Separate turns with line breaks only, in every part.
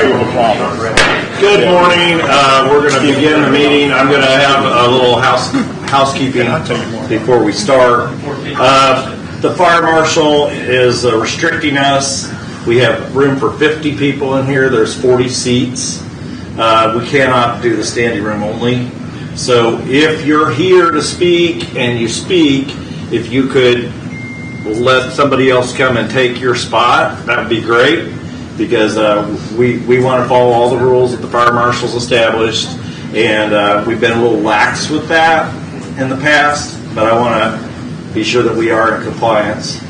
right with the problem.
Good morning. We're going to begin the meeting. I'm going to have a little housekeeping before we start. The fire marshal is restricting us. We have room for 50 people in here. There's 40 seats. We cannot do the standing room only. So if you're here to speak and you speak, if you could let somebody else come and take your spot, that would be great, because we want to follow all the rules that the fire marshal's established, and we've been a little lax with that in the past, but I want to be sure that we are in compliance.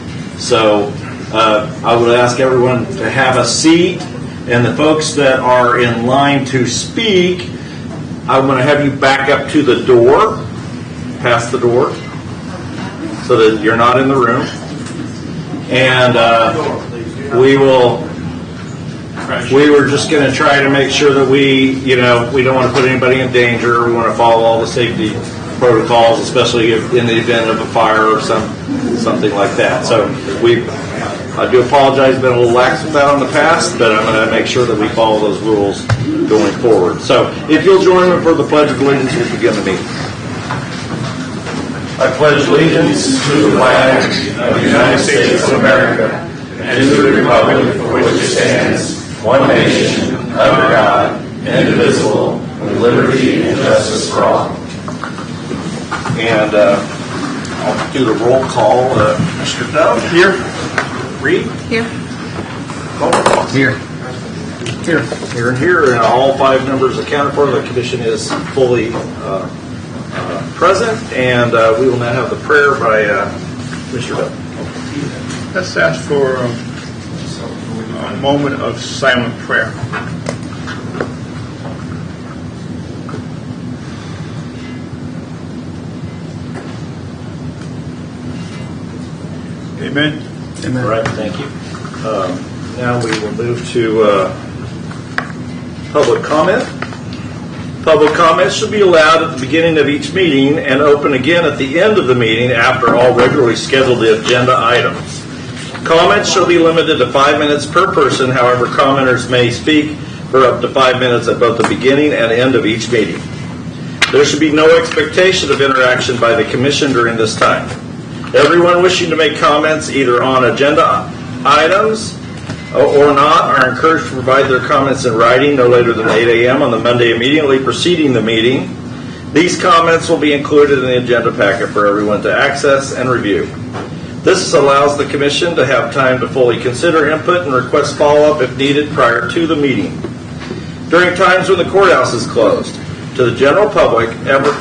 So I would ask everyone to have a seat, and the folks that are in line to speak, I'm going to have you back up to the door, past the door, so that you're not in the room. And we were just going to try to make sure that we don't want to put anybody in danger. We want to follow all the safety protocols, especially in the event of a fire or something like that. So I do apologize, been a little lax with that in the past, but I'm going to make sure that we follow those rules going forward. So if you'll join me for the Pledge of Allegiance, we'll begin the meeting. I pledge allegiance to the flag of the United States of America and to the republic for which it stands, one nation, under God, indivisible, with liberty and justice for all. And I'll do the roll call. Mr. Dove? Here. Reed? Here. Cole? Here. Here and here, and all 5 members accounted for. The commission is fully present, and we will now have the prayer by Mr. Dove.
Let's ask for a moment of silent prayer. Amen.
Amen. All right, thank you. Now we will move to public comment. Public comments should be allowed at the beginning of each meeting and open again at the end of the meeting after all regularly scheduled agenda items. Comments shall be limited to 5 minutes per person. However, commenters may speak for up to 5 minutes at both the beginning and end of each meeting. There should be no expectation of interaction by the commission during this time. Everyone wishing to make comments either on agenda items or not are encouraged to provide their comments in writing no later than 8 a.m. on the Monday immediately preceding the meeting. These comments will be included in the agenda packet for everyone to access and review. This allows the Commission to have time to fully consider input and request follow-up if needed prior to the meeting. During times when the courthouse is closed, to the general public,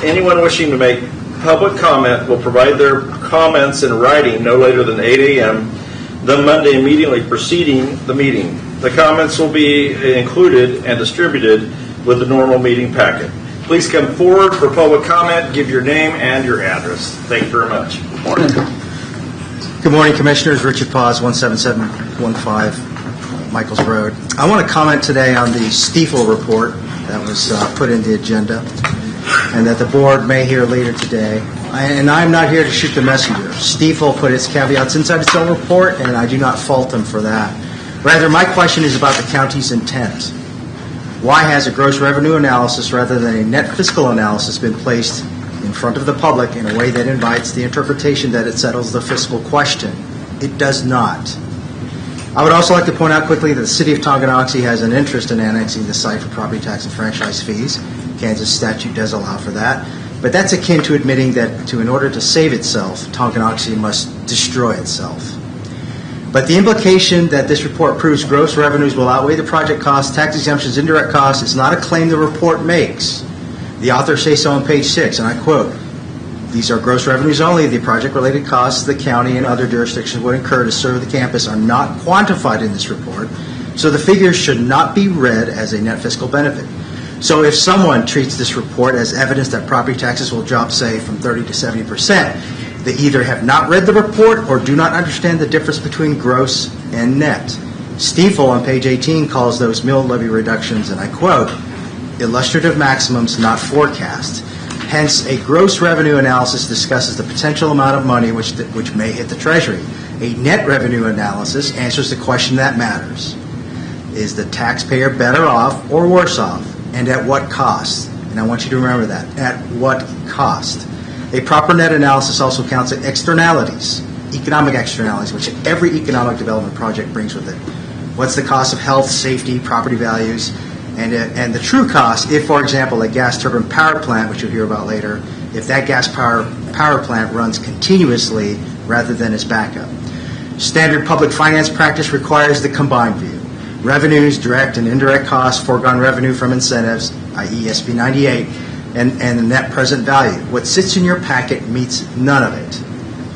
anyone wishing to make public comment will provide their comments in writing no later than 8 a.m. the Monday immediately preceding the meeting. The comments will be included and distributed with the normal meeting packet. Please come forward for public comment, give your name and your address. Thank you very much.
Good morning, Commissioners. Richard Paz, 17715 Michaels Road. I want to comment today on the Stiefel report that was put in the agenda and that the board may hear later today. And I'm not here to shoot the messenger. Stiefel put its caveats inside its own report, and I do not fault them for that. Rather, my question is about the county's intent. Why has a gross revenue analysis rather than a net fiscal analysis been placed in front of the public in a way that invites the interpretation that it settles the fiscal question? It does not. I would also like to point out quickly that the City of Tonganoxie has an interest in annexing the site for property tax and franchise fees. Kansas statute does allow for that. But that's akin to admitting that in order to save itself, Tonganoxie must destroy itself. But the implication that this report proves gross revenues will outweigh the project costs, tax exemptions, indirect costs is not a claim the report makes. The authors say so on page 6, and I quote, "These are gross revenues only. The project-related costs the county and other jurisdictions would incur to serve the campus are not quantified in this report, so the figures should not be read as a net fiscal benefit." So if someone treats this report as evidence that property taxes will drop, say, from 30 to 70%, they either have not read the report or do not understand the difference between gross and net. Stiefel on page 18 calls those mill levy reductions, and I quote, "illustrative maximums, not forecast." Hence, a gross revenue analysis discusses the potential amount of money which may hit the Treasury. A net revenue analysis answers the question that matters. Is the taxpayer better off or worse off? And at what cost? And I want you to remember that. At what cost? A proper net analysis also counts at externalities, economic externalities, which every economic development project brings with it. What's the cost of health, safety, property values, and the true cost if, for example, a gas turbine power plant, which you'll hear about later, if that gas power plant runs continuously rather than as backup. Standard public finance practice requires the combined view. Revenues, direct and indirect costs, foregone revenue from incentives, i.e. SB 98, and the net present value. What sits in your packet meets none of it.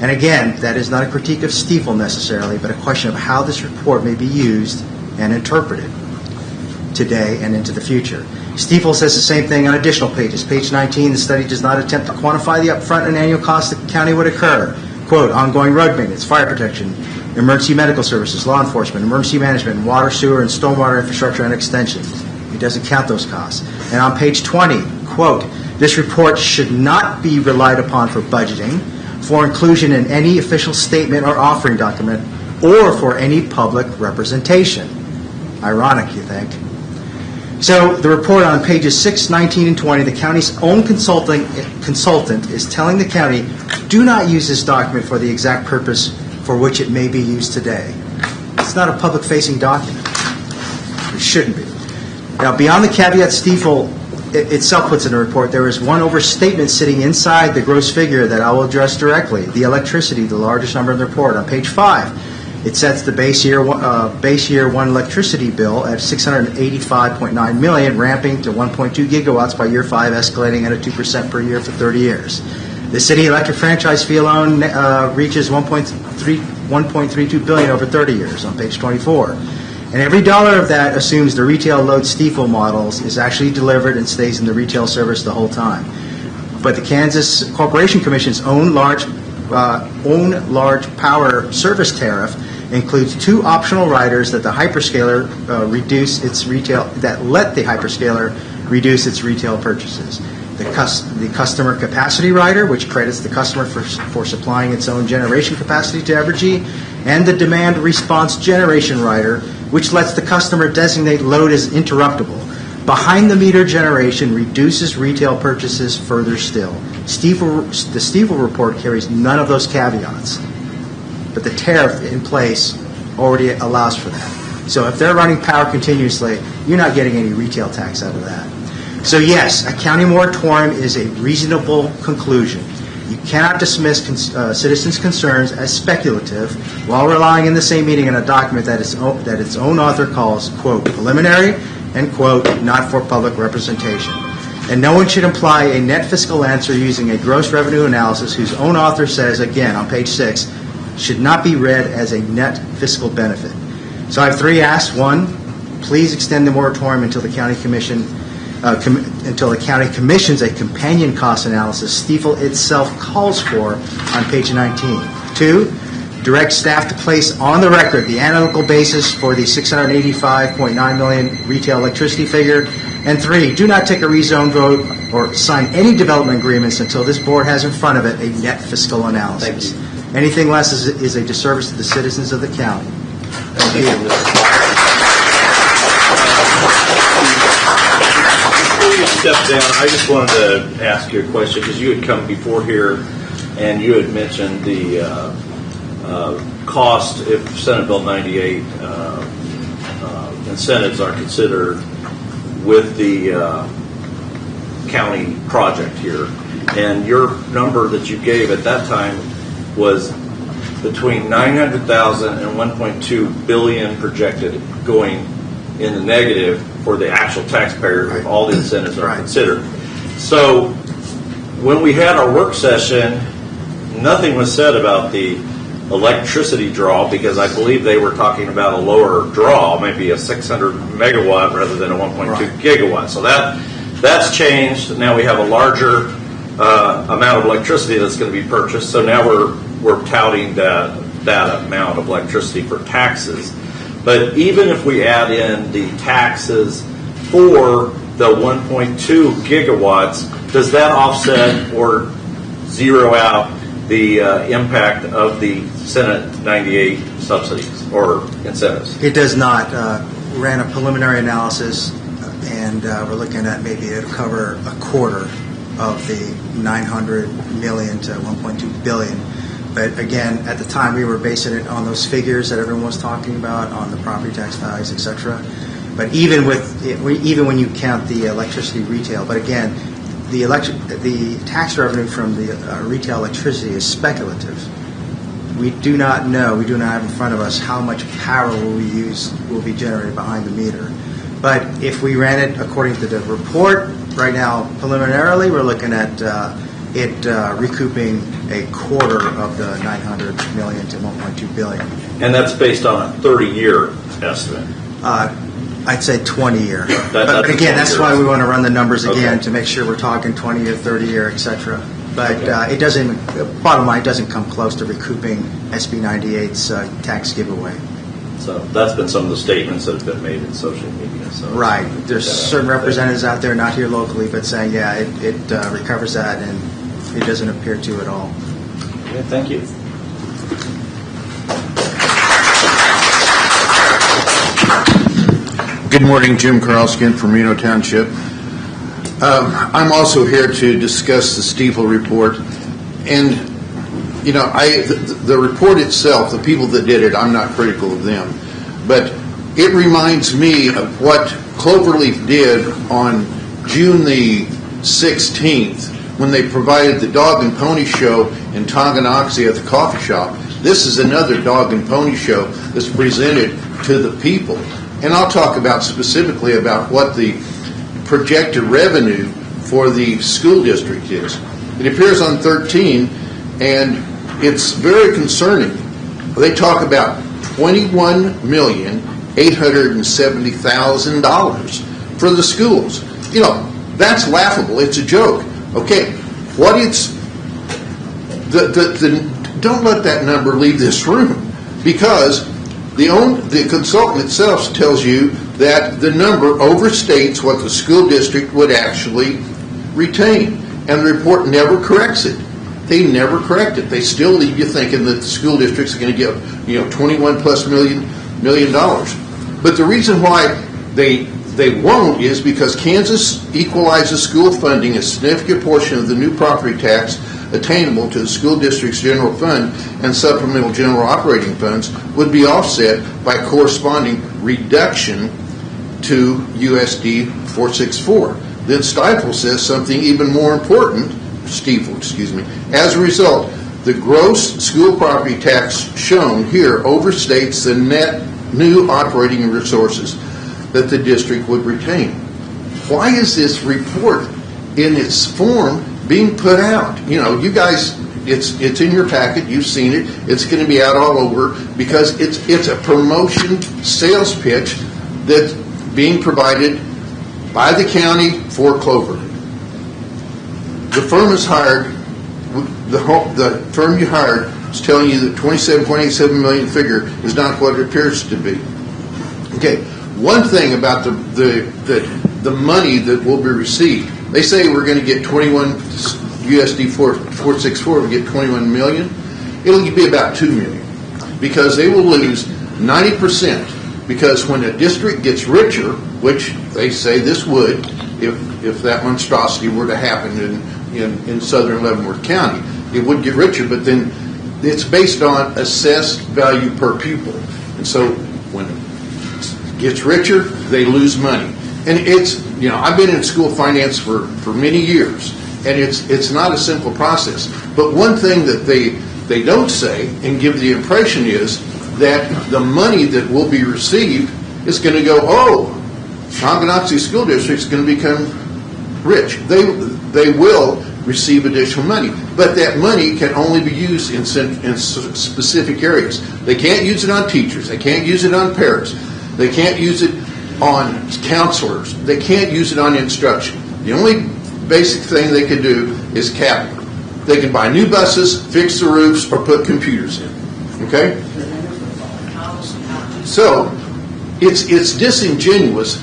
And again, that is not a critique of Stiefel necessarily, but a question of how this report may be used and interpreted today and into the future. Stiefel says the same thing on additional pages. Page 19, the study does not attempt to quantify the upfront and annual costs the county would incur. Quote, ongoing road maintenance, fire protection, emergency medical services, law enforcement, emergency management, water, sewer, and stormwater infrastructure and extension. It doesn't count those costs. And on page 20, quote, this report should not be relied upon for budgeting, for inclusion in any official statement or offering document, or for any public representation. Ironic, you think? So the report on pages 6, 19, and 20, the county's own consultant is telling the county, do not use this document for the exact purpose for which it may be used today. It's not a public-facing document. It shouldn't be. Now, beyond the caveat Stiefel itself puts in the report, there is one overstatement sitting inside the gross figure that I will address directly. The electricity, the largest number in the report. On page 5, it sets the base year one electricity bill at $685.9 million, ramping to 1.2 gigawatts by year 5, escalating at a 2% per year for 30 years. The city electric franchise fee alone reaches $1.32 billion over 30 years on page 24. And every dollar of that assumes the retail load Stiefel models is actually delivered and stays in the retail service the whole time. But the Kansas Corporation Commission's own large power service tariff includes two optional riders that the hyperscaler let the hyperscaler reduce its retail purchases. The customer capacity rider, which credits the customer for supplying its own generation capacity to Evergy, and the demand response generation rider, which lets the customer designate load as interruptible. Behind-the-meter generation reduces retail purchases further still. The Stiefel report carries none of those caveats, but the tariff in place already allows for that. So if they're running power continuously, you're not getting any retail tax out of that. So yes, a county moratorium is a reasonable conclusion. You cannot dismiss citizens' concerns as speculative while relying in the same meeting on a document that its own author calls, quote, preliminary and, quote, not for public representation. And no one should imply a net fiscal answer using a gross revenue analysis whose own author says, again, on page 6, should not be read as a net fiscal benefit. So I have three asks. One, please extend the moratorium until the county commissions a companion cost analysis Stiefel itself calls for on page 19. 2, direct staff to place on the record the analytical basis for the $685.9 million retail electricity figure. And 3, do not take a rezone vote or sign any development agreements until this board has in front of it a net fiscal analysis. Anything less is a disservice to the citizens of the county. Thank you.
Before you step down, I just wanted to ask you a question because you had come before here and you had mentioned the cost if Senate Bill 98 incentives are considered with the county project here. And your number that you gave at that time was between $900,000 and $1.2 billion projected going in the negative for the actual taxpayer if all the incentives are considered. So when we had our work session, nothing was said about the electricity draw because I believe they were talking about a lower draw, maybe a 600 megawatt rather than a 1.2 gigawatt. So that's changed. Now we have a larger amount of electricity that's going to be purchased. So now we're touting that amount of electricity for taxes. But even if we add in the taxes for the 1.2 gigawatts, does that offset or zero out the impact of the Senate 98 subsidies or incentives?
It does not. ran a preliminary analysis, and we're looking at maybe it'll cover a quarter of the 900 million to 1.2 billion. But again, at the time, we were basing it on those figures that everyone was talking about, on the property tax values, et cetera. But even when you count the electricity retail, but again, the tax revenue from the retail electricity is speculative. We do not know, we do not have in front of us how much power will be generated behind the meter. But if we ran it according to the report, right now, preliminarily, we're looking at it recouping a quarter of the 900 million to 1.2 billion.
And that's based on a 30-year estimate.
I'd say 20-year.
But
again, that's why we want to run the numbers again,
Okay.
to make sure we're talking 20-year, 30-year, et cetera. But it doesn't, bottom line, it doesn't come close to recouping SB 98's tax giveaway.
So that's been some of the statements that have been made in social media. So
Right. There's certain representatives out there, not here locally, but saying, yeah, it recovers that, and it doesn't appear to at all.
Okay, thank you.
Good morning, Jim Karlskin from Reno Township. I'm also here to discuss the Stiefel report. And, you know, the report itself, the people that did it, I'm not critical of them. But it reminds me of what Cloverleaf did on June the 16th when they provided the dog and pony show in Tonganoxie at the coffee shop. This is another dog and pony show that's presented to the people. And I'll talk about specifically about what the projected revenue for the school district is. It appears on 13, and it's very concerning. They talk about $21,870,000 for the schools. You know, that's laughable. It's a joke. Okay, what it's don't let that number leave this room, because the consultant itself tells you that the number overstates what the school district would actually retain, and the report never corrects it. They never correct it. They still leave you thinking that the school districts are going to get, you know, $21+ million. But the reason why they won't is because Kansas equalizes school funding. A significant portion of the new property tax attainable to the school district's general fund and supplemental general operating funds would be offset by corresponding reduction to USD 464. Then Stiefel says something even more important. Stiefel, excuse me. As a result, the gross school property tax shown here overstates the net new operating resources that the district would retain. Why is this report in its form being put out? You know, you guys, it's in your packet. You've seen it. It's going to be out all over because it's a promotion sales pitch that's being provided by the county for Clover. The firm is hired. The firm you hired is telling you that 27.87 million figure is not what it appears to be. Okay, one thing about the money that will be received. They say we're going to get 21 USD 464. We get 21 million. It'll be about 2 million because they will lose 90%. Because when a district gets richer, which they say this would, if that monstrosity were to happen in southern Leavenworth County, it would get richer. But then it's based on assessed value per pupil, and so when it gets richer, they lose money. And it's, you know, I've been in school finance for many years, and it's not a simple process. But one thing that they don't say and give the impression is that the money that will be received is going to go, oh, Tonganoxie School District is going to become rich. They will receive additional money, but that money can only be used in specific areas. They can't use it on teachers. They can't use it on parents. They can't use it on counselors. They can't use it on instruction. The only basic thing they can do is capital. They can buy new buses, fix the roofs, or put computers in. Okay? So it's disingenuous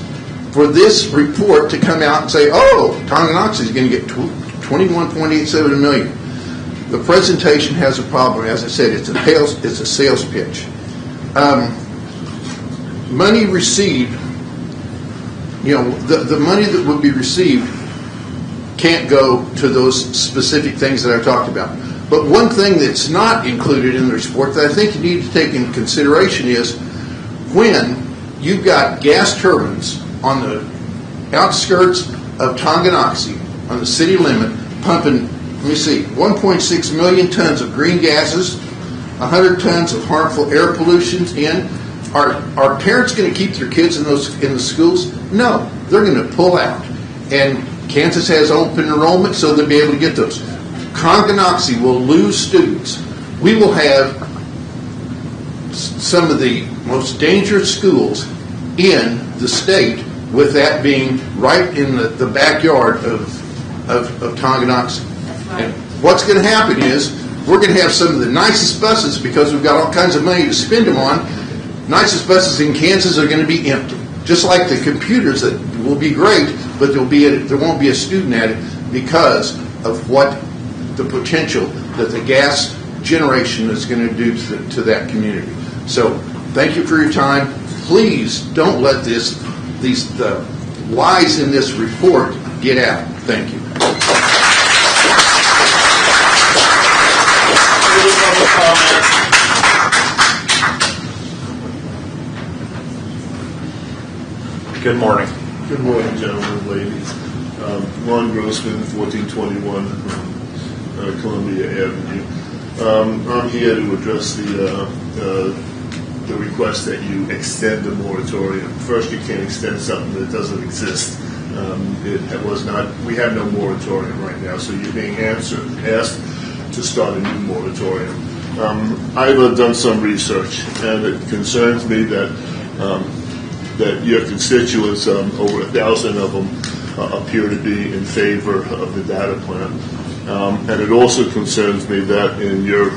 for this report to come out and say, oh, Tonganoxie is going to get 21.87 million. The presentation has a problem. As I said, it's a sales pitch. money received, the money that would be received can't go to those specific things that I talked about. But one thing that's not included in the report that I think you need to take into consideration is when you've got gas turbines on the outskirts of Tonganoxie, on the city limit, pumping, 1.6 million tons of green gases, 100 tons of harmful air pollution in. Are parents going to keep their kids in the schools? No, they're going to pull out. And Kansas has open enrollment, so they'll be able to get those. Tonganoxie will lose students. We will have some of the most dangerous schools in the state, with that being right in the backyard of Tonganoxie. And what's going to happen is we're going to have some of the nicest buses, because we've got all kinds of money to spend them on. Nicest buses in Kansas are going to be empty. Just like the computers that will be great, but there won't be a student at it because of what the potential that the gas generation is going to do to that community. So thank you for your time. Please don't let the lies in this report get out. Thank you.
Good morning.
Good morning, gentlemen and ladies. Ron Grossman, 1421 Columbia Avenue. I'm here to address the request that you extend the moratorium. First, you can't extend something that doesn't exist. We have no moratorium right now, so you're being asked to start a new moratorium. I've done some research, and it concerns me that your constituents, over 1,000 of them, appear to be in favor of the data plan. And it also concerns me that in your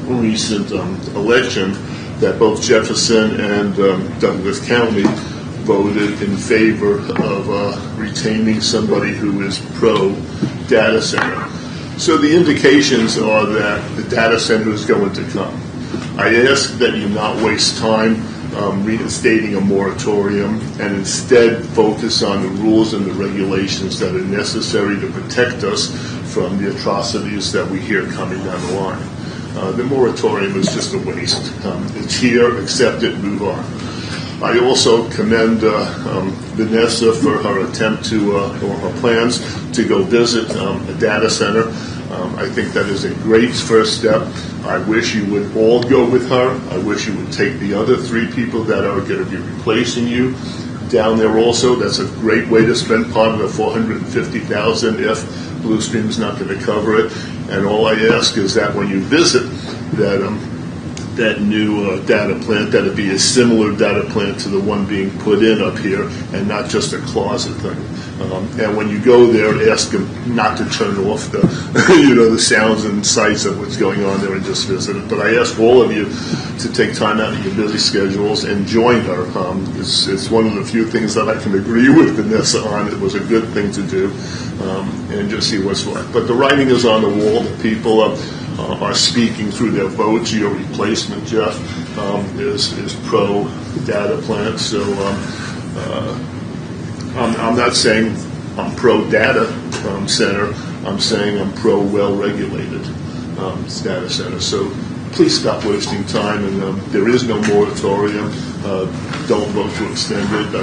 recent election, that both Jefferson and Douglas County voted in favor of retaining somebody who is pro-data center. So the indications are that the data center is going to come. I ask that you not waste time reinstating a moratorium and instead focus on the rules and the regulations that are necessary to protect us from the atrocities that we hear coming down the line. The moratorium is just a waste. It's here, accept it, move on. I also commend Vanessa for her attempt or her plans to go visit a data center. I think that is a great first step. I wish you would all go with her. I wish you would take the other 3 people that are going to be replacing you down there also. That's a great way to spend part of the $450,000 if Blue Stream's not going to cover it. And all I ask is that when you visit that new data plant, that it be a similar data plant to the one being put in up here, and not just a closet thing. And when you go there, ask them not to turn off the, the sounds and sights of what's going on there, and just visit it. But I ask all of you to take time out of your busy schedules and join her. It's one of the few things that I can agree with Vanessa on. It was a good thing to do, and just see what's what. But the writing is on the wall. The people are speaking through their votes. Your replacement, Jeff, is pro data plant. So I'm not saying I'm pro data center. I'm saying I'm pro well-regulated data center. So please stop wasting time. And there is no moratorium. Don't vote to extend it.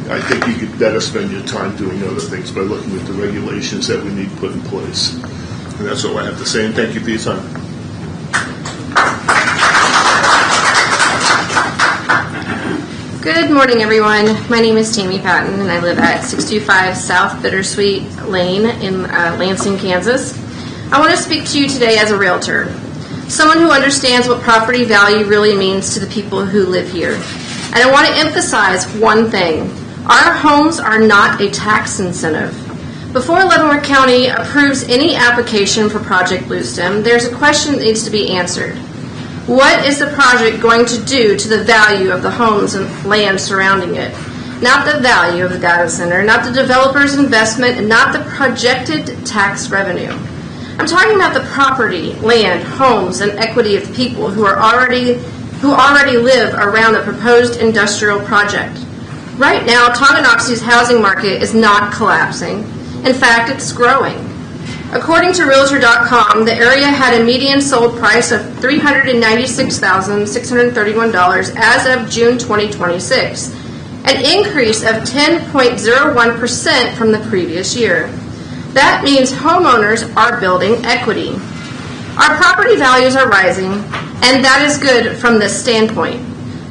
I think you could better spend your time doing other things by looking at the regulations that we need put in place. And that's all I have to say, and thank you for your time.
Good morning, everyone. My name is Tammy Patton, and I live at 625 South Bittersweet Lane in Lansing, Kansas. I want to speak to you today as a realtor, someone who understands what property value really means to the people who live here. And I want to emphasize one thing. Our homes are not a tax incentive. Before Leavenworth County approves any application for Project Bluestem, there's a question that needs to be answered. What is the project going to do to the value of the homes and land surrounding it? Not the value of the data center, not the developer's investment, and not the projected tax revenue. I'm talking about the property, land, homes, and equity of people who are already who already live around the proposed industrial project. Right now, Tonganoxie's housing market is not collapsing. In fact, it's growing. According to Realtor.com, the area had a median sold price of $396,631 as of June 2026, an increase of 10.01% from the previous year. That means homeowners are building equity. Our property values are rising, and that is good from this standpoint.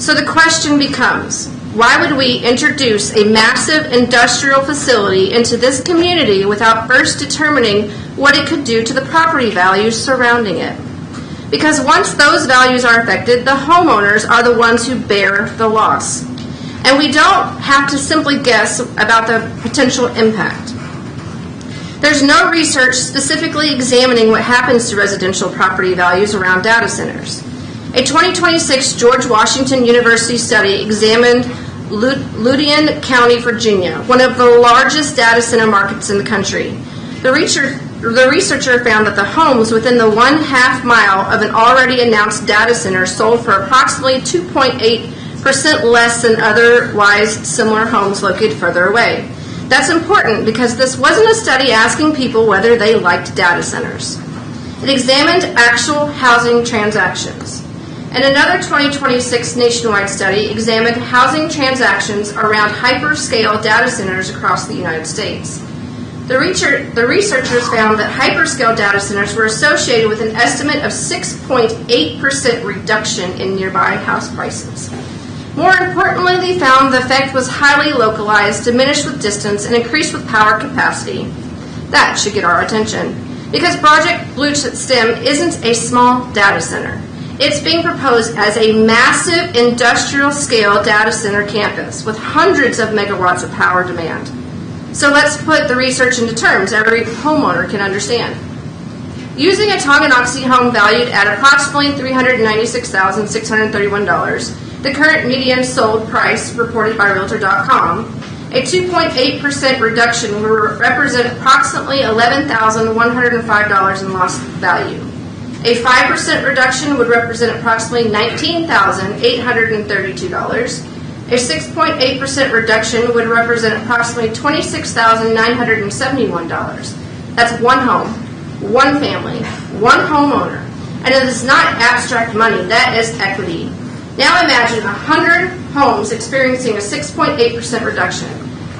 So the question becomes, why would we introduce a massive industrial facility into this community without first determining what it could do to the property values surrounding it? Because once those values are affected, the homeowners are the ones who bear the loss. And we don't have to simply guess about the potential impact. There's no research specifically examining what happens to residential property values around data centers. A 2026 George Washington University study examined Loudoun County, Virginia, one of the largest data center markets in the country. The researcher found that the homes within the 1/2 mile of an already announced data center sold for approximately 2.8% less than otherwise similar homes located further away. That's important because this wasn't a study asking people whether they liked data centers. It examined actual housing transactions. And another 2026 nationwide study examined housing transactions around hyperscale data centers across the United States. The researchers found that hyperscale data centers were associated with an estimate of 6.8% reduction in nearby house prices. More importantly, they found the effect was highly localized, diminished with distance, and increased with power capacity. That should get our attention, because Project Blue Stem isn't a small data center. It's being proposed as a massive industrial-scale data center campus with hundreds of megawatts of power demand. So let's put the research into terms every homeowner can understand. Using a Tonganoxie home valued at approximately $396,631, the current median sold price reported by Realtor.com, a 2.8% reduction will represent approximately $11,105 in lost value. A 5% reduction would represent approximately $19,832. A 6.8% reduction would represent approximately $26,971. That's one home, one family, one homeowner. And it is not abstract money, that is equity. Now imagine 100 homes experiencing a 6.8% reduction.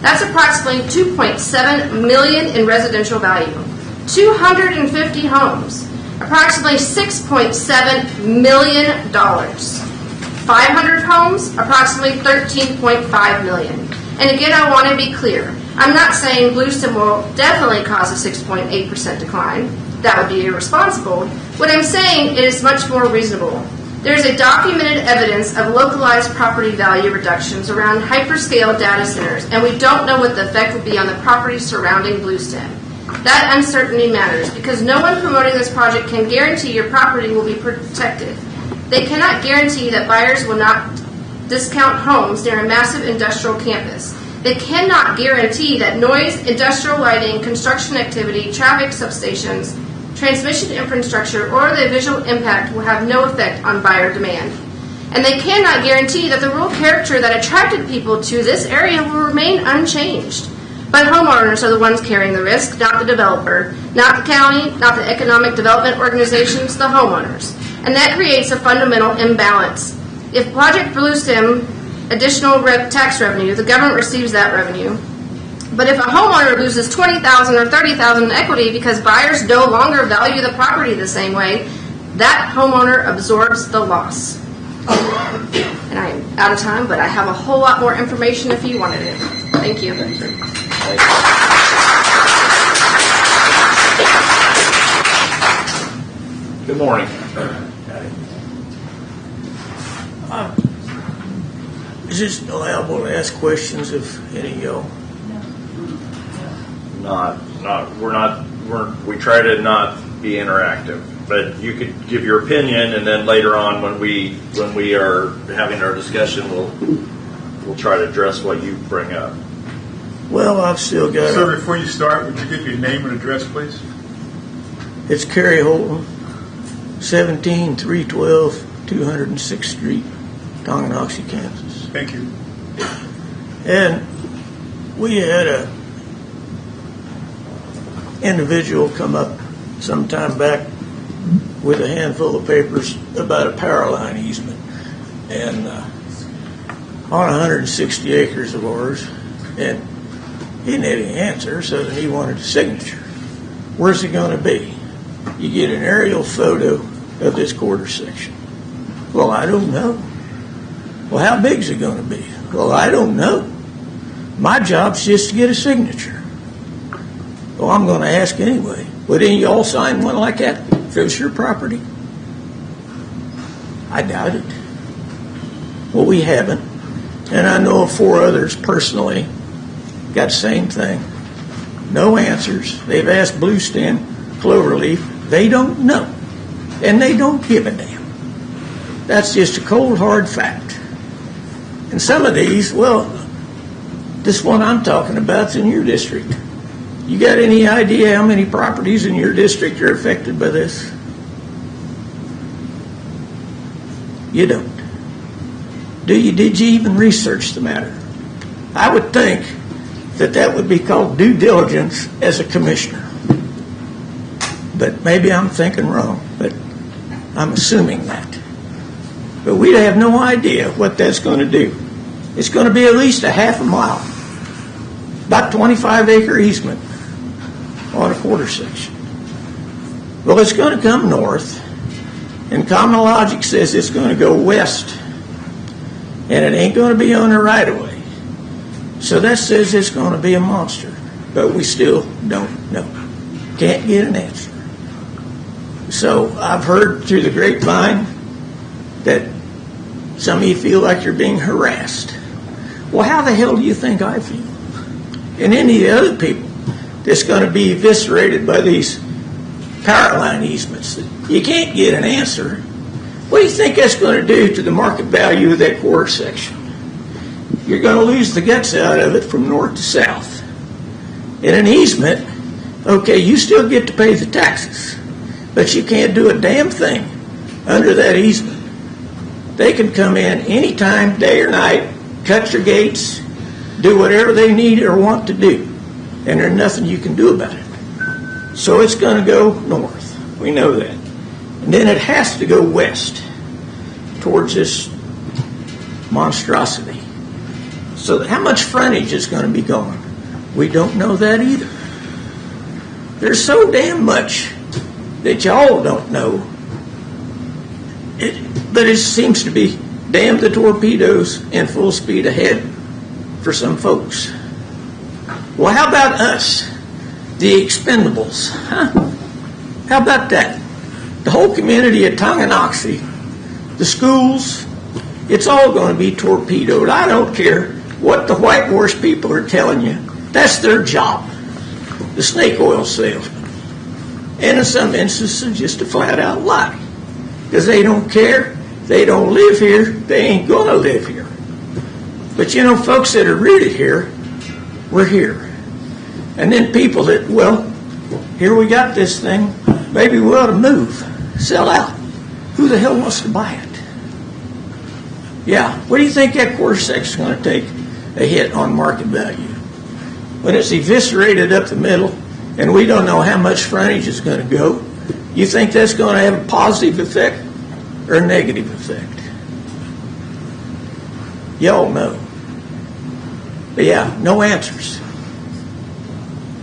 That's approximately $2.7 million in residential value. 250 homes, approximately $6.7 million. 500 homes, approximately $13.5 million. And again, I want to be clear. I'm not saying Bluestem will definitely cause a 6.8% decline. That would be irresponsible. What I'm saying is much more reasonable. There's a documented evidence of localized property value reductions around hyperscale data centers, and we don't know what the effect will be on the property surrounding Bluestem. That uncertainty matters because no one promoting this project can guarantee your property will be protected. They cannot guarantee that buyers will not discount homes near a massive industrial campus. They cannot guarantee that noise, industrial lighting, construction activity, traffic substations, transmission infrastructure, or the visual impact will have no effect on buyer demand. And they cannot guarantee that the rural character that attracted people to this area will remain unchanged. But homeowners are the ones carrying the risk, not the developer, not the county, not the economic development organizations, the homeowners. And that creates a fundamental imbalance. If Project Bluestem additional tax revenue, the government receives that revenue. But if a homeowner loses $20,000 or $30,000 in equity because buyers no longer value the property the same way, that homeowner absorbs the loss. And I am out of time, but I have a whole lot more information if you wanted it. Thank you.
Good morning.
Is it allowable to ask questions of any of y'all?
We try to not be interactive, but you could give your opinion, and then later on when we are having our discussion, we'll try to address what you bring up.
Well, I've still got
Sir, before you start, would you give your name and address, please?
It's Kerry Holton, 17312 206th Street, Tonganoxie, Kansas.
Thank you.
And we had a individual come up some time back with a handful of papers about a power line easement, and on 160 acres of ours, and he didn't have any answer, so then he wanted a signature. Where's it going to be? You get an aerial photo of this quarter section. Well, I don't know. Well, how big is it going to be? Well, I don't know. My job's just to get a signature. Well, I'm going to ask anyway. Would any of y'all sign one like that if it was your property? I doubt it. Well, we haven't. And I know of 4 others personally got the same thing. No answers. They've asked Blue Stem, Cloverleaf. They don't know. And they don't give a damn. That's just a cold, hard fact. And some of these, well, this one I'm talking about is in your district. You got any idea how many properties in your district are affected by this? You don't. Did you even research the matter? I would think that would be called due diligence as a commissioner. But maybe I'm thinking wrong, but I'm assuming that. But we have no idea what that's going to do. It's going to be at least a half a mile, about 25-acre easement on a quarter section. Well, it's going to come north, and common logic says it's going to go west, and it ain't going to be on the right-of-way. So that says it's going to be a monster, but we still don't know. Can't get an answer. So I've heard through the grapevine that some of you feel like you're being harassed. Well, how the hell do you think I feel? And any of the other people that's going to be eviscerated by these power line easements, you can't get an answer. What do you think that's going to do to the market value of that quarter section? You're going to lose the guts out of it from north to south. In an easement, okay, you still get to pay the taxes, but you can't do a damn thing under that easement. They can come in anytime, day or night, cut your gates, do whatever they need or want to do, and there's nothing you can do about it. So it's going to go north. We know that. And then it has to go west towards this monstrosity. So how much frontage is going to be gone? We don't know that either. There's so damn much that y'all don't know. But it seems to be damn the torpedoes and full speed ahead for some folks. Well, how about us, the expendables? Huh? How about that? The whole community of Tonganoxie, the schools, it's all going to be torpedoed. I don't care what the white horse people are telling you. That's their job, the snake oil salesman. And in some instances, just a flat-out lie. Because they don't care, they don't live here, they ain't going to live here. But you know, folks that are rooted here, we're here. And then people that, well, here we got this thing, maybe we ought to move, sell out. Who the hell wants to buy it? Yeah, what do you think that quarter section is going to take a hit on market value? When it's eviscerated up the middle, and we don't know how much frontage is going to go, you think that's going to have a positive effect or a negative effect? Y'all know. But yeah, no answers.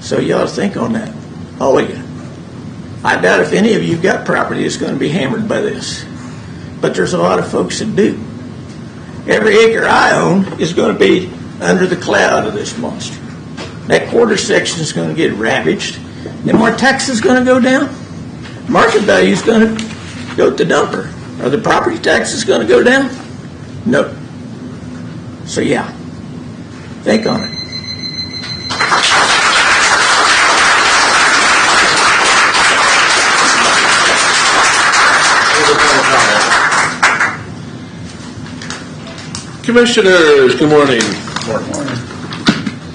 So you ought to think on that, all of you. I doubt if any of you got property that's going to be hammered by this. But there's a lot of folks that do. Every acre I own is going to be under the cloud of this monster. That quarter section is going to get ravaged. And more taxes going to go down. Market value is going to go to dumper. Are the property taxes going to go down? No. So yeah, think on it.
Commissioners, good morning.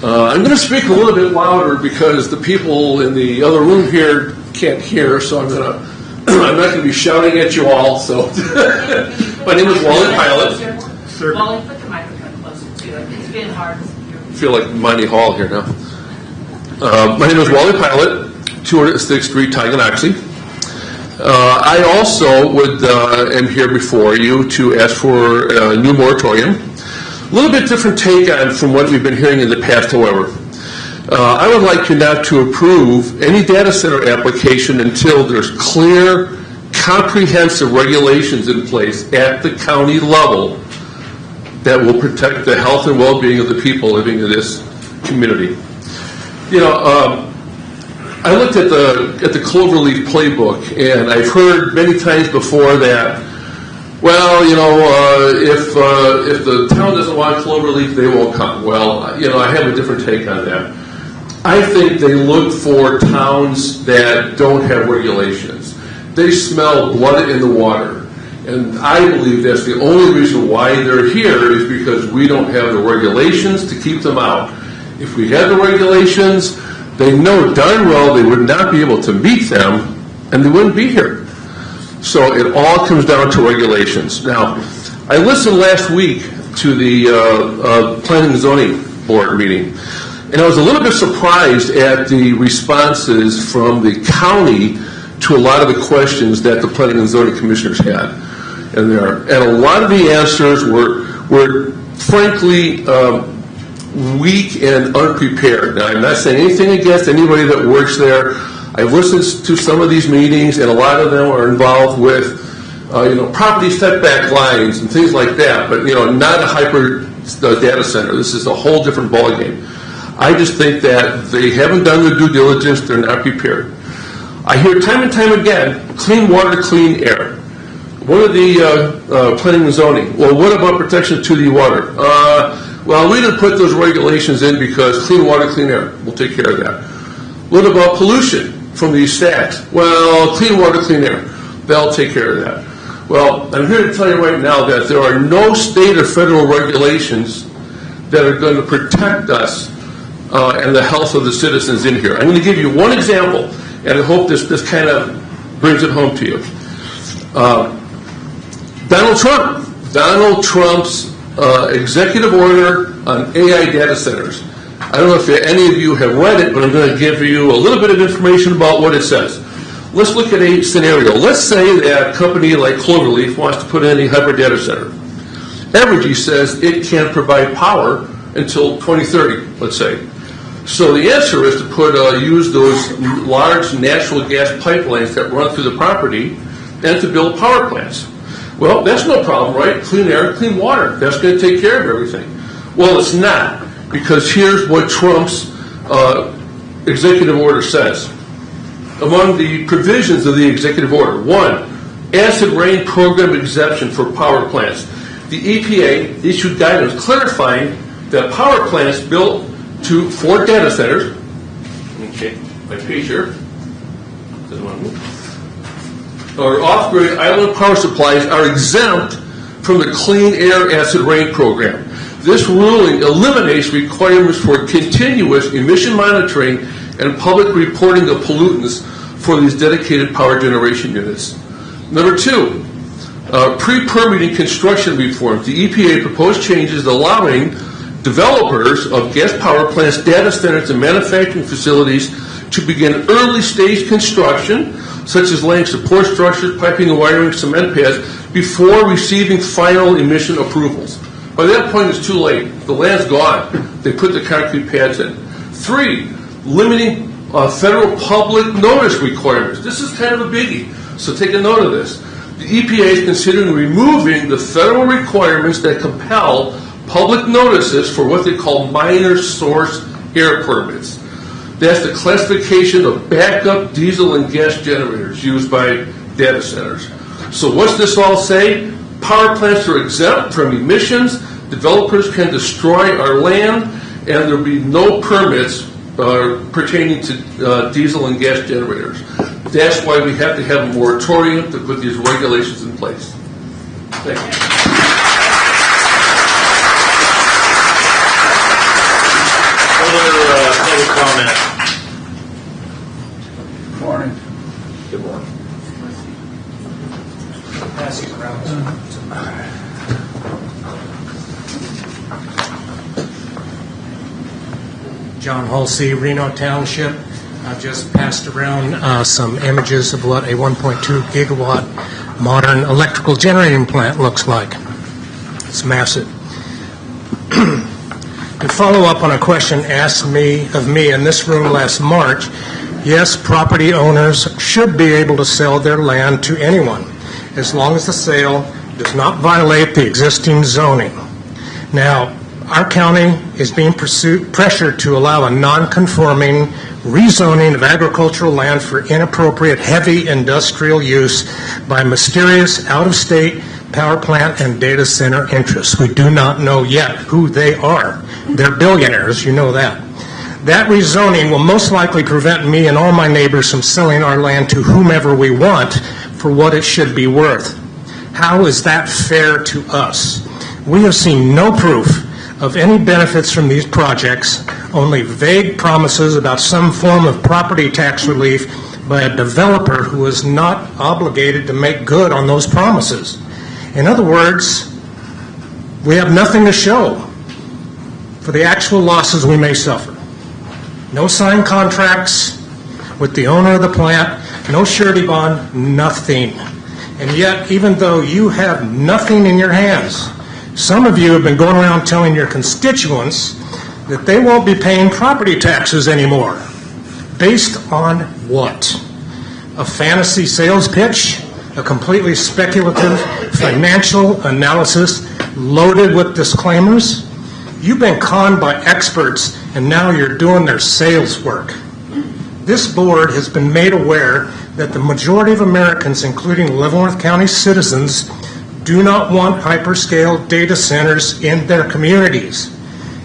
I'm going to speak a little bit louder because the people in the other room here can't hear, so I'm going to I'm not going to be shouting at you all, so. My name is Wally Pilot.
Wally, put the microphone closer to it. It's been hard.
I feel like Monty Hall here now. My name is Wally Pilot, 206th Street, Tonganoxie. I also am here before you to ask for a new moratorium. A little bit different take on from what we've been hearing in the past, however. I would like you not to approve any data center application until there's clear, comprehensive regulations in place at the county level that will protect the health and well-being of the people living in this community. You know, I looked at the Cloverleaf playbook, and I've heard many times before that, well, you know, if the town doesn't want Cloverleaf, they won't come. Well, you know, I have a different take on that. I think they look for towns that don't have regulations. They smell blood in the water. And I believe that's the only reason why they're here is because we don't have the regulations to keep them out. If we had the regulations, they know darn well they would not be able to meet them, and they wouldn't be here. So it all comes down to regulations. Now, I listened last week to the Planning and Zoning Board meeting, and I was a little bit surprised at the responses from the county to a lot of the questions that the Planning and Zoning Commissioners had. And a lot of the answers were frankly, weak and unprepared. Now, I'm not saying anything against anybody that works there. I've listened to some of these meetings, and a lot of them are involved with, property setback lines and things like that, but, not a hyper data center. This is a whole different ballgame. I just think that they haven't done their due diligence. They're not prepared. I hear time and time again, clean water, clean air. One of the planning and zoning, well, what about protection to the water? Well, we didn't put those regulations in because clean water, clean air. We'll take care of that. What about pollution from these stacks? Well, clean water, clean air. They'll take care of that. Well, I'm here to tell you right now that there are no state or federal regulations that are going to protect us and the health of the citizens in here. I'm going to give you one example, and I hope this kind of brings it home to you. Donald Trump's executive order on AI data centers. I don't know if any of you have read it, but I'm going to give you a little bit of information about what it says. Let's look at a scenario. Let's say that a company like Cloverleaf wants to put in a hyper data center. Evergy says it can provide power until 2030, let's say. So the answer is to use those large natural gas pipelines that run through the property and to build power plants. Well, that's no problem, right? Clean air, clean water. That's going to take care of everything. Well, it's not, because here's what Trump's executive order says. Among the provisions of the executive order, 1, acid rain program exemption for power plants. The EPA issued guidance clarifying that power plants built for data centers, okay, my page here, doesn't want to move, or off-grid island power supplies are exempt from the Clean Air Acid Rain Program. This ruling eliminates requirements for continuous emission monitoring and public reporting of pollutants for these dedicated power generation units. Number 2, pre-permitting construction reforms. The EPA proposed changes allowing developers of gas power plants, data centers, and manufacturing facilities to begin early-stage construction, such as laying support structures, piping and wiring, cement pads, before receiving final emission approvals. By that point, it's too late. The land's gone. They put the concrete pads in. 3, limiting federal public notice requirements. This is kind of a biggie, so take a note of this. The EPA is considering removing the federal requirements that compel public notices for what they call minor source air permits. That's the classification of backup diesel and gas generators used by data centers. So what's this all say? Power plants are exempt from emissions, developers can destroy our land, and there will be no permits pertaining to diesel and gas generators. That's why we have to have a moratorium to put these regulations in place. Thank you.
Another comment.
Morning.
Good morning.
John Halsey, Reno Township. I've just passed around some images of what a 1.2 gigawatt modern electrical generating plant looks like. It's massive. To follow up on a question asked of me in this room last March, yes, property owners should be able to sell their land to anyone, as long as the sale does not violate the existing zoning. Now, our county is being pressured to allow a non-conforming rezoning of agricultural land for inappropriate heavy industrial use by mysterious out-of-state power plant and data center interests. We do not know yet who they are. They're billionaires, you know that. That rezoning will most likely prevent me and all my neighbors from selling our land to whomever we want for what it should be worth. How is that fair to us? We have seen no proof of any benefits from these projects, only vague promises about some form of property tax relief by a developer who is not obligated to make good on those promises. In other words, we have nothing to show for the actual losses we may suffer. No signed contracts with the owner of the plant, no surety bond, nothing. And yet, even though you have nothing in your hands, some of you have been going around telling your constituents that they won't be paying property taxes anymore. Based on what? A fantasy sales pitch? A completely speculative financial analysis loaded with disclaimers? You've been conned by experts, and now you're doing their sales work. This board has been made aware that the majority of Americans, including Leavenworth County citizens, do not want hyperscale data centers in their communities.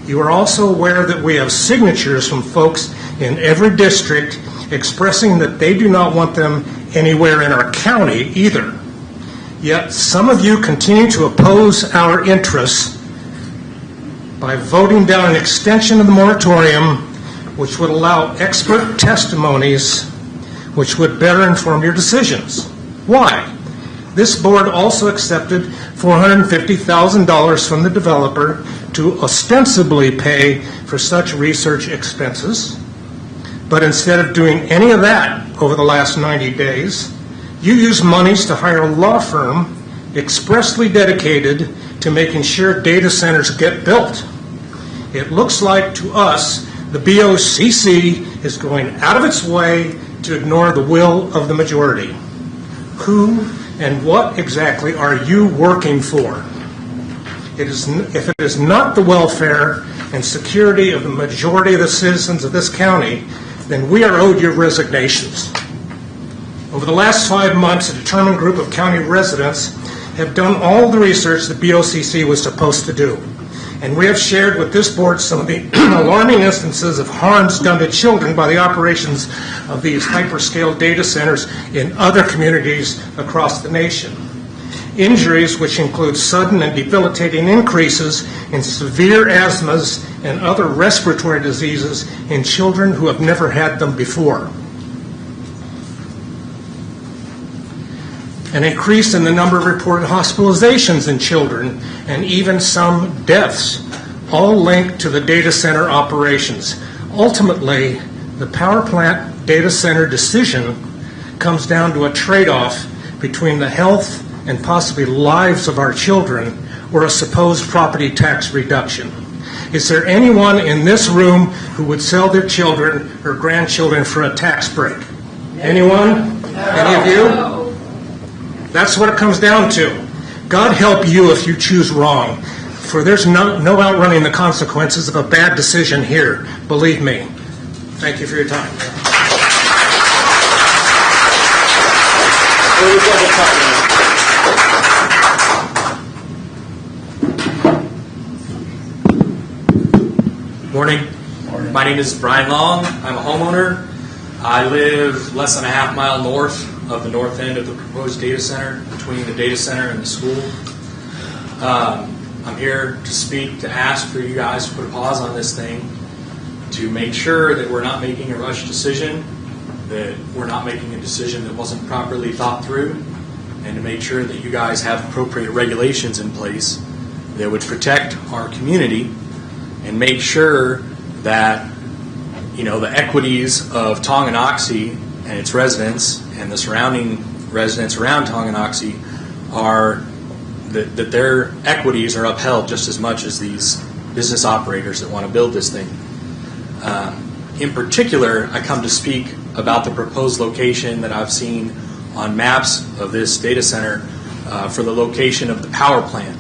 You are also aware that we have signatures from folks in every district expressing that they do not want them anywhere in our county either. Yet some of you continue to oppose our interests by voting down an extension of the moratorium, which would allow expert testimonies which would better inform your decisions. Why? This board also accepted $450,000 from the developer to ostensibly pay for such research expenses. But instead of doing any of that over the last 90 days, you use monies to hire a law firm expressly dedicated to making sure data centers get built. It looks like to us the BOCC is going out of its way to ignore the will of the majority. Who and what exactly are you working for? If it is not the welfare and security of the majority of the citizens of this county, then we are owed your resignations. Over the last 5 months, a determined group of county residents have done all the research the BOCC was supposed to do. And we have shared with this board some of the alarming instances of harms done to children by the operations of these hyperscale data centers in other communities across the nation. Injuries which include sudden and debilitating increases in severe asthmas and other respiratory diseases in children who have never had them before. An increase in the number of reported hospitalizations in children, and even some deaths, all linked to the data center operations. Ultimately, the power plant data center decision comes down to a trade-off between the health and possibly lives of our children or a supposed property tax reduction. Is there anyone in this room who would sell their children or grandchildren for a tax break? Anyone? No. Any of you? No. That's what it comes down to. God help you if you choose wrong, for there's no outrunning the consequences of a bad decision here. Believe me. Thank you for your time.
Morning. My name is Brian Long. I'm a homeowner. I live less than a half mile north of the north end of the proposed data center, between the data center and the school. I'm here to speak, to ask for you guys to put a pause on this thing, to make sure that we're not making a rush decision, that we're not making a decision that wasn't properly thought through, and to make sure that you guys have appropriate regulations in place that would protect our community and make sure that the equities of Tonganoxie and its residents and the surrounding residents around Tonganoxie are that their equities are upheld just as much as these business operators that want to build this thing. In particular, I come to speak about the proposed location that I've seen on maps of this data center for the location of the power plant.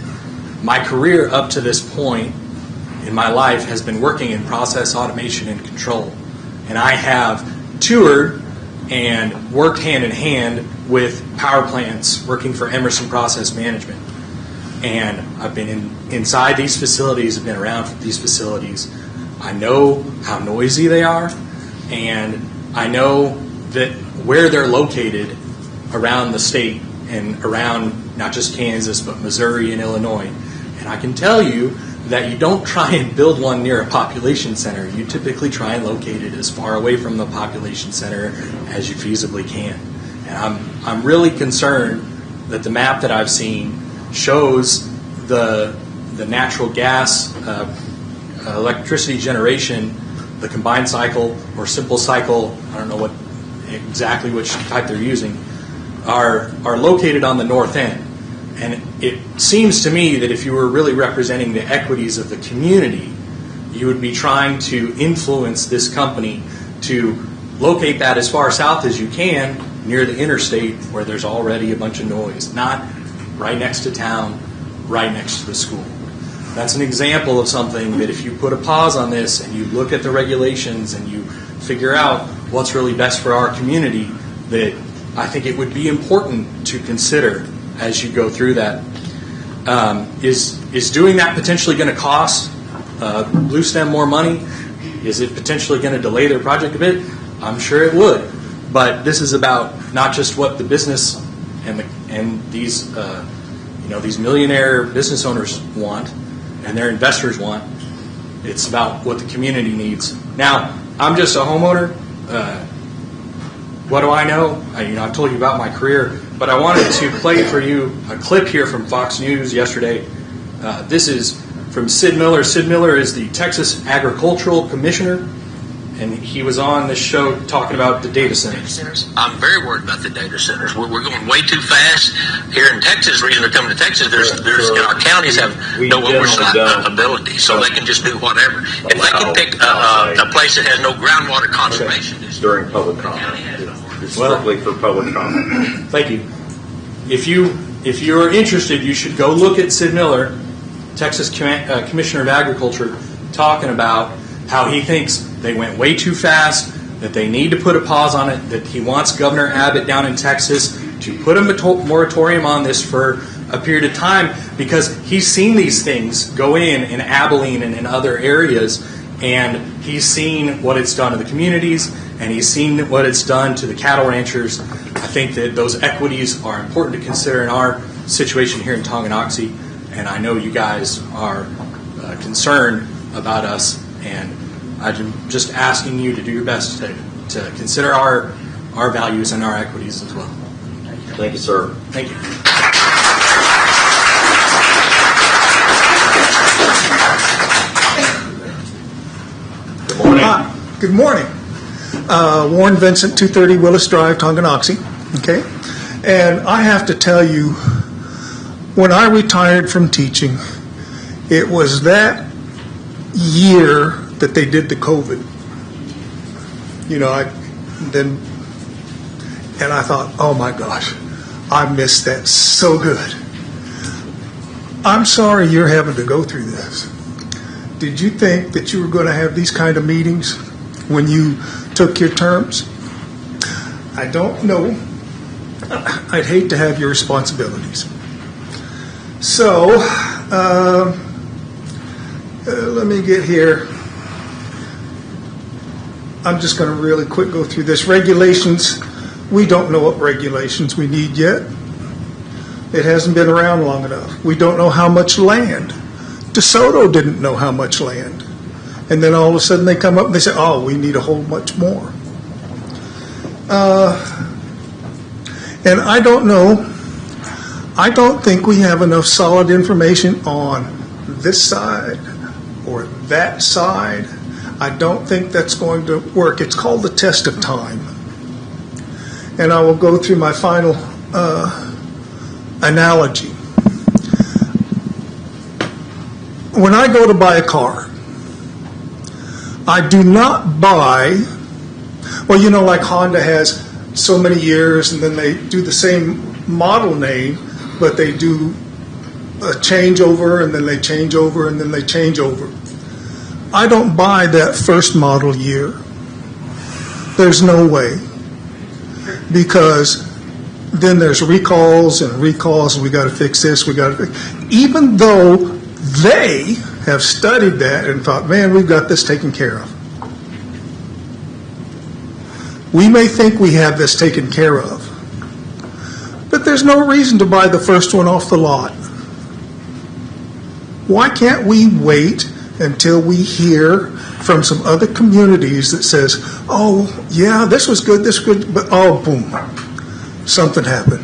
My career up to this point in my life has been working in process automation and control. And I have toured and worked hand in hand with power plants working for Emerson Process Management. And I've been inside these facilities, I've been around these facilities. I know how noisy they are, and I know that where they're located around the state and around not just Kansas, but Missouri and Illinois. And I can tell you that you don't try and build one near a population center. You typically try and locate it as far away from the population center as you feasibly can. And I'm really concerned that the map that I've seen shows the natural gas electricity generation, the combined cycle or simple cycle, I don't know exactly which type they're using, are located on the north end. And it seems to me that if you were really representing the equities of the community, you would be trying to influence this company to locate that as far south as you can near the interstate where there's already a bunch of noise, not right next to town, right next to the school. That's an example of something that if you put a pause on this and you look at the regulations and you figure out what's really best for our community, that I think it would be important to consider as you go through that. Is doing that potentially going to cost Blue Stem more money? Is it potentially going to delay their project a bit? I'm sure it would. But this is about not just what the business and these these millionaire business owners want and their investors want. It's about what the community needs. Now, I'm just a homeowner. What do I know? I've told you about my career, but I wanted to play for you a clip here from Fox News yesterday. This is from Sid Miller. Sid Miller is the Texas Agricultural Commissioner, and he was on this show talking about the data centers.
I'm very worried about the data centers. We're going way too fast here in Texas. The reason they're coming to Texas, our counties have no oversight ability, so they can just do whatever. If they can pick a place that has no groundwater conservation,
during public comment. It's strictly for public comment.
Thank you. If you are interested, you should go look at Sid Miller, Texas Commissioner of Agriculture, talking about how he thinks they went way too fast, that they need to put a pause on it, that he wants Governor Abbott down in Texas to put a moratorium on this for a period of time, because he's seen these things go in Abilene and in other areas, and he's seen what it's done to the communities, and he's seen what it's done to the cattle ranchers. I think that those equities are important to consider in our situation here in Tonganoxie, and I know you guys are concerned about us, and I'm just asking you to do your best to consider our values and our equities as well.
Thank you, sir.
Thank you.
Good morning.
Hi. Good morning. Warren Vincent, 230 Willis Drive, Tonganoxie. Okay. And I have to tell you, when I retired from teaching, it was that year that they did the COVID. And I thought, oh my gosh, I missed that so good. I'm sorry you're having to go through this. Did you think that you were going to have these kind of meetings when you took your terms? I don't know. I'd hate to have your responsibilities. So, let me get here. I'm just going to really quick go through this. Regulations, we don't know what regulations we need yet. It hasn't been around long enough. We don't know how much land. DeSoto didn't know how much land. And then all of a sudden they come up and they say, oh, we need a whole much more. And I don't know. I don't think we have enough solid information on this side or that side. I don't think that's going to work. It's called the test of time. And I will go through my final analogy. When I go to buy a car, I do not buy, well, you know, like Honda has so many years and then they do the same model name, but they do a changeover and then they change over and then they change over. I don't buy that first model year. There's no way. Because then there's recalls and recalls, and we got to fix this, we got to fix. Even though they have studied that and thought, man, we've got this taken care of. We may think we have this taken care of, but there's no reason to buy the first one off the lot. Why can't we wait until we hear from some other communities that says, oh, yeah, this was good, but oh, boom, something happened.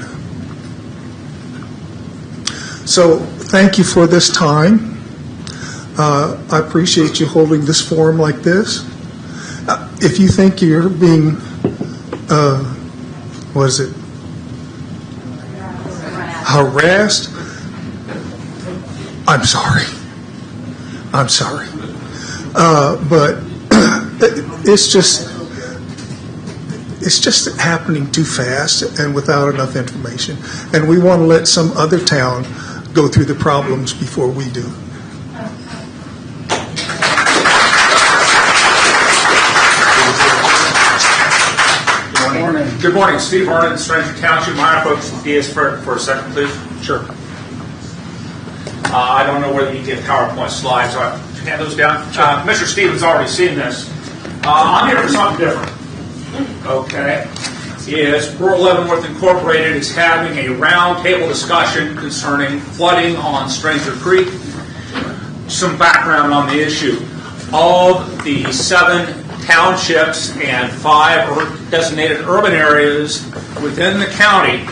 So thank you for this time. I appreciate you holding this forum like this. If you think you're being, harassed, I'm sorry. But it's just happening too fast and without enough information. And we want to let some other town go through the problems before we do.
Good morning. Steve Arnott, Stranger Township. My folks, DS for a second, please. Sure. I don't know whether you get PowerPoint slides. So I hand those down. Mr. Stevens already seen this. I'm here for something different. Okay. Is Rural Leavenworth Incorporated is having a roundtable discussion concerning flooding on Stranger Creek. Some background on the issue. Of the 7 townships and 5 designated urban areas within the county,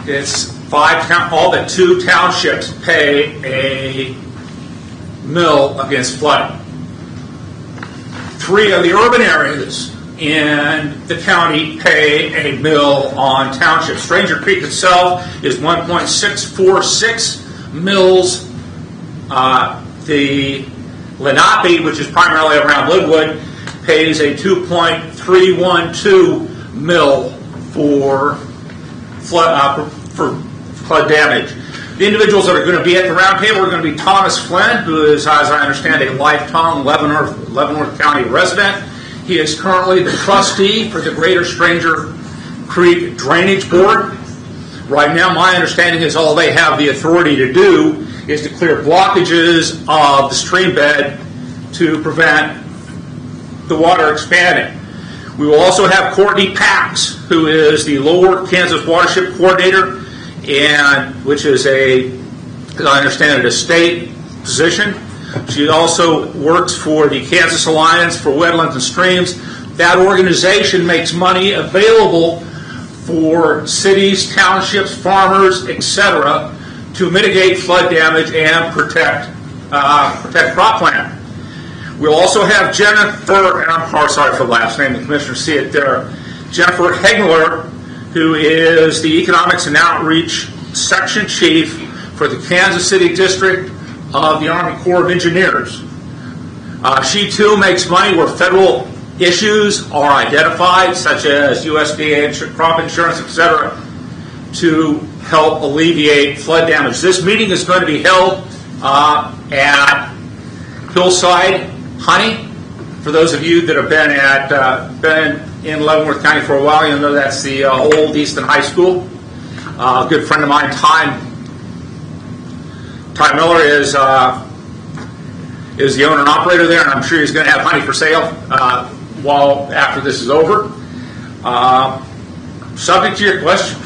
it's 5. All but 2 townships pay a mill against flooding. 3 of the urban areas in the county pay a mill on townships. Stranger Creek itself is 1.646 mills. The Lenape, which is primarily around Linwood, pays a 2.312 mill for flood damage. The individuals that are going to be at the roundtable are going to be Thomas Flynn, who is, as I understand, a lifetime Leavenworth County resident. He is currently the trustee for the Greater Stranger Creek Drainage Board. Right now, my understanding is all they have the authority to do is to clear blockages of the stream bed to prevent the water expanding. We will also have Courtney Pax, who is the Lower Kansas Watershed Coordinator, and which is as I understand it, a state position. She also works for the Kansas Alliance for Wetlands and Streams. That organization makes money available for cities, townships, farmers, etc., to mitigate flood damage and protect cropland. We'll also have Jennifer, and I'm sorry for the last name, the commissioners see it there, Jennifer Hegler, who is the Economics and Outreach Section Chief for the Kansas City District of the Army Corps of Engineers. She too makes money where federal issues are identified, such as USDA crop insurance, etc., to help alleviate flood damage. This meeting is going to be held at Hillside Honey. For those of you that have been in Leavenworth County for a while, you'll know that's the old Easton High School. A good friend of mine, Ty Miller, is the owner and operator there, and I'm sure he's going to have honey for sale after this is over. Subject to your questions.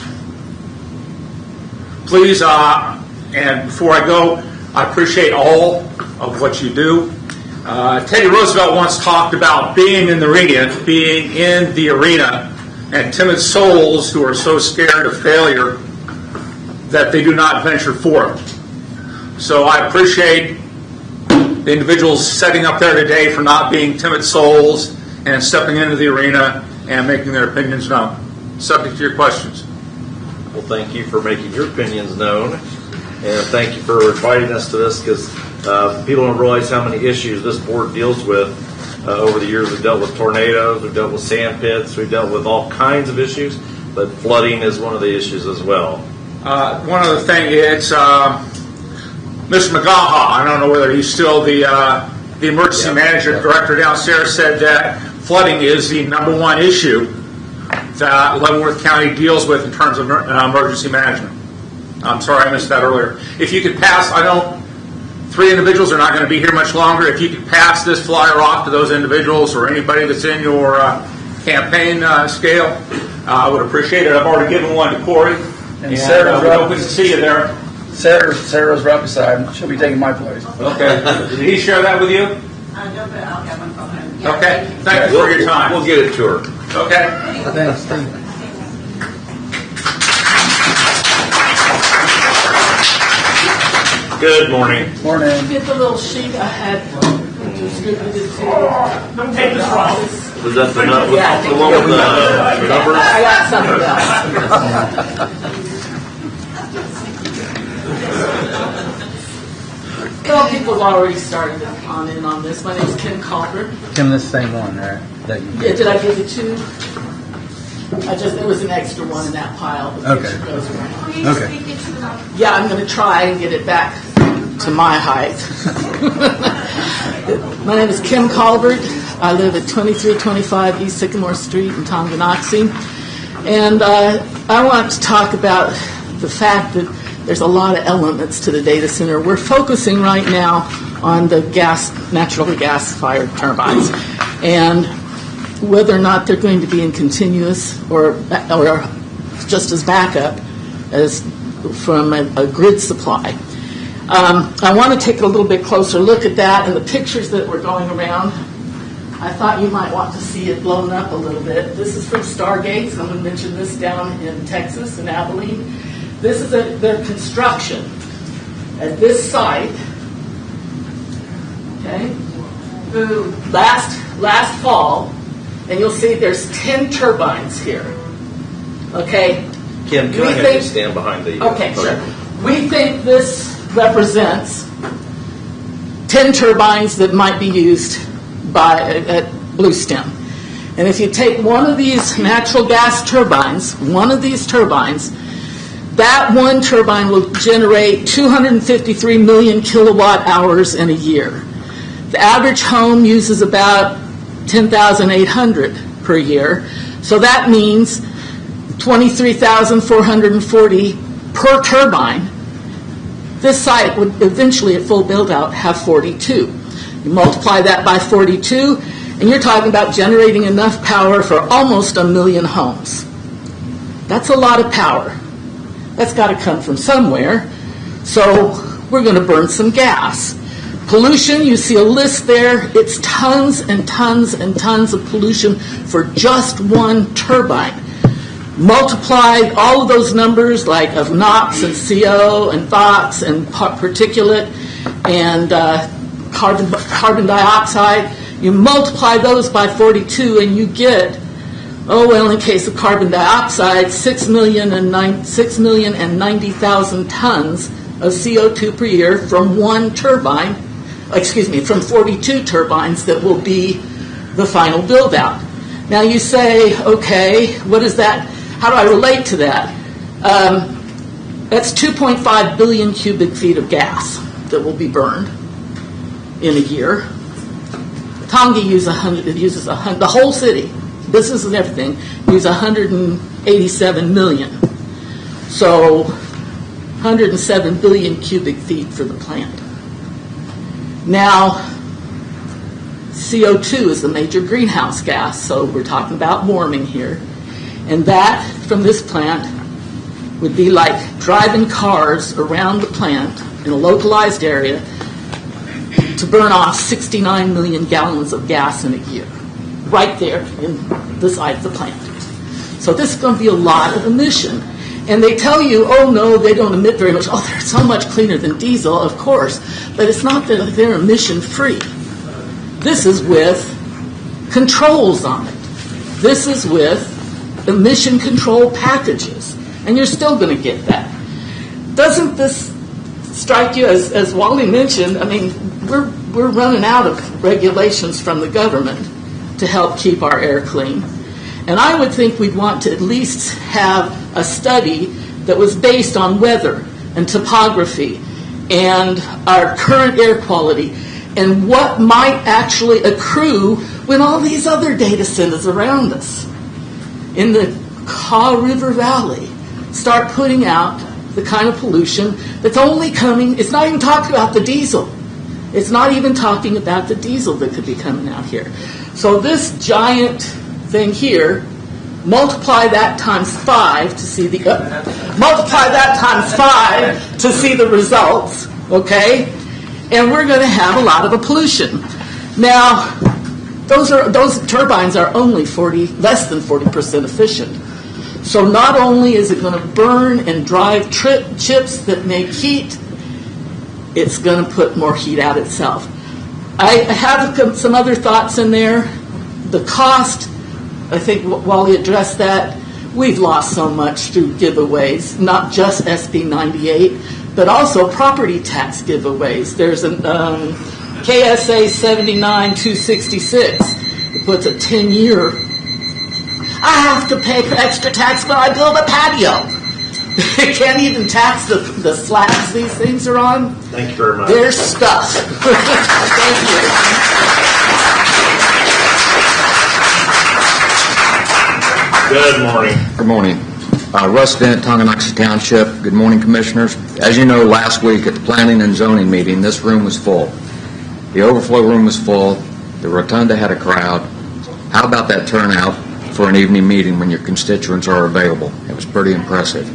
Please, and before I go, I appreciate all of what you do. Teddy Roosevelt once talked about being in the arena, and timid souls who are so scared of failure that they do not venture forth. So I appreciate the individuals sitting up there today for not being timid souls and stepping into the arena and making their opinions known. Subject to your questions.
Well, thank you for making your opinions known, and thank you for inviting us to this, because people don't realize how many issues this board deals with. Over the years, we've dealt with tornadoes, we've dealt with sand pits, we've dealt with all kinds of issues, but flooding is one of the issues as well.
One other thing, it's Mr. McGaha. I don't know whether he's still the emergency manager director downstairs, said that flooding is the #1 issue that Leavenworth County deals with in terms of emergency management. I'm sorry I missed that earlier. If you could pass, 3 individuals are not going to be here much longer. If you could pass this flyer off to those individuals or anybody that's in your campaign scale, I would appreciate it. I've already given one to Corey.
And Sarah's
we're hoping to see you there.
Sarah's right beside him. She'll be taking my place.
Okay. Did he share that with you?
No, but I'll have one from him.
Okay. Thank you for your time.
We'll get it to her.
Okay.
Thanks, Steve.
Good morning.
Morning.
Get the little sheet I had distributed to you. Don't take this wrong.
Was that the one with the numbers?
I got something else. Well, people have already started to comment on this. My name is Kim Calder.
Kim, this same one, right? That you
Yeah, did I give it 2? There was an extra one in that pile. The
Okay.
picture goes around.
Okay.
Yeah, I'm going to try and get it back to my height. My name is Kim Calvert. I live at 2325 East Sycamore Street in Tonganoxie. And I want to talk about the fact that there's a lot of elements to the data center. We're focusing right now on the natural gas-fired turbines, and whether or not they're going to be in continuous or just as backup as from a grid supply. I want to take a little bit closer look at that and the pictures that were going around. I thought you might want to see it blown up a little bit. This is from Stargate. Someone mentioned this down in Texas, in Abilene. This is their construction at this site. Okay, last fall, and you'll see there's 10 turbines here. Okay.
Kim, can I have you stand behind the...
Okay, sure. We think this represents 10 turbines that might be used at Bluestem. And if you take one of these natural gas turbines, that one turbine will generate 253 million kilowatt hours in a year. The average home uses about 10,800 per year. So that means 23,440 per turbine. This site would eventually, at full build-out, have 42. You multiply that by 42, and you're talking about generating enough power for almost 1 million homes. That's a lot of power. That's got to come from somewhere. So we're going to burn some gas. Pollution, you see a list there. It's tons and tons and tons of pollution for just one turbine. Multiply all of those numbers, like of NOx and CO and VOX and particulate and carbon dioxide. You multiply those by 42 and you get, in case of carbon dioxide, 6,090,000 tons of CO2 per year from one turbine, from 42 turbines that will be the final build-out. Now you say, okay, what is that? How do I relate to that? That's 2.5 billion cubic feet of gas that will be burned in a year. Tonga uses 100, the whole city, business and everything, use 187 million. So 107 billion cubic feet for the plant. Now, CO2 is the major greenhouse gas, so we're talking about warming here. And that, from this plant, would be like driving cars around the plant in a localized area to burn off 69 million gallons of gas in a year, right there in the side of the plant. So this is going to be a lot of emission. And they tell you, oh no, they don't emit very much. Oh, they're so much cleaner than diesel, of course. But it's not that they're emission free. This is with controls on it. This is with emission control packages. And you're still going to get that. Doesn't this strike you, as Wally mentioned, I mean, we're running out of regulations from the government to help keep our air clean. And I would think we'd want to at least have a study that was based on weather and topography and our current air quality and what might actually accrue when all these other data centers around us in the Kaw River Valley start putting out the kind of pollution that's only coming. It's not even talking about the diesel. It's not even talking about the diesel that could be coming out here. So this giant thing here, multiply that times 5 to see the results, okay? And we're going to have a lot of a pollution. Now, those turbines are only less than 40% efficient. So not only is it going to burn and drive chips that make heat, it's going to put more heat out itself. I have some other thoughts in there. The cost, I think Wally addressed that. We've lost so much through giveaways, not just SB 98, but also property tax giveaways. There's a KSA 79-266. It puts a 10-year. I have to pay extra tax when I build a patio. They can't even tax the slabs these things are on.
Thank you very much.
They're stuck. Thank you.
Good morning.
Good morning. Russ Dent, Tonganoxie Township. Good morning, Commissioners. As you know, last week at the Planning and Zoning meeting, this room was full. The overflow room was full. The rotunda had a crowd. How about that turnout for an evening meeting when your constituents are available? It was pretty impressive.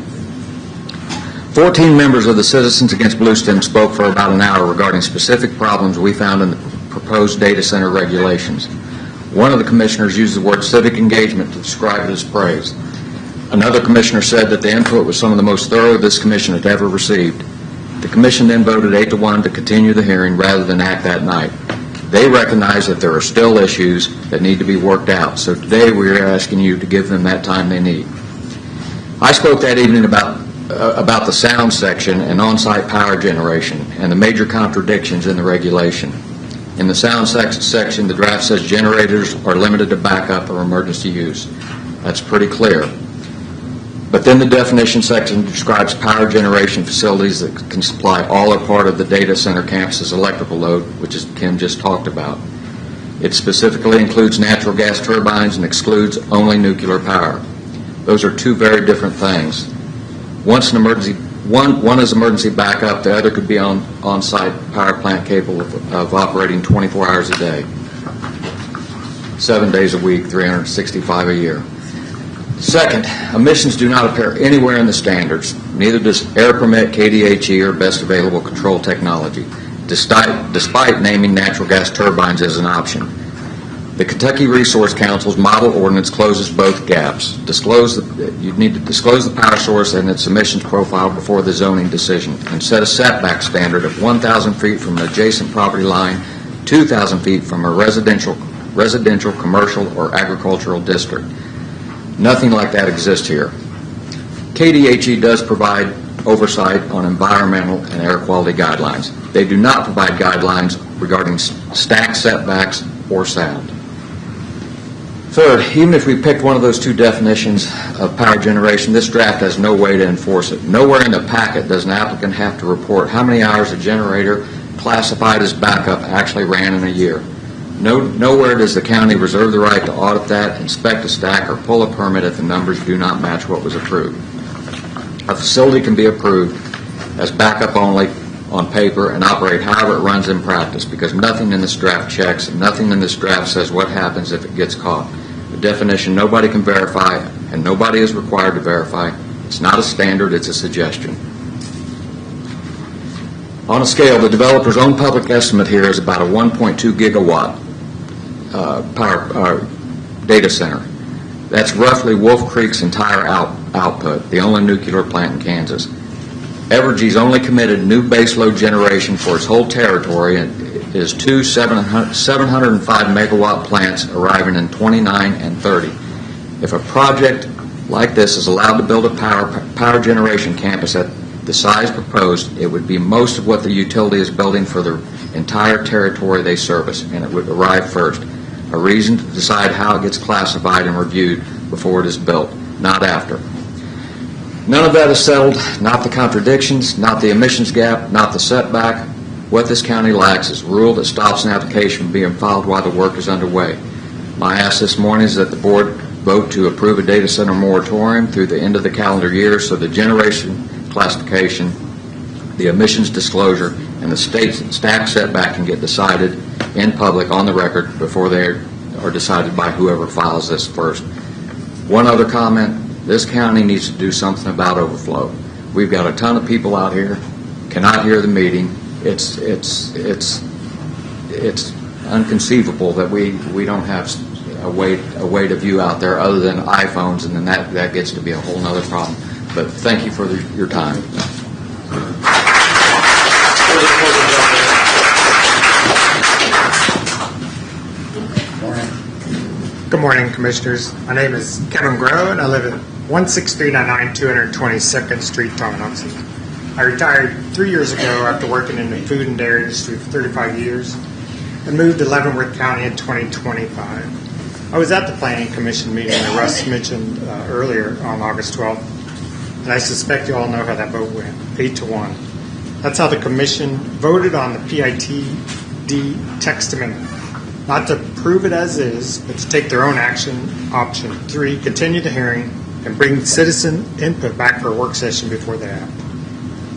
14 members of the Citizens Against Bluestem spoke for about an hour regarding specific problems we found in the proposed data center regulations. One of the commissioners used the word civic engagement to describe it as praise. Another commissioner said that the input was some of the most thorough this commission had ever received. The commission then voted 8-1 to continue the hearing rather than act that night. They recognize that there are still issues that need to be worked out, so today we are asking you to give them that time they need. I spoke that evening about the sound section and on-site power generation and the major contradictions in the regulation. In the sound section, the draft says generators are limited to backup or emergency use. That's pretty clear. But then the definition section describes power generation facilities that can supply all or part of the data center campus's electrical load, which is Kim just talked about. It specifically includes natural gas turbines and excludes only nuclear power. Those are two very different things. One is emergency backup, the other could be on-site power plant capable of operating 24 hours a day, 7 days a week, 365 a year. Second, emissions do not appear anywhere in the standards. Neither does Air Permit, KDHE, or Best Available Control Technology, despite naming natural gas turbines as an option. The Kentucky Resource Council's model ordinance closes both gaps. You need to disclose the power source and its emissions profile before the zoning decision, and set a setback standard of 1,000 feet from an adjacent property line, 2,000 feet from a residential, commercial, or agricultural district. Nothing like that exists here. KDHE does provide oversight on environmental and air quality guidelines. They do not provide guidelines regarding stack setbacks or sound. Third, even if we picked one of those two definitions of power generation, this draft has no way to enforce it. Nowhere in the packet does an applicant have to report how many hours a generator classified as backup actually ran in a year. Nowhere does the county reserve the right to audit that, inspect a stack, or pull a permit if the numbers do not match what was approved. A facility can be approved as backup only on paper and operate however it runs in practice, because nothing in this draft checks and nothing in this draft says what happens if it gets caught. The definition nobody can verify and nobody is required to verify. It's not a standard, it's a suggestion. On a scale, the developer's own public estimate here is about a 1.2 gigawatt power data center. That's roughly Wolf Creek's entire output, the only nuclear plant in Kansas. Evergy's only committed new baseload generation for its whole territory is two 705 megawatt plants arriving in 29 and 30. If a project like this is allowed to build a power generation campus at the size proposed, it would be most of what the utility is building for the entire territory they service, and it would arrive first. A reason to decide how it gets classified and reviewed before it is built, not after. None of that is settled, not the contradictions, not the emissions gap, not the setback. What this county lacks is a rule that stops an application from being filed while the work is underway. My ask this morning is that the board vote to approve a data center moratorium through the end of the calendar year so the generation classification, the emissions disclosure, and the state stack setback can get decided in public on the record before they are decided by whoever files this first. One other comment, this county needs to do something about overflow. We've got a ton of people out here, cannot hear the meeting. It's inconceivable that we don't have a way to view out there other than iPhones, and then that gets to be a whole other problem. But thank you for your time.
Good morning, Commissioners. My name is Kevin Groh, and I live at 16399 222nd Street, Tonganoxie. I retired 3 years ago after working in the food and dairy industry for 35 years and moved to Leavenworth County in 2025. I was at the Planning Commission meeting that Russ mentioned earlier on August 12th, and I suspect you all know how that vote went, 8-1. That's how the Commission voted on the PITD text amendment. Not to prove it as is, but to take their own action. Option 3, continue the hearing and bring citizen input back for a work session before they act.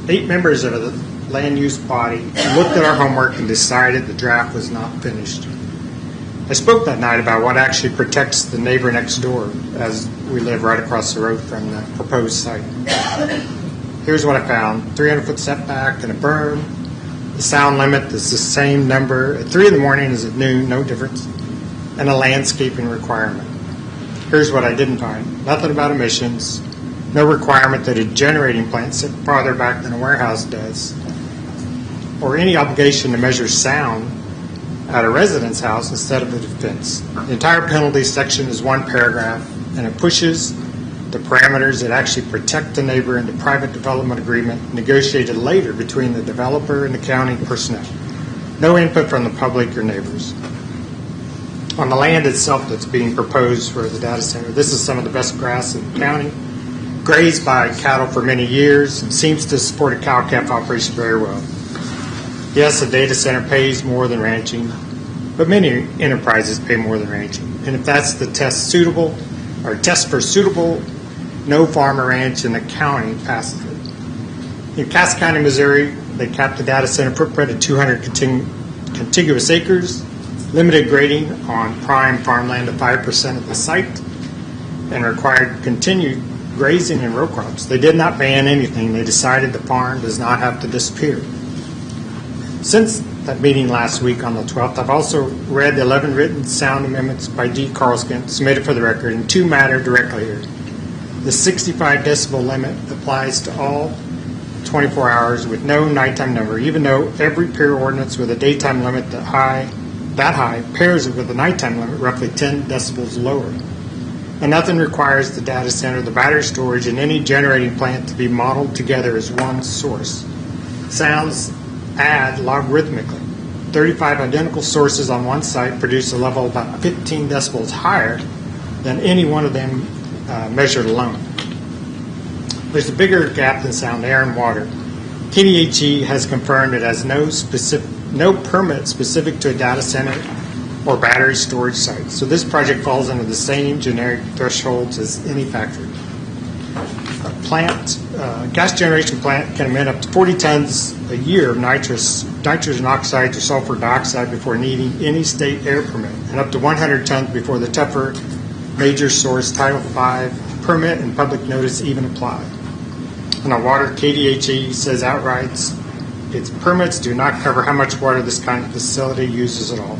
8 members of the land use body looked at our homework and decided the draft was not finished. I spoke that night about what actually protects the neighbor next door, as we live right across the road from the proposed site. Here's what I found: 300-foot setback and a berm. The sound limit is the same number at 3 in the morning as at noon, no difference, and a landscaping requirement. Here's what I didn't find: nothing about emissions, no requirement that a generating plant sit farther back than a warehouse does, or any obligation to measure sound at a resident's house instead of a fence. The entire penalty section is one paragraph, and it pushes the parameters that actually protect the neighbor in the private development agreement negotiated later between the developer and the county personnel. No input from the public or neighbors. On the land itself that's being proposed for the data center, this is some of the best grass in the county, grazed by cattle for many years, and seems to support a cow-calf operation very well. Yes, a data center pays more than ranching, but many enterprises pay more than ranching. And if that's the test for suitable, no farm or ranch in the county passes it. In Cass County, Missouri, they capped the data center footprint at 200 contiguous acres, limited grading on prime farmland to 5% of the site, and required continued grazing and row crops. They did not ban anything. They decided the farm does not have to disappear. Since that meeting last week on the 12th, I've also read the 11 written sound amendments by D. Carlskin, submitted for the record, and 2 matter directly here. The 65 decibel limit applies to all 24 hours with no nighttime number, even though every peer ordinance with a daytime limit that high pairs it with a nighttime limit roughly 10 decibels lower. And nothing requires the data center, the battery storage, and any generating plant to be modeled together as one source. Sounds add logarithmically. 35 identical sources on one site produce a level about 15 decibels higher than any one of them measured alone. There's a bigger gap than sound, air and water. KDHE has confirmed it has no permit specific to a data center or battery storage site. So this project falls under the same generic thresholds as any factory. Gas generation plant can emit up to 40 tons a year of nitrogen oxide to sulfur dioxide before needing any state air permit, and up to 100 tons before the tougher major source Title V permit and public notice even apply. And on water, KDHE says outright its permits do not cover how much water this kind of facility uses at all.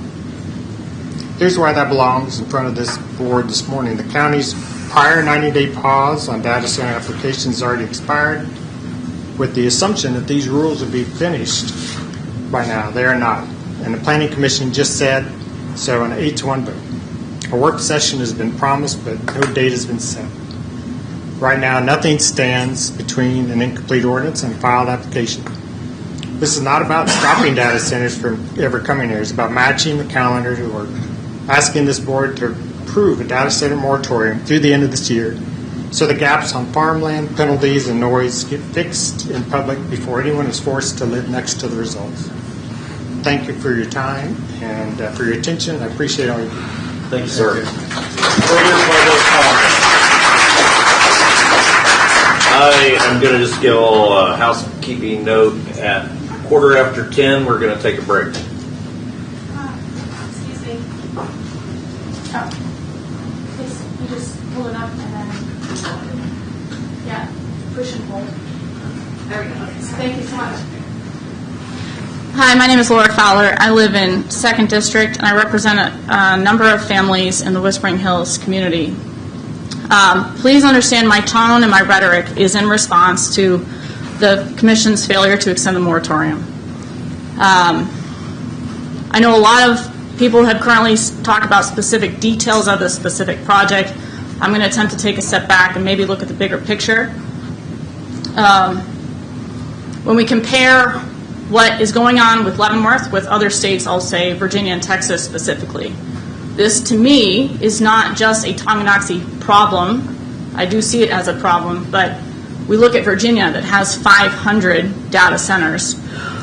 Here's why that belongs in front of this board this morning. The county's prior 90-day pause on data center applications already expired with the assumption that these rules would be finished by now. They are not. And the Planning Commission just said so on an 8-1 vote. A work session has been promised, but no date has been set. Right now, nothing stands between an incomplete ordinance and a filed application. This is not about stopping data centers from ever coming here. It's about matching the calendar to work. Asking this board to approve a data center moratorium through the end of this year so the gaps on farmland, penalties, and noise get fixed in public before anyone is forced to live next to the results. Thank you for your time and for your attention. I appreciate all you do.
Thank you, sir. Further public comment? I am going to just give a little housekeeping note. At 10:15, we're going to take a break.
Excuse me. Oh, please, you just pull it up and then, yeah, push and hold. There we go. Okay, so thank you so much. Hi, my name is Laura Fowler. I live in 2nd District, and I represent a number of families in the Whispering Hills community. Please understand my tone and my rhetoric is in response to the Commission's failure to extend the moratorium. I know a lot of people have currently talked about specific details of the specific project. I'm going to attempt to take a step back and maybe look at the bigger picture. When we compare what is going on with Leavenworth with other states, I'll say Virginia and Texas specifically, this to me is not just a Tonganoxie problem. I do see it as a problem, but we look at Virginia that has 500 data centers.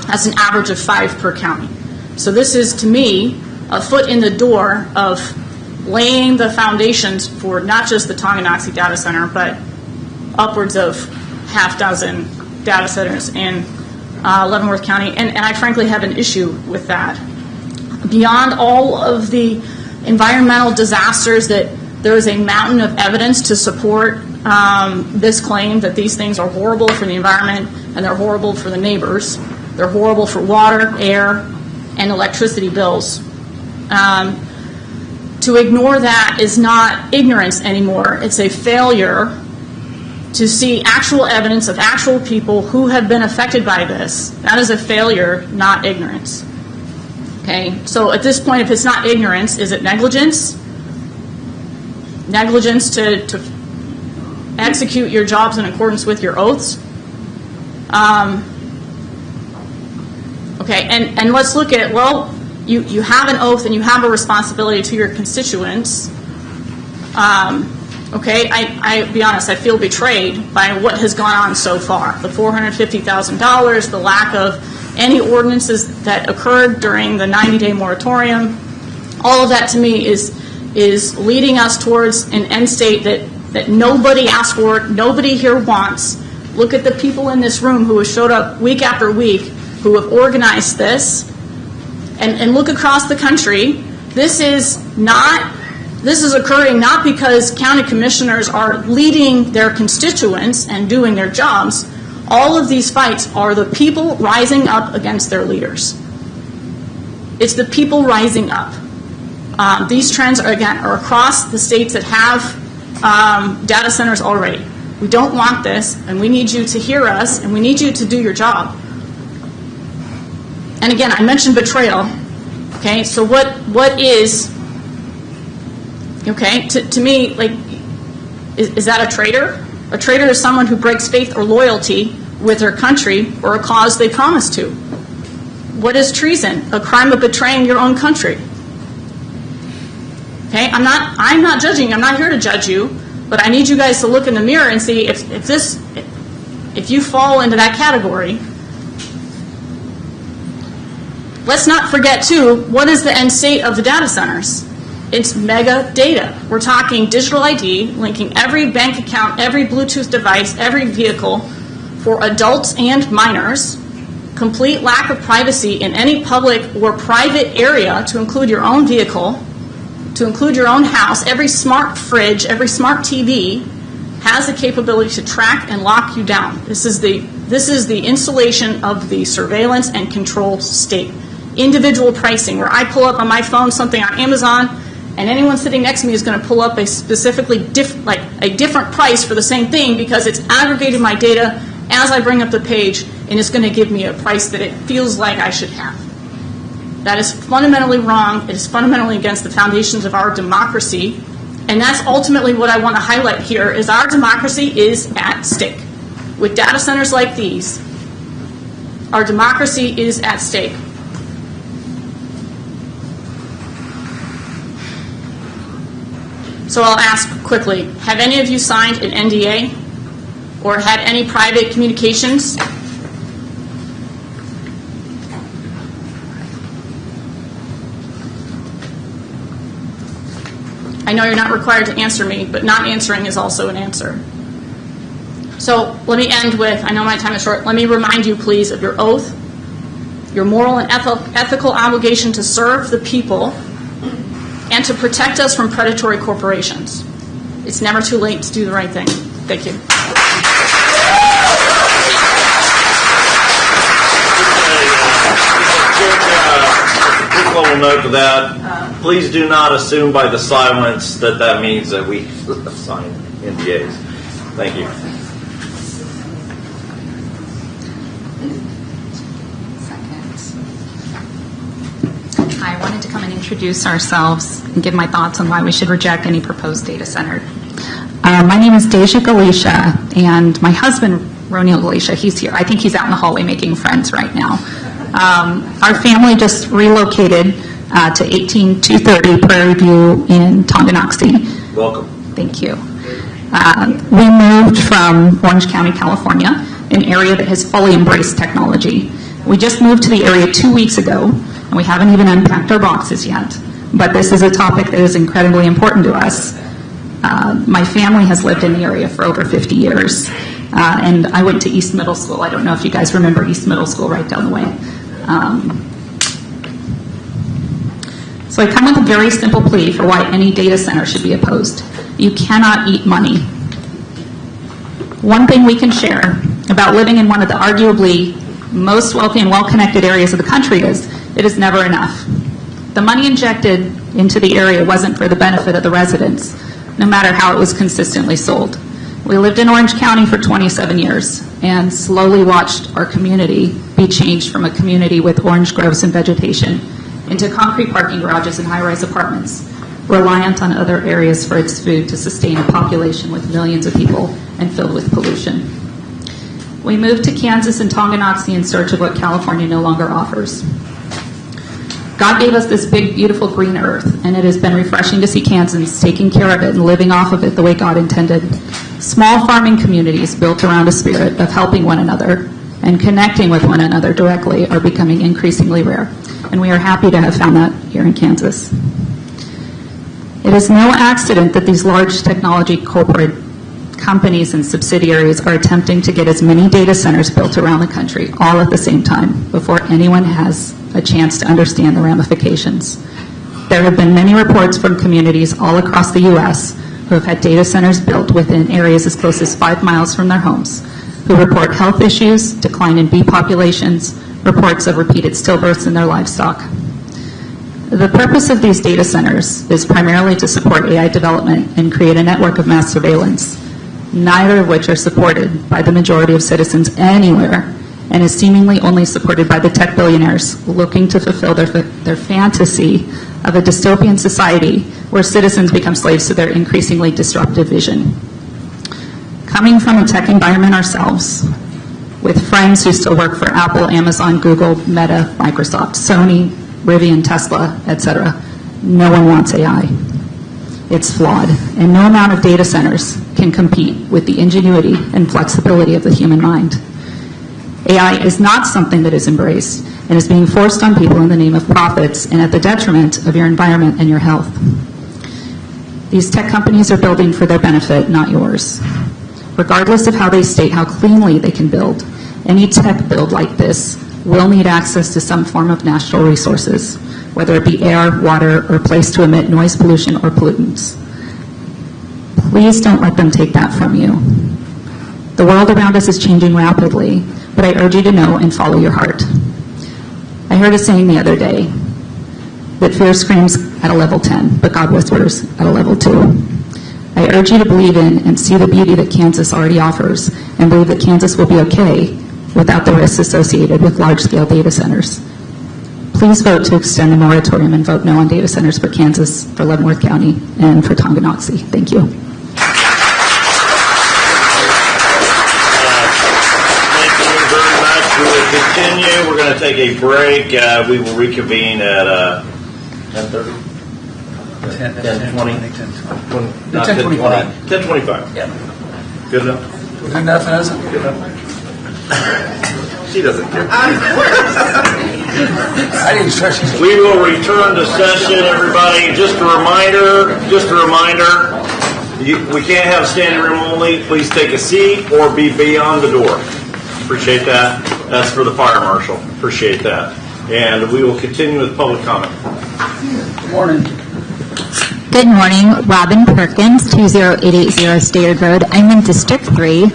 That's an average of 5 per county. So this is, to me, a foot in the door of laying the foundations for not just the Tonganoxie data center, but upwards of half dozen data centers in Leavenworth County. And I frankly have an issue with that. Beyond all of the environmental disasters that there is a mountain of evidence to support this claim that these things are horrible for the environment and they're horrible for the neighbors. They're horrible for water, air, and electricity bills. To ignore that is not ignorance anymore. It's a failure to see actual evidence of actual people who have been affected by this. That is a failure, not ignorance. Okay, so at this point, if it's not ignorance, is it negligence? Negligence to execute your jobs in accordance with your oaths? Okay, and let's look at, well, you have an oath and you have a responsibility to your constituents. Okay, I'll be honest, I feel betrayed by what has gone on so far. The $450,000, the lack of any ordinances that occurred during the 90-day moratorium, all of that to me is leading us towards an end state that nobody asked for, nobody here wants. Look at the people in this room who have showed up week after week, who have organized this, and look across the country. This is occurring not because county commissioners are leading their constituents and doing their jobs. All of these fights are the people rising up against their leaders. It's the people rising up. These trends are across the states that have data centers already. We don't want this, and we need you to hear us, and we need you to do your job. And again, I mentioned betrayal. Okay, so what is, okay, to me, like, is that a traitor? A traitor is someone who breaks faith or loyalty with their country or a cause they promise to. What is treason? A crime of betraying your own country. Okay, I'm not judging. I'm not here to judge you, but I need you guys to look in the mirror and see if you fall into that category. Let's not forget too, what is the end state of the data centers? It's mega data. We're talking digital ID, linking every bank account, every Bluetooth device, every vehicle for adults and minors, complete lack of privacy in any public or private area to include your own vehicle, to include your own house. Every smart fridge, every smart TV has the capability to track and lock you down. This is the installation of the surveillance and control state. Individual pricing, where I pull up on my phone something on Amazon,
and anyone sitting next to me is going to pull up a specifically a different price for the same thing because it's aggregated my data as I bring up the page, and it's going to give me a price that it feels like I should have. That is fundamentally wrong. It is fundamentally against the foundations of our democracy, and that's ultimately what I want to highlight here, is our democracy is at stake. With data centers like these, our democracy is at stake. So I'll ask quickly, have any of you signed an NDA or had any private communications? I know you're not required to answer me, but not answering is also an answer. So let me end with, I know my time is short, let me remind you please of your oath, your moral and ethical obligation to serve the people and to protect us from predatory corporations. It's never too late to do the right thing. Thank you.
Quick little note to that. Please do not assume by the silence that means that we sign NDAs. Thank you.
I wanted to come and introduce ourselves and give my thoughts on why we should reject any proposed data center. My name is Deja Galicia, and my husband, Roniel Galicia, he's here. I think he's out in the hallway making friends right now. Our family just relocated to 18230 Prairie View in Tonganoxie.
Welcome.
Thank you. We moved from Orange County, California, an area that has fully embraced technology. We just moved to the area 2 weeks ago, and we haven't even unpacked our boxes yet. But this is a topic that is incredibly important to us. My family has lived in the area for over 50 years, and I went to East Middle School. I don't know if you guys remember East Middle School right down the way. So I come with a very simple plea for why any data center should be opposed. You cannot eat money. One thing we can share about living in one of the arguably most wealthy and well-connected areas of the country is it is never enough. The money injected into the area wasn't for the benefit of the residents, no matter how it was consistently sold. We lived in Orange County for 27 years and slowly watched our community be changed from a community with orange groves and vegetation into concrete parking garages and high-rise apartments, reliant on other areas for its food to sustain a population with millions of people and filled with pollution. We moved to Kansas and Tonganoxie in search of what California no longer offers. God gave us this big, beautiful green earth, and it has been refreshing to see Kansans taking care of it and living off of it the way God intended. Small farming communities built around a spirit of helping one another and connecting with one another directly are becoming increasingly rare, and we are happy to have found that here in Kansas. It is no accident that these large technology corporate companies and subsidiaries are attempting to get as many data centers built around the country all at the same time before anyone has a chance to understand the ramifications. There have been many reports from communities all across the U.S. who have had data centers built within areas as close as 5 miles from their homes, who report health issues, decline in bee populations, reports of repeated stillbirths in their livestock. The purpose of these data centers is primarily to support AI development and create a network of mass surveillance, neither of which are supported by the majority of citizens anywhere, and is seemingly only supported by the tech billionaires looking to fulfill their fantasy of a dystopian society where citizens become slaves to their increasingly disruptive vision. Coming from a tech environment ourselves, with friends who still work for Apple, Amazon, Google, Meta, Microsoft, Sony, Rivian, Tesla, etc., no one wants AI. It's flawed, and no amount of data centers can compete with the ingenuity and flexibility of the human mind. AI is not something that is embraced and is being forced on people in the name of profits and at the detriment of your environment and your health. These tech companies are building for their benefit, not yours. Regardless of how they state how cleanly they can build, any tech build like this will need access to some form of natural resources, whether it be air, water, or a place to emit noise pollution or pollutants. Please don't let them take that from you. The world around us is changing rapidly, but I urge you to know and follow your heart. I heard a saying the other day, that fear screams at a level 10, but God whispers at a level 2. I urge you to believe in and see the beauty that Kansas already offers, and believe that Kansas will be okay without the risks associated with large-scale data centers. Please vote to extend the moratorium and vote no on data centers for Kansas, for Leavenworth County, and for Tonganoxie. Thank you.
Thank you very much. We will continue. We're going to take a break. We will reconvene at 10:30. 10:20. 10:25.
Yeah.
Good enough?
We'll do nothing, is it?
Good enough. She doesn't care.
I didn't trust you.
We will return to session, everybody. Just a reminder, we can't have standing room only. Please take a seat or be beyond the door. Appreciate that. That's for the fire marshal. Appreciate that. And we will continue with public comment.
Good morning.
Good morning, Robin Perkins, 20880 Stayard Road. I'm in District 3,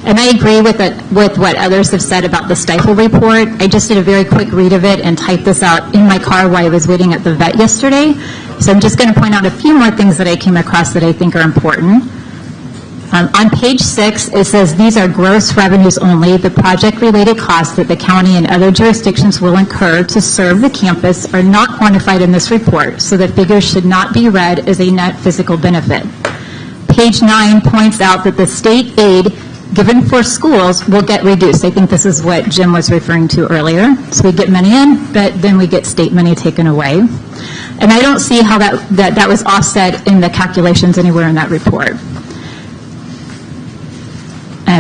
and I agree with what others have said about the Stifle report. I just did a very quick read of it and typed this out in my car while I was waiting at the vet yesterday. So I'm just going to point out a few more things that I came across that I think are important. On page 6, it says these are gross revenues only. The project-related costs that the county and other jurisdictions will incur to serve the campus are not quantified in this report, so the figures should not be read as a net physical benefit. Page 9 points out that the state aid given for schools will get reduced. I think this is what Jim was referring to earlier. So we get money in, but then we get state money taken away. And I don't see how that was offset in the calculations anywhere in that report.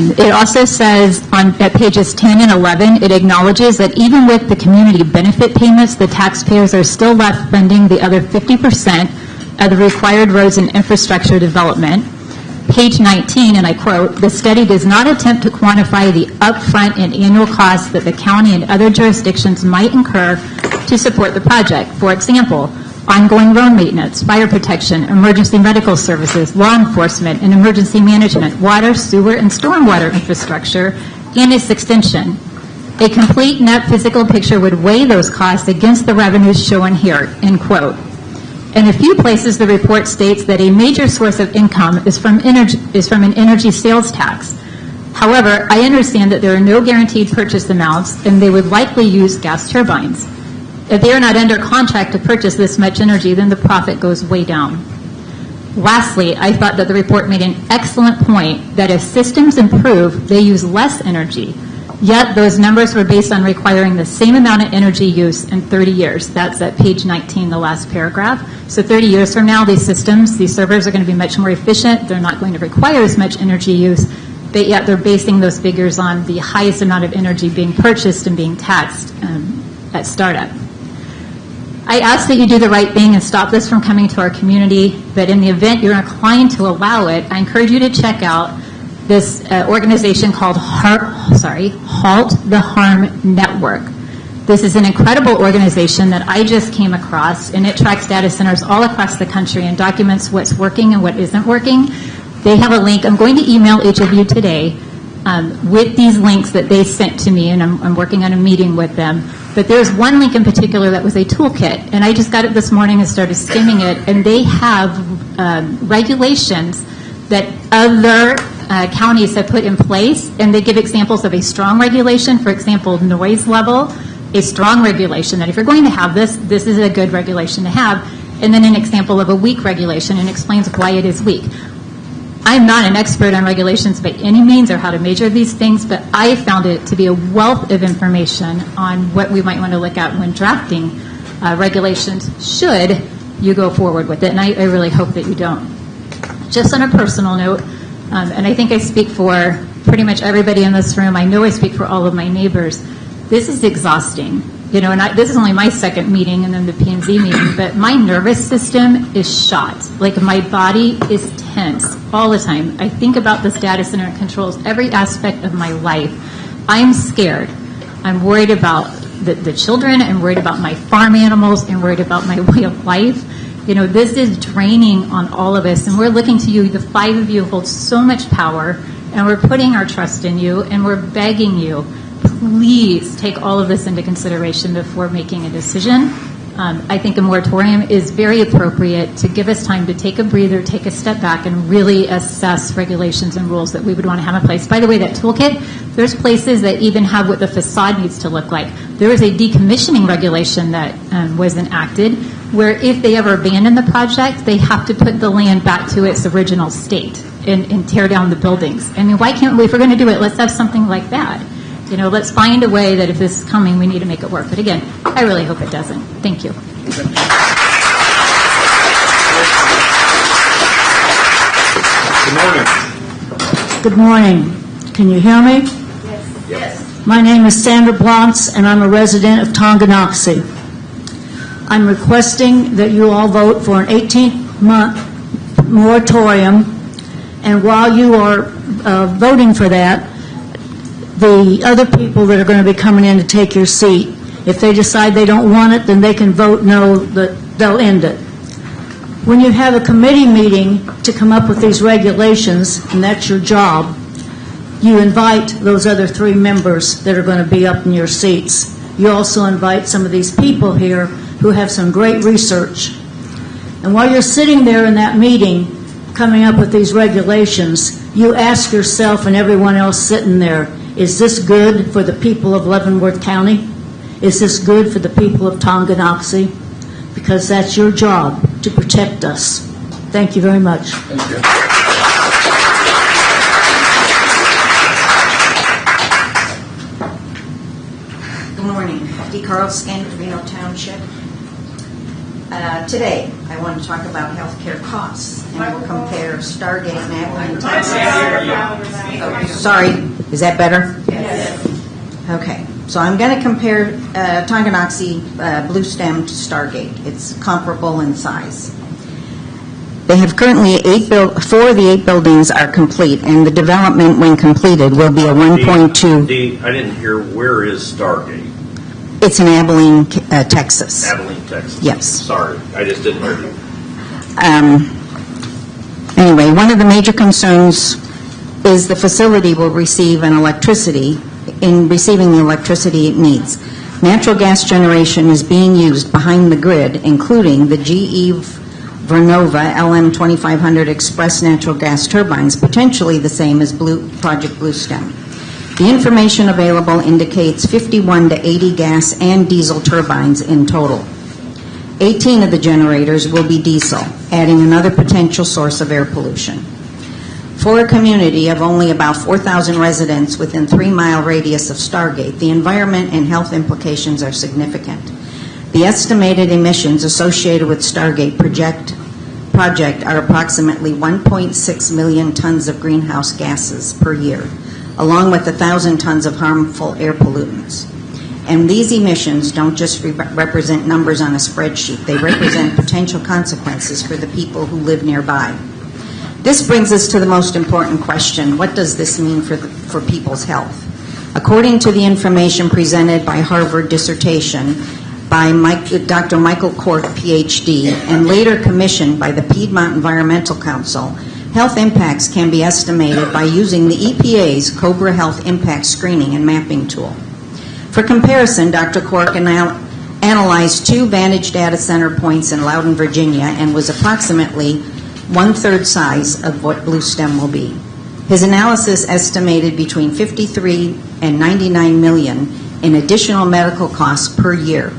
It also says at pages 10 and 11, it acknowledges that even with the community benefit payments, the taxpayers are still left funding the other 50% of the required roads and infrastructure development. Page 19, and I quote, the study does not attempt to quantify the upfront and annual costs that the county and other jurisdictions might incur to support the project. For example, ongoing road maintenance, fire protection, emergency medical services, law enforcement, and emergency management, water, sewer, and stormwater infrastructure, and its extension. A complete net physical picture would weigh those costs against the revenues shown here, end quote. In a few places, the report states that a major source of income is from an energy sales tax. However, I understand that there are no guaranteed purchase amounts, and they would likely use gas turbines. If they are not under contract to purchase this much energy, then the profit goes way down. Lastly, I thought that the report made an excellent point that as systems improve, they use less energy. Yet those numbers were based on requiring the same amount of energy use in 30 years. That's at page 19, the last paragraph. So 30 years from now, these systems, these servers are going to be much more efficient. They're not going to require as much energy use, but yet they're basing those figures on the highest amount of energy being purchased and being taxed at startup. I ask that you do the right thing and stop this from coming to our community, but in the event you're inclined to allow it, I encourage you to check out this organization called Halt the Harm Network. This is an incredible organization that I just came across, and it tracks data centers all across the country and documents what's working and what isn't working. They have a link. I'm going to email each of you today with these links that they sent to me, and I'm working on a meeting with them. But there's one link in particular that was a toolkit, and I just got it this morning and started skimming it, and they have regulations that other counties have put in place, and they give examples of a strong regulation, for example, noise level, a strong regulation, that if you're going to have this, this is a good regulation to have, and then an example of a weak regulation, and explains why it is weak. I'm not an expert on regulations by any means or how to measure these things, but I found it to be a wealth of information on what we might want to look at when drafting regulations should you go forward with it, and I really hope that you don't. Just on a personal note, and I think I speak for pretty much everybody in this room, I know I speak for all of my neighbors, this is exhausting. You know, and this is only my second meeting and then the P&Z meeting, but my nervous system is shot. Like, my body is tense all the time. I think about this data center. It controls every aspect of my life. I'm scared. I'm worried about the children. I'm worried about my farm animals. I'm worried about my way of life. You know, this is draining on all of us, and we're looking to you. The 5 of you hold so much power, and we're putting our trust in you, and we're begging you, please take all of this into consideration before making a decision. I think a moratorium is very appropriate to give us time to take a breather, take a step back, and really assess regulations and rules that we would want to have in place. By the way, that toolkit, there's places that even have what the facade needs to look like. There is a decommissioning regulation that was enacted where if they ever abandon the project, they have to put the land back to its original state and tear down the buildings. I mean, why can't we, if we're going to do it, let's have something like that. You know, let's find a way that if this is coming, we need to make it work. But again, I really hope it doesn't. Thank you.
Good morning. Can you hear me?
Yes.
My name is Sandra Blantz, and I'm a resident of Tonganoxie. I'm requesting that you all vote for an 18-month moratorium, and while you are voting for that, the other people that are going to be coming in to take your seat, if they decide they don't want it, then they can vote no, that they'll end it. When you have a committee meeting to come up with these regulations, and that's your job, you invite those other 3 members that are going to be up in your seats. You also invite some of these people here who have some great research. And while you're sitting there in that meeting, coming up with these regulations, you ask yourself and everyone else sitting there, is this good for the people of Leavenworth County? Is this good for the people of Tonganoxie? Because that's your job, to protect us. Thank you very much.
Thank you.
Good morning. Dee Carlskin, Reno Township. Today, I want to talk about health care costs, and we'll compare Stargate and Abilene, Texas. Oh, sorry, is that better?
Yes.
Okay, so I'm going to compare Tonganoxie Blue Stem to Stargate. It's comparable in size. They have currently 4 of the 8 buildings are complete, and the development, when completed, will be a 1.2.
I didn't hear, where is Stargate?
It's in Abilene, Texas.
Abilene, Texas.
Yes.
Sorry, I just didn't hear you.
Anyway, one of the major concerns is the facility will receive an electricity. In receiving the electricity it needs, natural gas generation is being used behind the grid, including the GE Vernova LM2500 Express natural gas turbines, potentially the same as Project Blue Stem. The information available indicates 51 to 80 gas and diesel turbines in total. 18 of the generators will be diesel, adding another potential source of air pollution. For a community of only about 4,000 residents within 3-mile radius of Stargate, the environment and health implications are significant. The estimated emissions associated with Stargate project are approximately 1.6 million tons of greenhouse gases per year, along with 1,000 tons of harmful air pollutants. And these emissions don't just represent numbers on a spreadsheet. They represent potential consequences for the people who live nearby. This brings us to the most important question: what does this mean for people's health? According to the information presented by Harvard dissertation by Dr. Michael Cork, PhD, and later commissioned by the Piedmont Environmental Council, health impacts can be estimated by using the EPA's Cobra Health Impact Screening and Mapping tool. For comparison, Dr. Cork analyzed 2 Vantage data center points in Loudoun, Virginia, and was approximately 1/3 size of what Blue Stem will be. His analysis estimated between 53 and 99 million in additional medical costs per year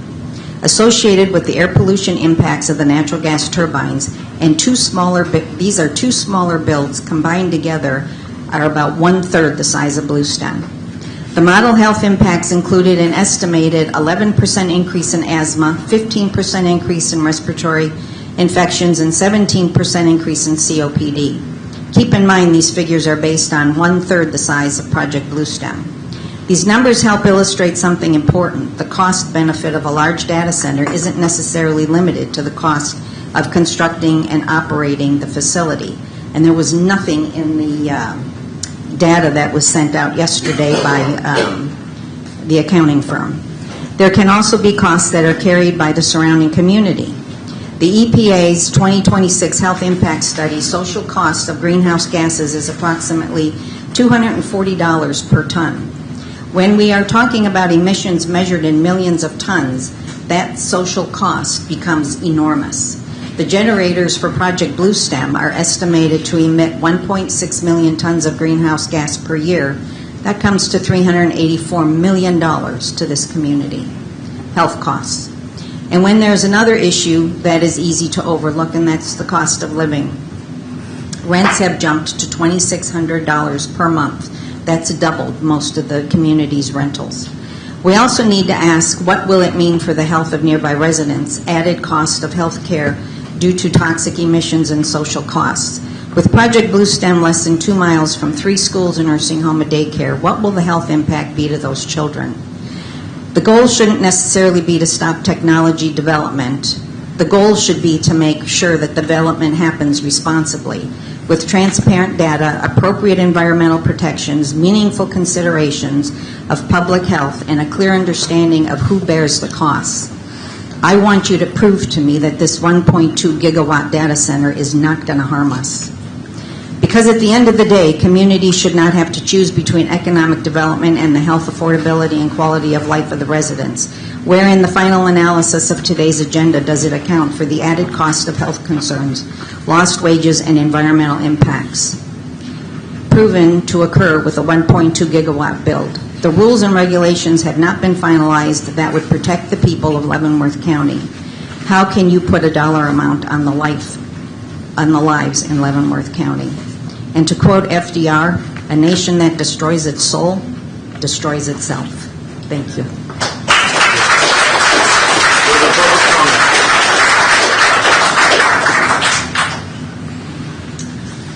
associated with the air pollution impacts of the natural gas turbines, and these are 2 smaller builds combined together are about 1/3 the size of Blue Stem. The model health impacts included an estimated 11% increase in asthma, 15% increase in respiratory infections, and 17% increase in COPD. Keep in mind these figures are based on 1/3 the size of Project Blue Stem. These numbers help illustrate something important. The cost benefit of a large data center isn't necessarily limited to the cost of constructing and operating the facility. And there was nothing in the data that was sent out yesterday by the accounting firm. There can also be costs that are carried by the surrounding community. The EPA's 2026 Health Impact Study social cost of greenhouse gases is approximately $240 per ton. When we are talking about emissions measured in millions of tons, that social cost becomes enormous. The generators for Project Blue Stem are estimated to emit 1.6 million tons of greenhouse gas per year. That comes to $384 million to this community, health costs. And when there's another issue that is easy to overlook, and that's the cost of living. Rents have jumped to $2,600 per month. That's doubled most of the community's rentals. We also need to ask, what will it mean for the health of nearby residents? Added cost of health care due to toxic emissions and social costs. With Project Blue Stem less than 2 miles from 3 schools, a nursing home, a daycare, what will the health impact be to those children? The goal shouldn't necessarily be to stop technology development. The goal should be to make sure that development happens responsibly, with transparent data, appropriate environmental protections, meaningful considerations of public health, and a clear understanding of who bears the costs. I want you to prove to me that this 1.2 gigawatt data center is not going to harm us. Because at the end of the day, communities should not have to choose between economic development and the health, affordability, and quality of life of the residents. Where in the final analysis of today's agenda does it account for the added cost of health concerns, lost wages, and environmental impacts proven to occur with a 1.2 gigawatt build? The rules and regulations have not been finalized that would protect the people of Leavenworth County. How can you put a dollar amount on the lives in Leavenworth County? And to quote FDR, a nation that destroys its soul destroys itself. Thank you.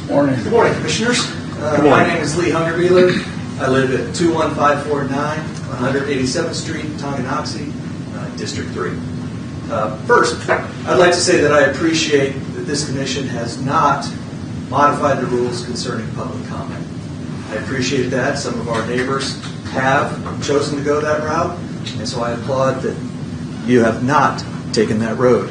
Morning.
Good morning, Commissioners. My name is Lee Hungerbeeler. I live at 21549 187th Street, Tonganoxie, District 3. First, I'd like to say that I appreciate that this commission has not modified the rules concerning public comment. I appreciate that. Some of our neighbors have chosen to go that route, and so I applaud that you have not taken that road.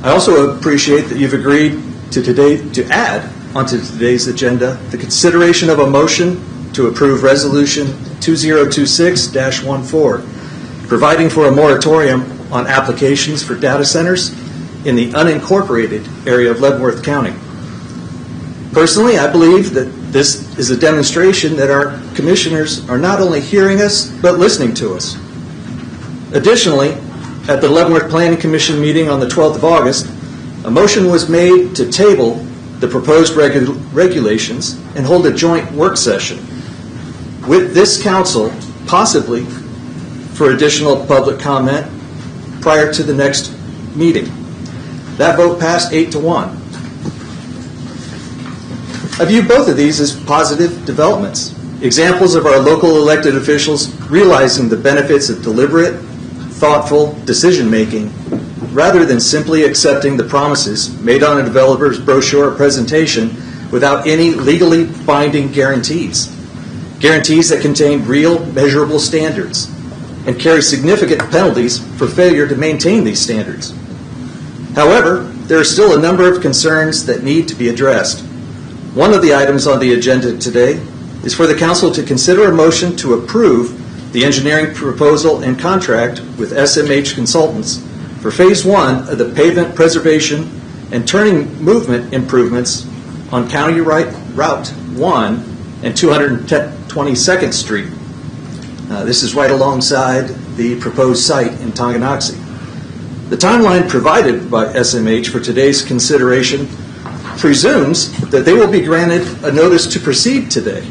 I also appreciate that you've agreed to add onto today's agenda the consideration of a motion to approve Resolution 2026-14, providing for a moratorium on applications for data centers in the unincorporated area of Leavenworth County. Personally, I believe that this is a demonstration that our commissioners are not only hearing us, but listening to us. Additionally, at the Leavenworth Planning Commission meeting on the 12th of August, a motion was made to table the proposed regulations and hold a joint work session with this council, possibly for additional public comment prior to the next meeting. That vote passed 8-1. I view both of these as positive developments, examples of our local elected officials realizing the benefits of deliberate, thoughtful decision-making rather than simply accepting the promises made on a developer's brochure or presentation without any legally binding guarantees. Guarantees that contain real, measurable standards and carry significant penalties for failure to maintain these standards. However, there are still a number of concerns that need to be addressed. One of the items on the agenda today is for the Council to consider a motion to approve the engineering proposal and contract with SMH Consultants for Phase 1 of the pavement preservation and turning movement improvements on County Route 1 and 222nd Street. This is right alongside the proposed site in Tonganoxie. The timeline provided by SMH for today's consideration presumes that they will be granted a notice to proceed today.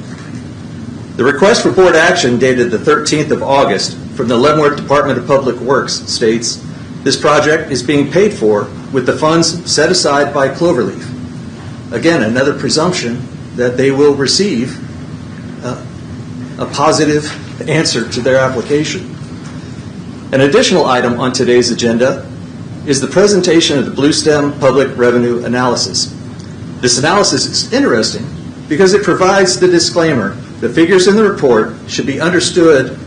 The request for board action dated the 13th of August from the Leavenworth Department of Public Works states this project is being paid for with the funds set aside by Cloverleaf. Again, another presumption that they will receive a positive answer to their application. An additional item on today's agenda is the presentation of the Blue Stem Public Revenue Analysis. This analysis is interesting because it provides the disclaimer that figures in the report should be understood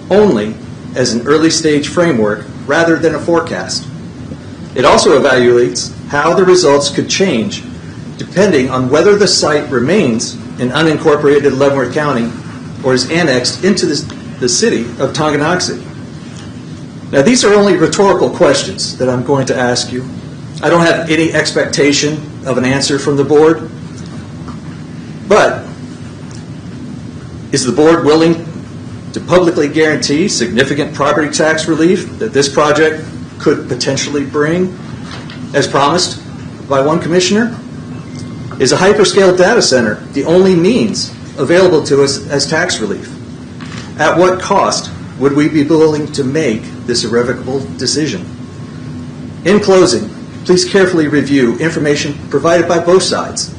only as an early stage framework rather than a forecast. It also evaluates how the results could change depending on whether the site remains in unincorporated Leavenworth County or is annexed into the city of Tonganoxie. Now, these are only rhetorical questions that I'm going to ask you. I don't have any expectation of an answer from the board. But is the board willing to publicly guarantee significant property tax relief that this project could potentially bring, as promised by one commissioner? Is a hyperscale data center the only means available to us as tax relief? At what cost would we be willing to make this irrevocable decision? In closing, please carefully review information provided by both sides.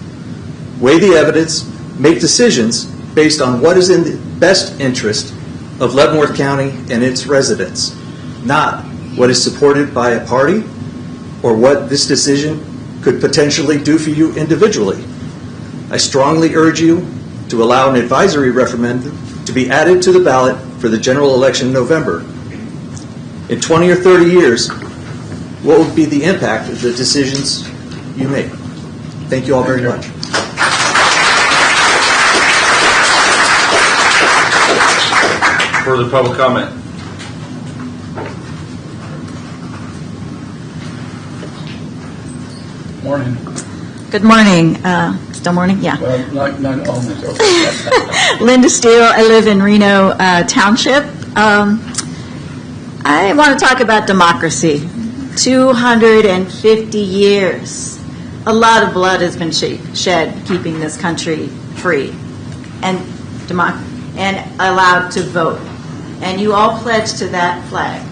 Weigh the evidence, make decisions based on what is in the best interest of Leavenworth County and its residents, not what is supported by a party or what this decision could potentially do for you individually. I strongly urge you to allow an advisory referendum to be added to the ballot for the general election in November. In 20 or 30 years, what would be the impact of the decisions you make? Thank you all very much.
Further public comment?
Morning.
Good morning. Still morning? Yeah.
Well, not almost. Okay.
Linda Steele. I live in Reno Township. I want to talk about democracy. 250 years. A lot of blood has been shed keeping this country free and allowed to vote. And you all pledged to that flag.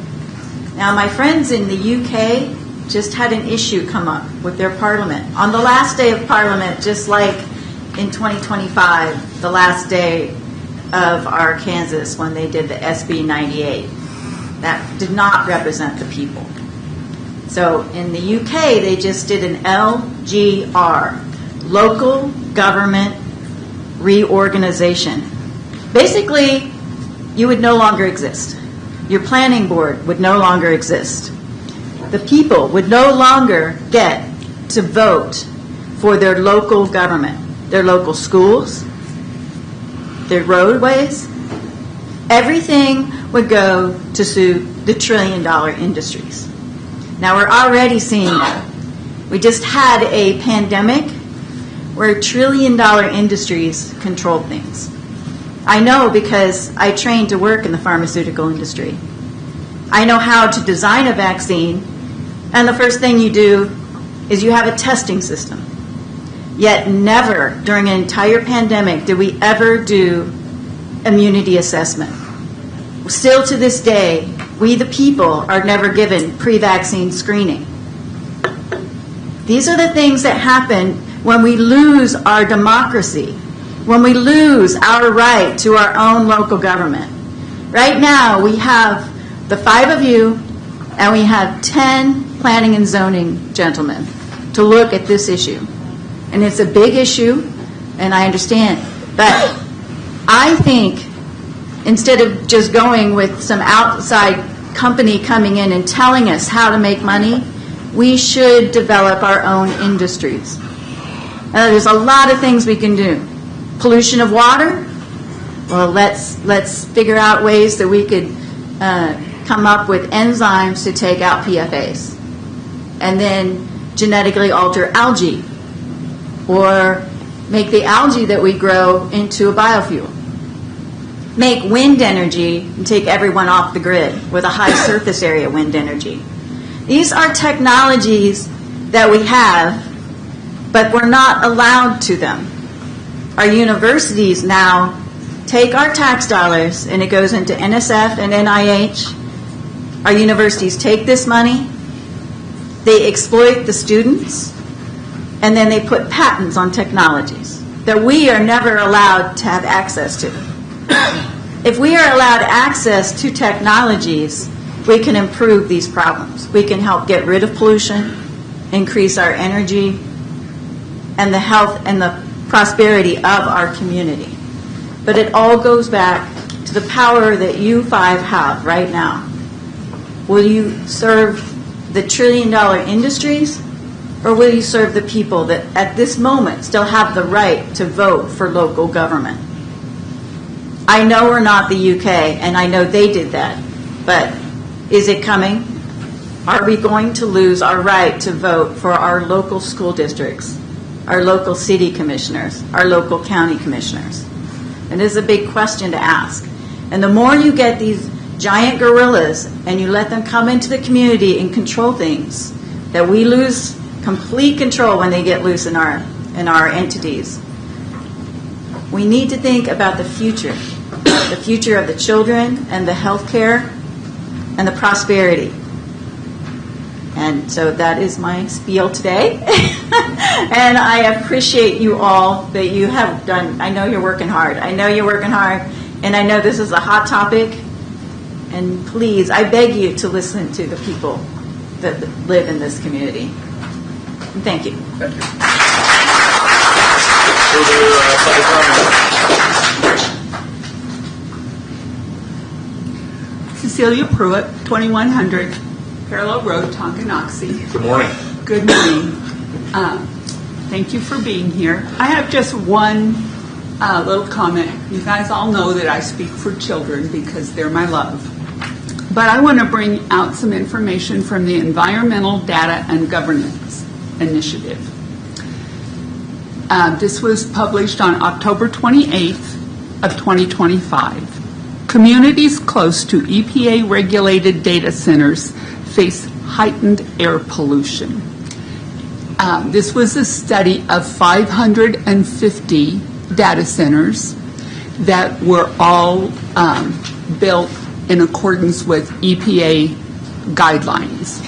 Now, my friends in the UK just had an issue come up with their parliament. On the last day of parliament, just like in 2025, the last day of our Kansas when they did the SB 98, that did not represent the people. So in the UK, they just did an LGR, local government reorganization. Basically, you would no longer exist. Your planning board would no longer exist. The people would no longer get to vote for their local government, their local schools, their roadways. Everything would go to suit the trillion-dollar industries. Now, we're already seeing that. We just had a pandemic where trillion-dollar industries controlled things. I know because I trained to work in the pharmaceutical industry. I know how to design a vaccine, and the first thing you do is you have a testing system. Yet never during an entire pandemic did we ever do immunity assessment. Still to this day, we the people are never given pre-vaccine screening. These are the things that happen when we lose our democracy, when we lose our right to our own local government. Right now, we have the 5 of you, and we have 10 planning and zoning gentlemen to look at this issue. And it's a big issue, and I understand. But I think instead of just going with some outside company coming in and telling us how to make money, we should develop our own industries. There's a lot of things we can do. Pollution of water? Well, let's figure out ways that we could come up with enzymes to take out PFAS. And then genetically alter algae. Or make the algae that we grow into a biofuel. Make wind energy and take everyone off the grid with a high surface area wind energy. These are technologies that we have, but we're not allowed to them. Our universities now take our tax dollars, and it goes into NSF and NIH. Our universities take this money, they exploit the students, and then they put patents on technologies that we are never allowed to have access to. If we are allowed access to technologies, we can improve these problems. We can help get rid of pollution, increase our energy, and the health and the prosperity of our community. But it all goes back to the power that you 5 have right now. Will you serve the trillion-dollar industries, or will you serve the people that at this moment still have the right to vote for local government? I know we're not the UK, and I know they did that, but Is it coming? Are we going to lose our right to vote for our local school districts, our local city commissioners, our local county commissioners? And this is a big question to ask. And the more you get these giant gorillas and you let them come into the community and control things, that we lose complete control when they get loose in our entities. We need to think about the future of the children and the health care and the prosperity. And so that is my spiel today. And I appreciate you all that you have done. I know you're working hard. And I know this is a hot topic. And please, I beg you to listen to the people that live in this community. And thank you.
Thank you.
Cecilia Pruitt, 2100 Parallel Road, Tonganoxie.
Good morning.
Good morning. Thank you for being here. I have just one little comment. You guys all know that I speak for children because they're my love. But I want to bring out some information from the Environmental Data and Governance Initiative. This was published on October 28th of 2025. Communities close to EPA-regulated data centers face heightened air pollution. This was a study of 550 data centers that were all built in accordance with EPA guidelines.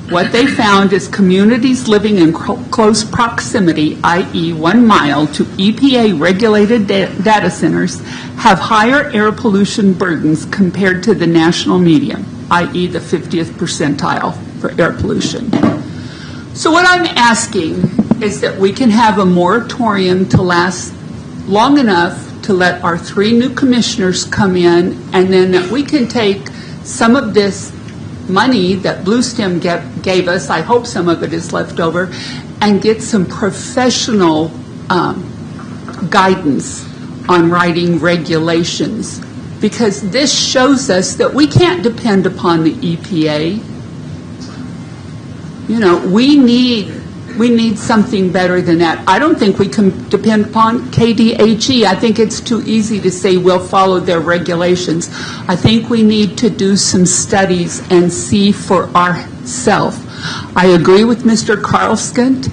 What they found is communities living in close proximity, i.e. 1 mile, to EPA-regulated data centers have higher air pollution burdens compared to the national median, i.e. the 50th percentile for air pollution. So what I'm asking is that we can have a moratorium to last long enough to let our 3 new commissioners come in, and then that we can take some of this money that Bluestem gave us, I hope some of it is left over, and get some professional guidance on writing regulations, because this shows us that we can't depend upon the EPA. You know, we need something better than that. I don't think we can depend upon KDHE. I think it's too easy to say we'll follow their regulations. I think we need to do some studies and see for ourselves. I agree with Mr. Carlskent.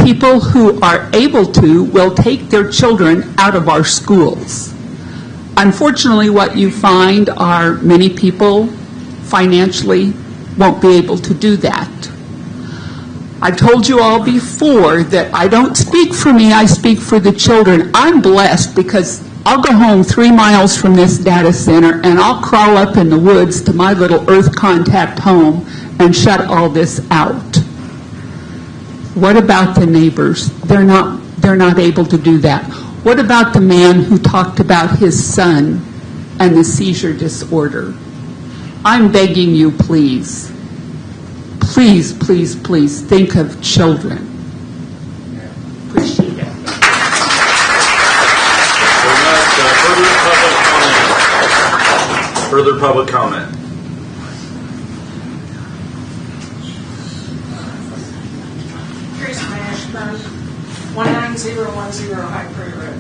People who are able to will take their children out of our schools. Unfortunately, what you find are many people financially won't be able to do that. I've told you all before that I don't speak for me, I speak for the children. I'm blessed because I'll go home 3 miles from this data center and I'll crawl up in the woods to my little earth contact home and shut all this out. What about the neighbors? They're not able to do that. What about the man who talked about his son and the seizure disorder? I'm begging you, please. Please, please, please think of children. Appreciate it.
Further public comment.
Tracy Mashburn, 19010 High Prairie Road.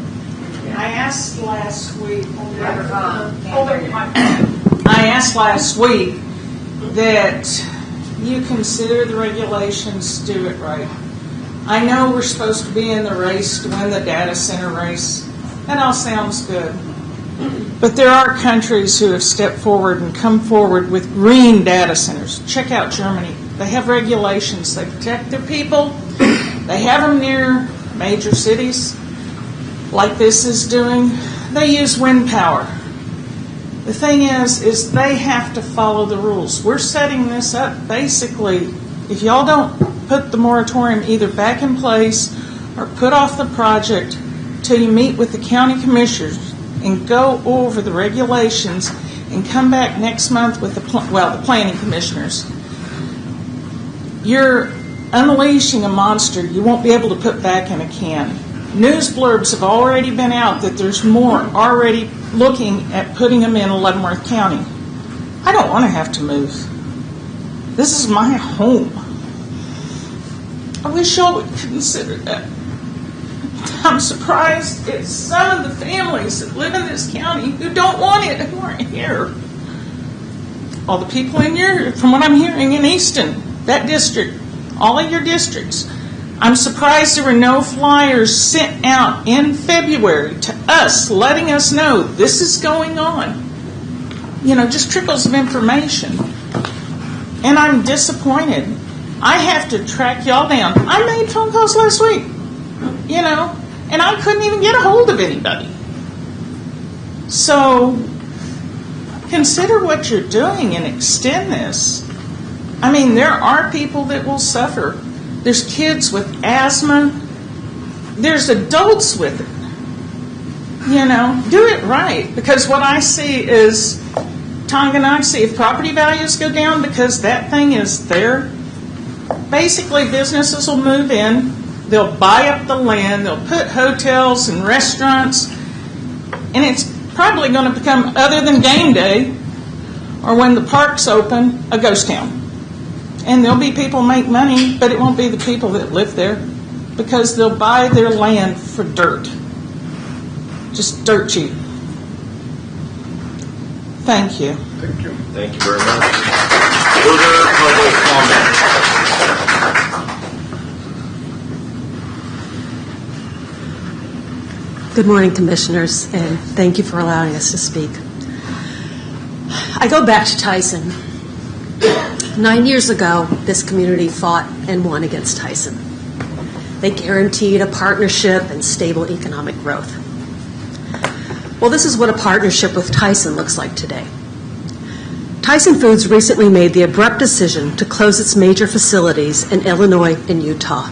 I asked last week that you consider the regulations, do it right. I know we're supposed to be in the race to win the data center race. That all sounds good. But there are countries who have stepped forward and come forward with green data centers. Check out Germany. They have regulations. They protect their people. They have them near major cities like this is doing. They use wind power. The thing is they have to follow the rules. We're setting this up basically, if y'all don't put the moratorium either back in place or put off the project till you meet with the county commissioners and go over the regulations and come back next month with the planning commissioners, you're unleashing a monster you won't be able to put back in a can. News blurbs have already been out that there's more already looking at putting them in Leavenworth County. I don't want to have to move. This is my home. I wish y'all would consider that. I'm surprised at some of the families that live in this county who don't want it, who aren't here. All the people in your, from what I'm hearing in Easton, that district, all of your districts, I'm surprised there were no flyers sent out in February to us, letting us know this is going on. You know, just trickles of information. And I'm disappointed. I have to track y'all down. I made phone calls last week, you know, and I couldn't even get a hold of anybody. So consider what you're doing and extend this. I mean, there are people that will suffer. There's kids with asthma. There's adults with it. You know, do it right. Because what I see is Tonganoxie, if property values go down because that thing is there, basically businesses will move in, they'll buy up the land, they'll put hotels and restaurants, and it's probably going to become, other than game day or when the park's open, a ghost town. And there'll be people make money, but it won't be the people that live there because they'll buy their land for dirt. Just dirt cheap. Thank you.
Thank you. Thank you very much. Further public comment?
Good morning, Commissioners, and thank you for allowing us to speak. I go back to Tyson. 9 years ago, this community fought and won against Tyson. They guaranteed a partnership and stable economic growth. Well, this is what a partnership with Tyson looks like today. Tyson Foods recently made the abrupt decision to close its major facilities in Illinois and Utah,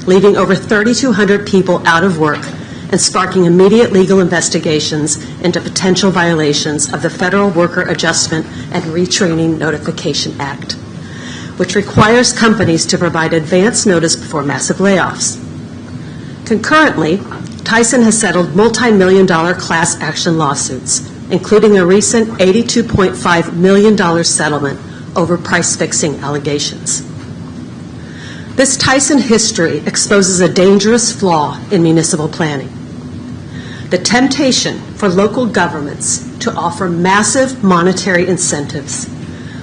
leaving over 3,200 people out of work and sparking immediate legal investigations into potential violations of the Federal Worker Adjustment and Retraining Notification Act, which requires companies to provide advance notice before massive layoffs. Concurrently, Tyson has settled multi-million-dollar class action lawsuits, including a recent $82.5 million settlement over price-fixing allegations. This Tyson history exposes a dangerous flaw in municipal planning. The temptation for local governments to offer massive monetary incentives,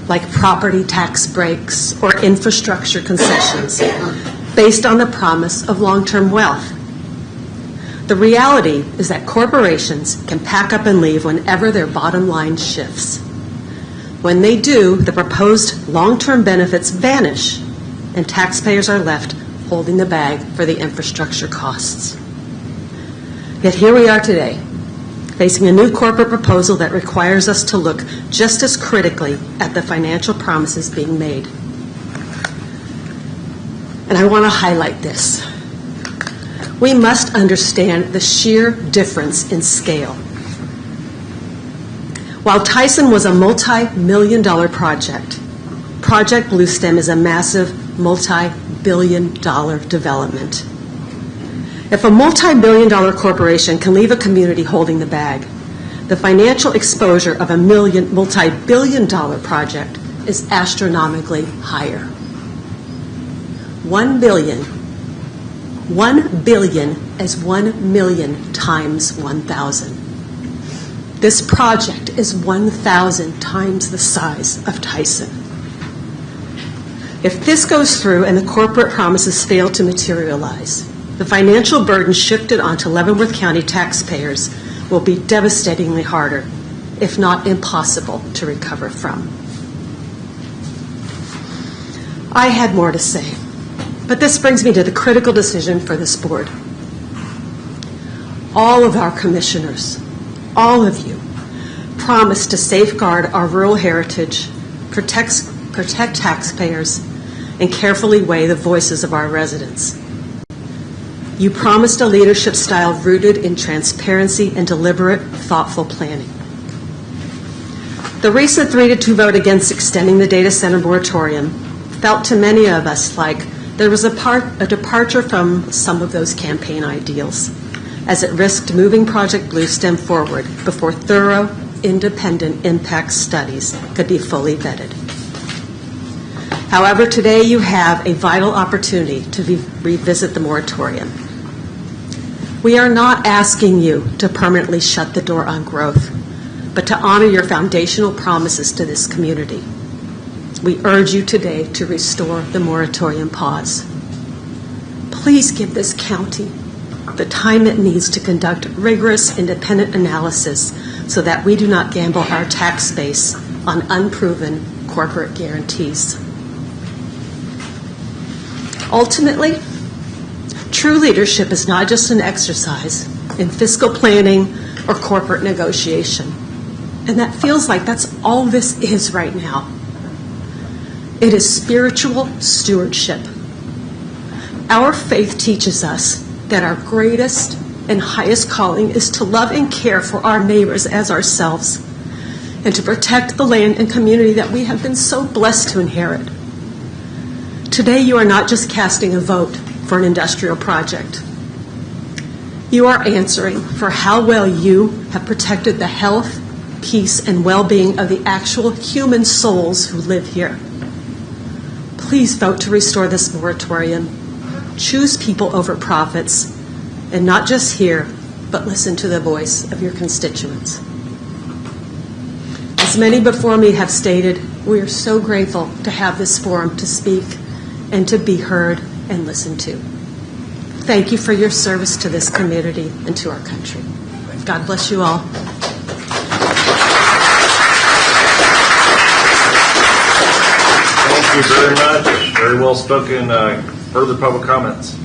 like property tax breaks or infrastructure concessions, based on the promise of long-term wealth. The reality is that corporations can pack up and leave whenever their bottom line shifts. When they do, the proposed long-term benefits vanish, and taxpayers are left holding the bag for the infrastructure costs. Yet here we are today, facing a new corporate proposal that requires us to look just as critically at the financial promises being made. And I want to highlight this. We must understand the sheer difference in scale. While Tyson was a multi-million-dollar project, Project Bluestem is a massive multi-billion-dollar development. If a multi-billion-dollar corporation can leave a community holding the bag, the financial exposure of a multi-billion-dollar project is astronomically higher. 1 billion. 1 billion is 1 million times 1,000. This project is 1,000 times the size of Tyson. If this goes through and the corporate promises fail to materialize, the financial burden shifted onto Leavenworth County taxpayers will be devastatingly harder, if not impossible, to recover from. I had more to say, but this brings me to the critical decision for this board. All of our commissioners, all of you, promised to safeguard our rural heritage, protect taxpayers, and carefully weigh the voices of our residents. You promised a leadership style rooted in transparency and deliberate, thoughtful planning. The recent 3-2 vote against extending the data center moratorium felt to many of us like there was a departure from some of those campaign ideals, as it risked moving Project Bluestem forward before thorough, independent impact studies could be fully vetted. However, today you have a vital opportunity to revisit the moratorium. We are not asking you to permanently shut the door on growth, but to honor your foundational promises to this community. We urge you today to restore the moratorium pause. Please give this county the time it needs to conduct rigorous independent analysis so that we do not gamble our tax base on unproven corporate guarantees. Ultimately, true leadership is not just an exercise in fiscal planning or corporate negotiation. And that feels like that's all this is right now. It is spiritual stewardship. Our faith teaches us that our greatest and highest calling is to love and care for our neighbors as ourselves and to protect the land and community that we have been so blessed to inherit. Today, you are not just casting a vote for an industrial project. You are answering for how well you have protected the health, peace, and well-being of the actual human souls who live here. Please vote to restore this moratorium. Choose people over profits, and not just hear, but listen to the voice of your constituents. As many before me have stated, we are so grateful to have this forum to speak and to be heard and listened to. Thank you for your service to this community and to our country. God bless you all.
Thank you very much. Very well spoken. Further public comments?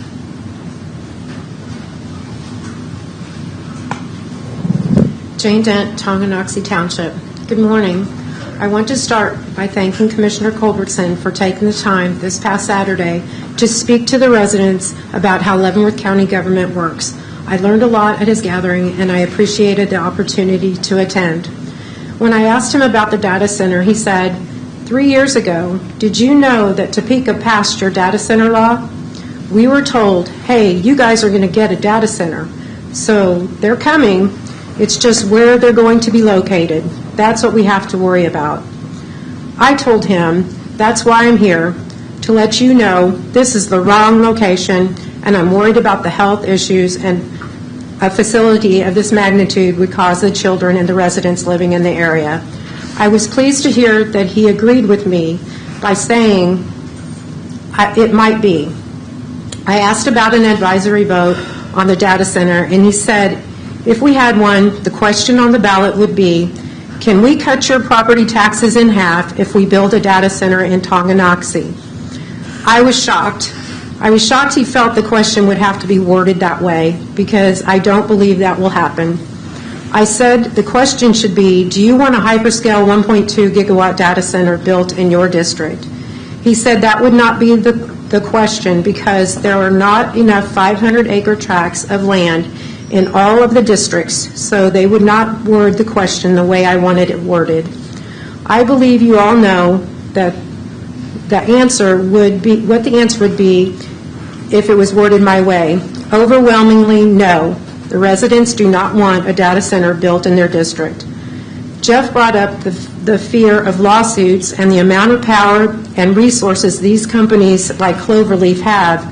Jane Dent, Tonganoxie Township. Good morning. I want to start by thanking Commissioner Culbertson for taking the time this past Saturday to speak to the residents about how Leavenworth County government works. I learned a lot at his gathering, and I appreciated the opportunity to attend. When I asked him about the data center, he said, 3 years ago, did you know that Topeka passed your data center law? We were told, hey, you guys are going to get a data center. So they're coming. It's just where they're going to be located. That's what we have to worry about. I told him, that's why I'm here, to let you know this is the wrong location, and I'm worried about the health issues and a facility of this magnitude would cause the children and the residents living in the area. I was pleased to hear that he agreed with me by saying it might be. I asked about an advisory vote on the data center, and he said, if we had one, the question on the ballot would be, can we cut your property taxes in half if we build a data center in Tonganoxie? I was shocked. I was shocked he felt the question would have to be worded that way because I don't believe that will happen. I said the question should be, do you want a hyperscale 1.2 gigawatt data center built in your district? He said that would not be the question because there are not enough 500-acre tracts of land in all of the districts, so they would not word the question the way I wanted it worded. I believe you all know that the answer would be, what the answer would be if it was worded my way. Overwhelmingly, no. The residents do not want a data center built in their district. Jeff brought up the fear of lawsuits and the amount of power and resources these companies like Cloverleaf have.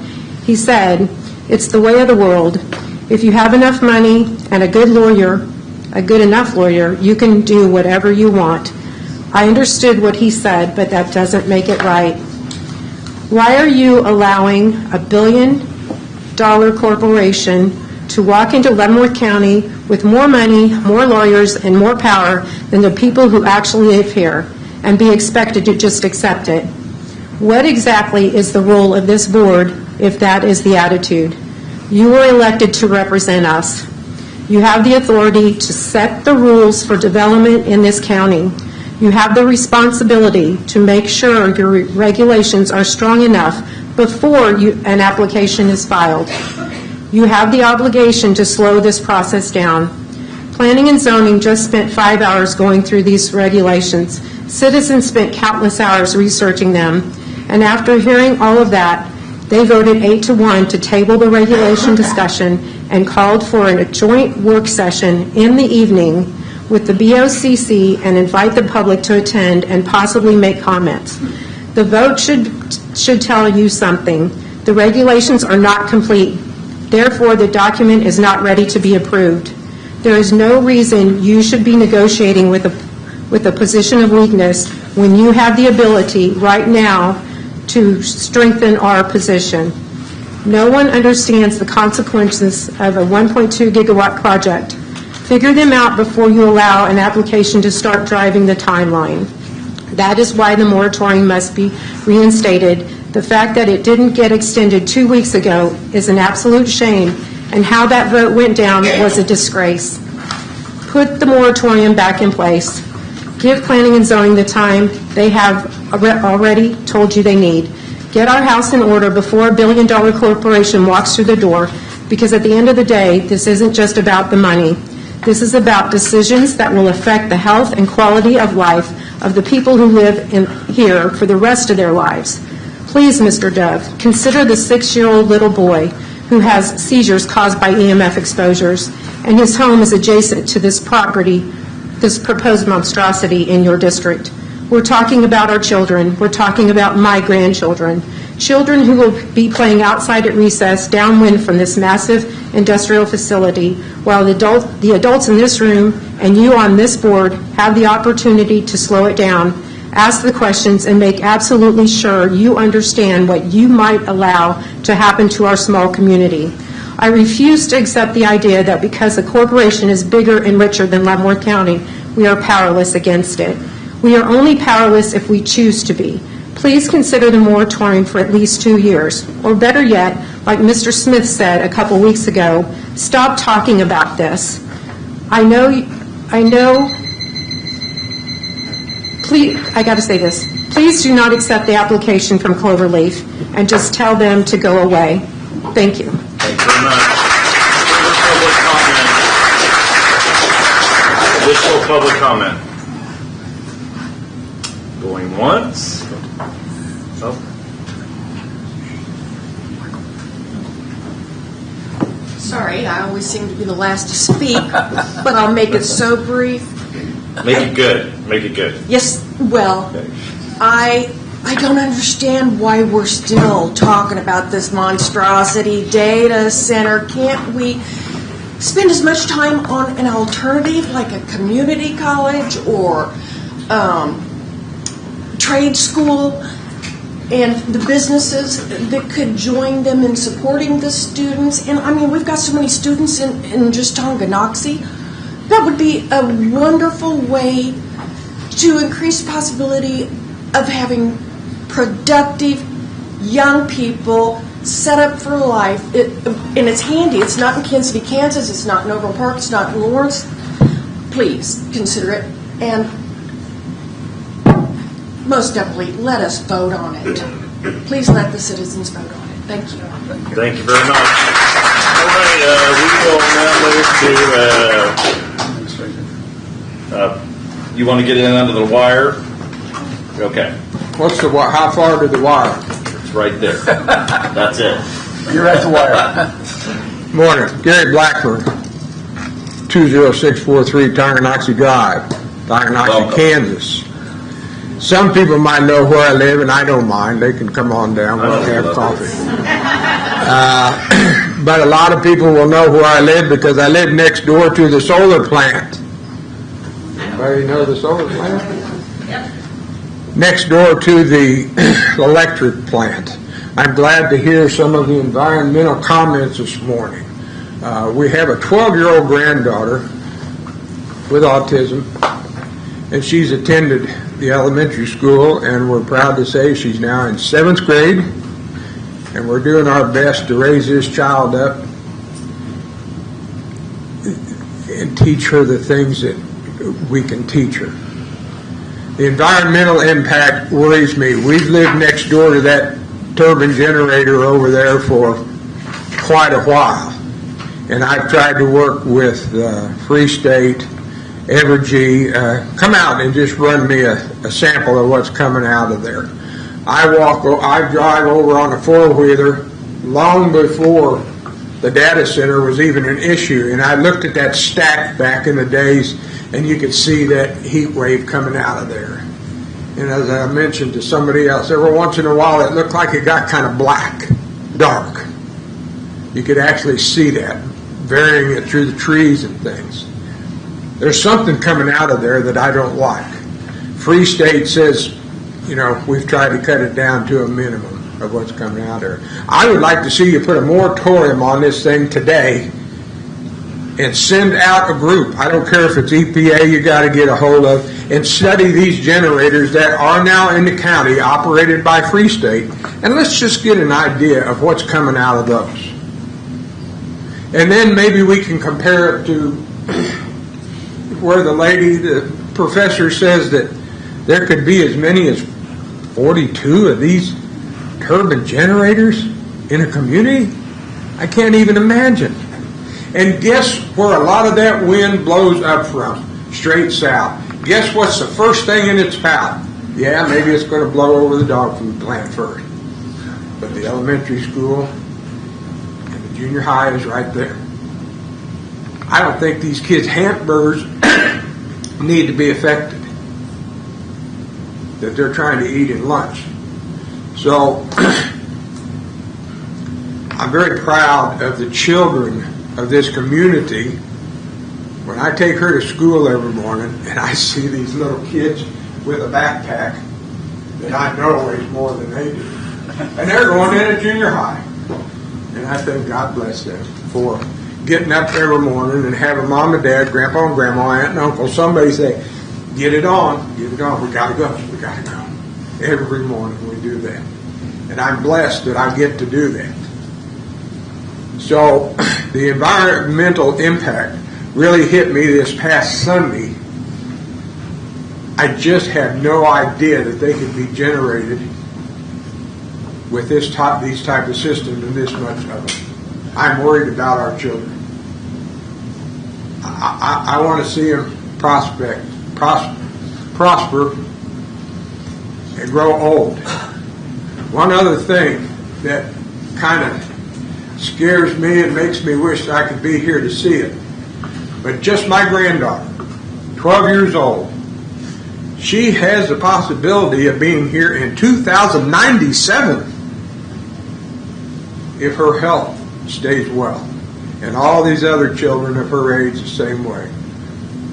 He said, it's the way of the world. If you have enough money and a good lawyer, a good enough lawyer, you can do whatever you want. I understood what he said, but that doesn't make it right. Why are you allowing a $1 billion corporation to walk into Leavenworth County with more money, more lawyers, and more power than the people who actually live here and be expected to just accept it? What exactly is the role of this board if that is the attitude? You were elected to represent us. You have the authority to set the rules for development in this county. You have the responsibility to make sure your regulations are strong enough before an application is filed. You have the obligation to slow this process down. Planning and zoning just spent 5 hours going through these regulations. Citizens spent countless hours researching them. And after hearing all of that, they voted 8-1 to table the regulation discussion and called for a joint work session in the evening with the BOCC and invite the public to attend and possibly make comments. The vote should tell you something. The regulations are not complete. Therefore, the document is not ready to be approved. There is no reason you should be negotiating with a position of weakness when you have the ability right now to strengthen our position. No one understands the consequences of a 1.2 gigawatt project. Figure them out before you allow an application to start driving the timeline. That is why the moratorium must be reinstated. The fact that it didn't get extended 2 weeks ago is an absolute shame, and how that vote went down was a disgrace. Put the moratorium back in place. Give planning and zoning the time they have already told you they need. Get our house in order before a billion-dollar corporation walks through the door, because at the end of the day, this isn't just about the money. This is about decisions that will affect the health and quality of life of the people who live here for the rest of their lives. Please, Mr. Dove, consider the 6-year-old little boy who has seizures caused by EMF exposures, and his home is adjacent to this property, this proposed monstrosity in your district. We're talking about our children. We're talking about my grandchildren. Children who will be playing outside at recess downwind from this massive industrial facility, while the adults in this room and you on this board have the opportunity to slow it down, ask the questions, and make absolutely sure you understand what you might allow to happen to our small community. I refuse to accept the idea that because a corporation is bigger and richer than Leavenworth County, we are powerless against it. We are only powerless if we choose to be. Please consider the moratorium for at least 2 years. Or better yet, like Mr. Smith said a couple weeks ago, stop talking about this. I know, please, I got to say this. Please do not accept the application from Cloverleaf and just tell them to go away. Thank you.
Thank you very much. Additional public comment. Going once. Oh.
Sorry, I always seem to be the last to speak, but I'll make it so brief.
Make it good. Make it good.
Yes, well,
Okay.
I don't understand why we're still talking about this monstrosity data center. Can't we spend as much time on an alternative like a community college or trade school and the businesses that could join them in supporting the students? And I mean, we've got so many students in just Tonganoxie. That would be a wonderful way to increase the possibility of having productive young people set up for life. And it's handy. It's not in Kansas City, Kansas. It's not in Overland Park. It's not in Lawrence. Please consider it. And most definitely, let us vote on it. Please let the citizens vote on it. Thank you.
Thank you very much. All right, we will now move to, you want to get in under the wire? Okay.
What's the wire? How far to the wire?
It's right there. That's it.
You're at the wire. Morning. Gary Blackburn, 20643 Tonganoxie Drive, Tonganoxie, Kansas. Some people might know where I live, and I don't mind. They can come on down. We'll have coffee. But a lot of people will know where I live because I live next door to the solar plant. Anybody know the solar plant? Yep. Next door to the electric plant. I'm glad to hear some of the environmental comments this morning. We have a 12-year-old granddaughter with autism, and she's attended the elementary school, and we're proud to say she's now in 7th grade, and we're doing our best to raise this child up and teach her the things that we can teach her. The environmental impact worries me. We've lived next door to that turbine generator over there for quite a while, and I've tried to work with Free State, Evergy, come out and just run me a sample of what's coming out of there. I drive over on a four-wheeler long before the data center was even an issue, and I looked at that stack back in the days, and you could see that heat wave coming out of there. And as I mentioned to somebody else, every once in a while it looked like it got kind of black, dark. You could actually see that, varying it through the trees and things. There's something coming out of there that I don't like. Free State says, you know, we've tried to cut it down to a minimum of what's coming out there. I would like to see you put a moratorium on this thing today and send out a group. I don't care if it's EPA you got to get a hold of, and study these generators that are now in the county operated by Free State, and let's just get an idea of what's coming out of those. And then maybe we can compare it to where the professor says that there could be as many as 42 of these turbine generators in a community. I can't even imagine. And guess where a lot of that wind blows up from? Straight south. Guess what's the first thing in its path? Yeah, maybe it's going to blow over the dog food plant first. But the elementary school and the junior high is right there. I don't think these kids' hamburgers need to be affected that they're trying to eat in lunch. So I'm very proud of the children of this community. When I take her to school every morning and I see these little kids with a backpack that I know weighs more than they do, and they're going in a junior high, and I think God bless them for getting up every morning and having mom and dad, grandpa and grandma, aunt and uncle, somebody say, get it on, we got to go. Every morning we do that. And I'm blessed that I get to do that. So the environmental impact really hit me this past Sunday. I just had no idea that they could be generated with these type of systems and this much of them. I'm worried about our children. I want to see them prosper and grow old. One other thing that kind of scares me and makes me wish I could be here to see it, but just my granddaughter, 12 years old, she has the possibility of being here in 2097 if her health stays well. And all these other children of her age the same way.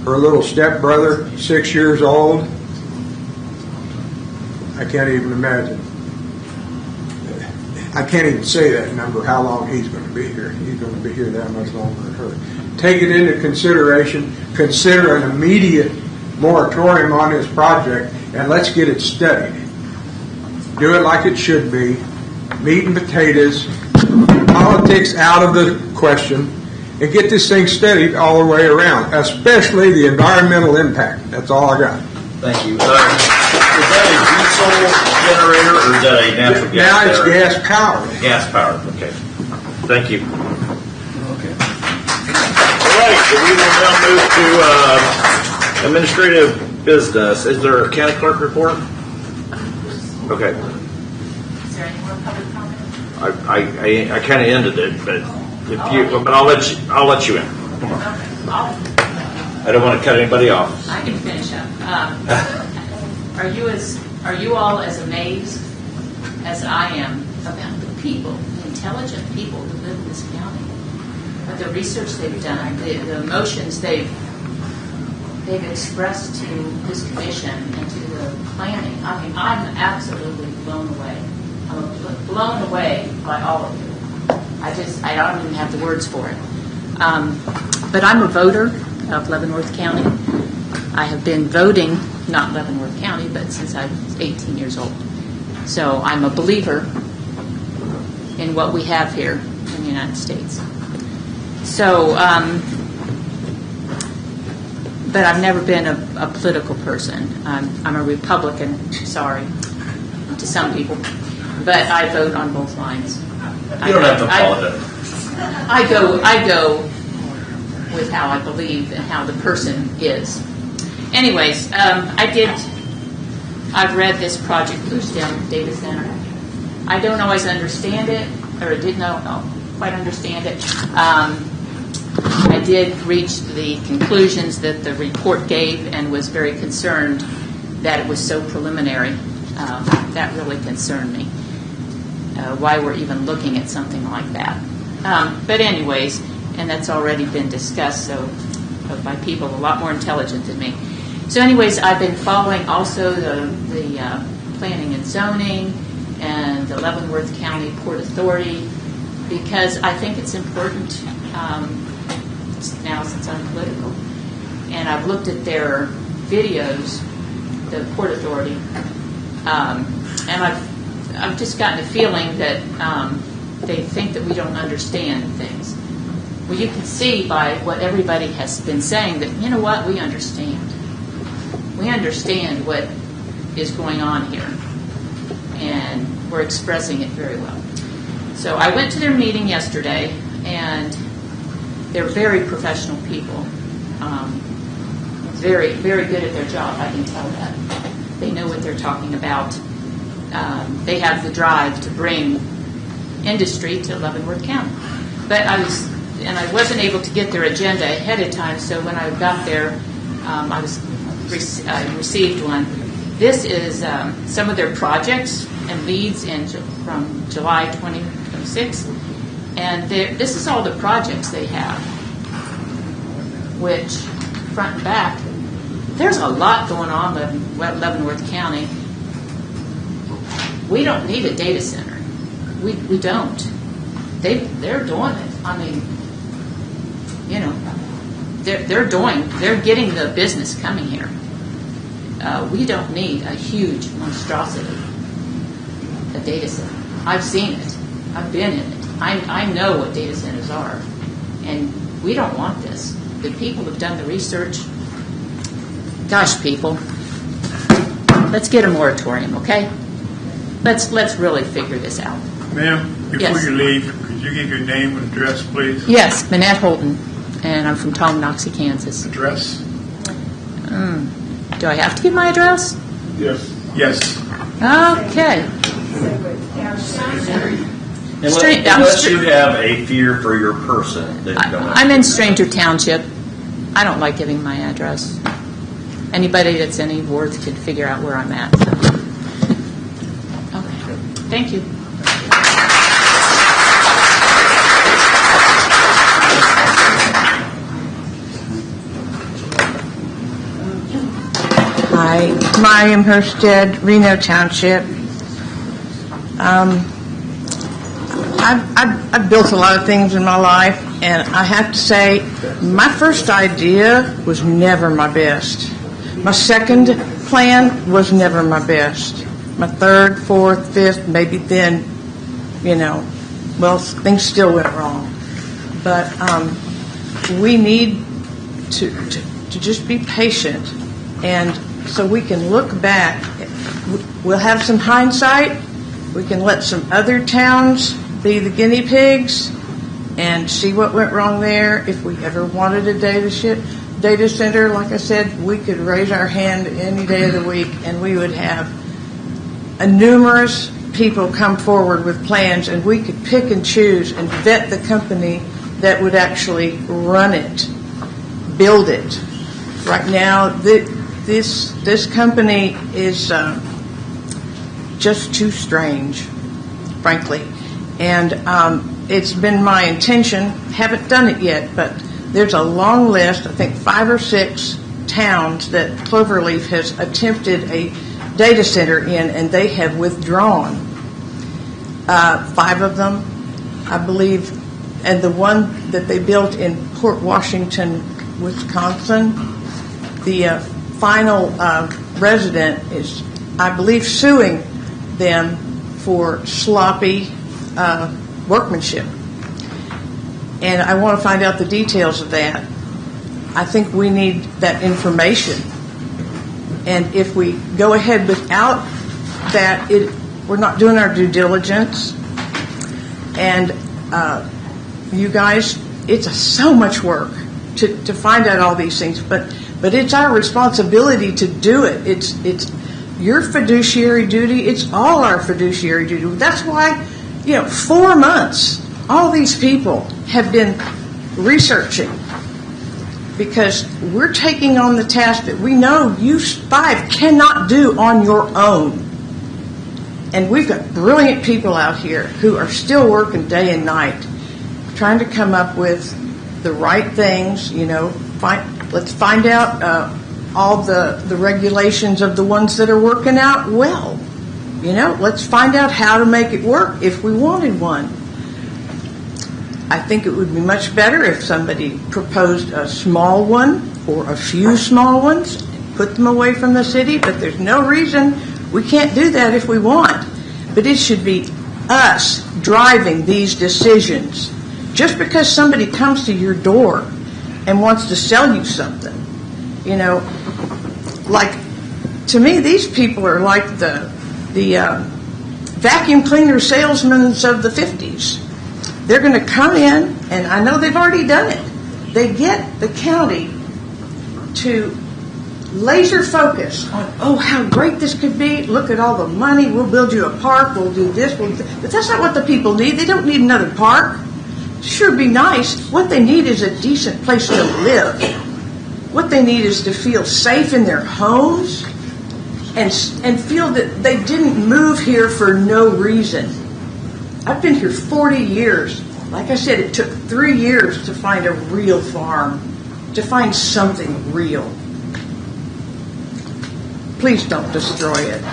Her little stepbrother, 6 years old, I can't even imagine. I can't even say that number, how long he's going to be here. He's going to be here that much longer than her. Take it into consideration. Consider an immediate moratorium on this project, and let's get it studied. Do it like it should be. Meat and potatoes, politics out of the question, and get this thing studied all the way around, especially the environmental impact. That's all I got.
Thank you. Is that a diesel generator or is that a natural gas?
Now it's gas powered.
Gas powered. Okay. Thank you. Okay. All right. So we will now move to administrative business. Is there a county clerk report? Okay.
Is there any more public comment?
I kind of ended it, but I'll let you in. Come on. I don't want to cut anybody off.
I can finish up. Are you all as amazed as I am about the people, the intelligent people who live in this county, but the research they've done, the emotions they've expressed to this commission and to the planning? I mean, I'm absolutely blown away. I'm blown away by all of you. I don't even have the words for it. But I'm a voter of Leavenworth County. I have been voting, not Leavenworth County, but since I was 18 years old. So I'm a believer in what we have here in the United States. So, but I've never been a political person. I'm a Republican, sorry, to some people. But I vote on both lines.
You don't have to apologize.
I go with how I believe and how the person is. Anyways, I've read this Project Boost Down Data Center. I don't always understand it, or didn't quite understand it. I did reach the conclusions that the report gave and was very concerned that it was so preliminary. That really concerned me, why we're even looking at something like that. But anyways, and that's already been discussed by people a lot more intelligent than me. So anyways, I've been following also the planning and zoning and the Leavenworth County Port Authority, because I think it's important now since I'm political. And I've looked at their videos, the Port Authority, and I've just gotten a feeling that they think that we don't understand things. Well, you can see by what everybody has been saying that, you know what, we understand. We understand what is going on here, and we're expressing it very well. So I went to their meeting yesterday, and they're very professional people. Very, very good at their job, I can tell that. They know what they're talking about. They have the drive to bring industry to Leavenworth County. But I wasn't able to get their agenda ahead of time, so when I got there, I received one. This is some of their projects and leads from July 2026, and this is all the projects they have, which, front and back, there's a lot going on in Leavenworth County. We don't need a data center. We don't. They're doing it. I mean, you know, they're getting the business coming here. We don't need a huge monstrosity, a data center. I've seen it. I've been in it. I know what data centers are, and we don't want this. The people have done the research. Gosh, people, let's get a moratorium, okay? Let's really figure this out.
Ma'am, before
Yes.
you leave, could you give your name and address, please?
Yes, Manette Holton, and I'm from Tonganoxie, Kansas.
Address?
Do I have to give my address?
Yes. Yes.
Okay.
Unless you have a fear for your person, then you don't have
I'm in Stranger Township. I don't like giving my address. Anybody that's any worth could figure out where I'm at. So. Okay. Thank you.
Hi, Mariam Herstead, Reno Township. I've built a lot of things in my life, and I have to say, my first idea was never my best. My second plan was never my best. My third, fourth, fifth, maybe then, things still went wrong. But we need to just be patient, and so we can look back. We'll have some hindsight. We can let some other towns be the guinea pigs and see what went wrong there. If we ever wanted a data center, like I said, we could raise our hand any day of the week, and we would have numerous people come forward with plans, and we could pick and choose and vet the company that would actually run it, build it. Right now, this company is just too strange, frankly. And it's been my intention, haven't done it yet, but there's a long list, I think 5 or 6 towns that Cloverleaf has attempted a data center in, and they have withdrawn. 5 of them, I believe, and the one that they built in Port Washington, Wisconsin, the final resident is, I believe, suing them for sloppy workmanship. And I want to find out the details of that. I think we need that information. And if we go ahead without that, we're not doing our due diligence. And you guys, it's so much work to find out all these things, but it's our responsibility to do it. It's your fiduciary duty. It's all our fiduciary duty. That's why, 4 months, all these people have been researching because we're taking on the task that we know you 5 cannot do on your own. And we've got brilliant people out here who are still working day and night, trying to come up with the right things. Let's find out all the regulations of the ones that are working out well. Let's find out how to make it work if we wanted one. I think it would be much better if somebody proposed a small one or a few small ones, put them away from the city, but there's no reason we can't do that if we want. But it should be us driving these decisions. Just because somebody comes to your door and wants to sell you something, like, to me, these people are like the vacuum cleaner salesmen of the 50s. They're going to come in, and I know they've already done it. They get the county to laser focus on, how great this could be. Look at all the money. We'll build you a park. We'll do this. But that's not what the people need. They don't need another park. Sure, be nice. What they need is a decent place to live. What they need is to feel safe in their homes and feel that they didn't move here for no reason. I've been here 40 years. Like I said, it took 3 years to find a real farm, to find something real. Please don't destroy it.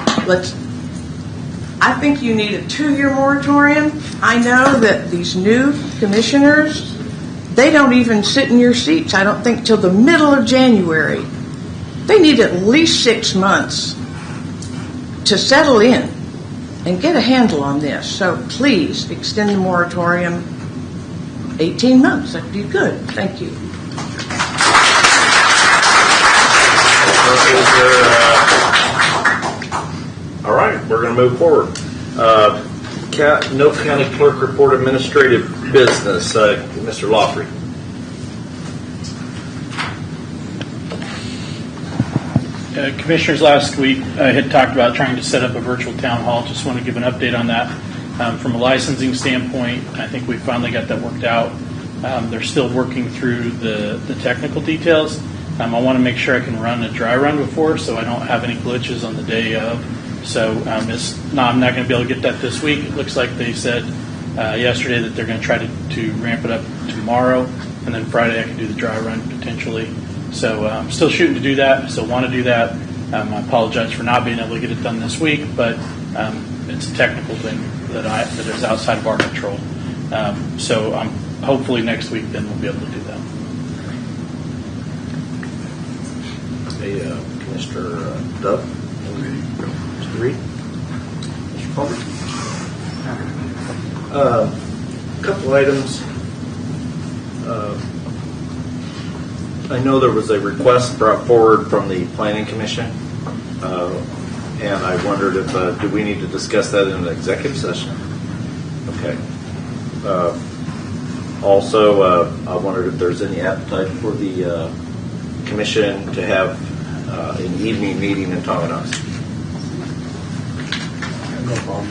I think you need a 2-year moratorium. I know that these new commissioners, they don't even sit in your seats, I don't think, till the middle of January. They need at least 6 months to settle in and get a handle on this. So please extend the moratorium 18 months. That'd be good. Thank you.
All right, we're going to move forward. Notes County Clerk Report Administrative Business. Mr. Lawfrey.
Commissioners, last week I had talked about trying to set up a virtual town hall. Just want to give an update on that. From a licensing standpoint, I think we finally got that worked out. They're still working through the technical details. I want to make sure I can run a dry run before, so I don't have any glitches on the day of. So I'm not going to be able to get that this week. It looks like they said yesterday that they're going to try to ramp it up tomorrow, and then Friday I can do the dry run potentially. So I'm still shooting to do that. I still want to do that. I apologize for not being able to get it done this week, but it's a technical thing that is outside of our control. So hopefully next week then we'll be able to do that.
Hey, Commissioner Dove. Mr. Reed. Mr. Palmer. A couple items. I know there was a request brought forward from the Planning Commission, and I wondered if, do we need to discuss that in an executive session? Okay. Also, I wondered if there's any appetite for the commission to have an evening meeting in Tonganoxie.
No problem.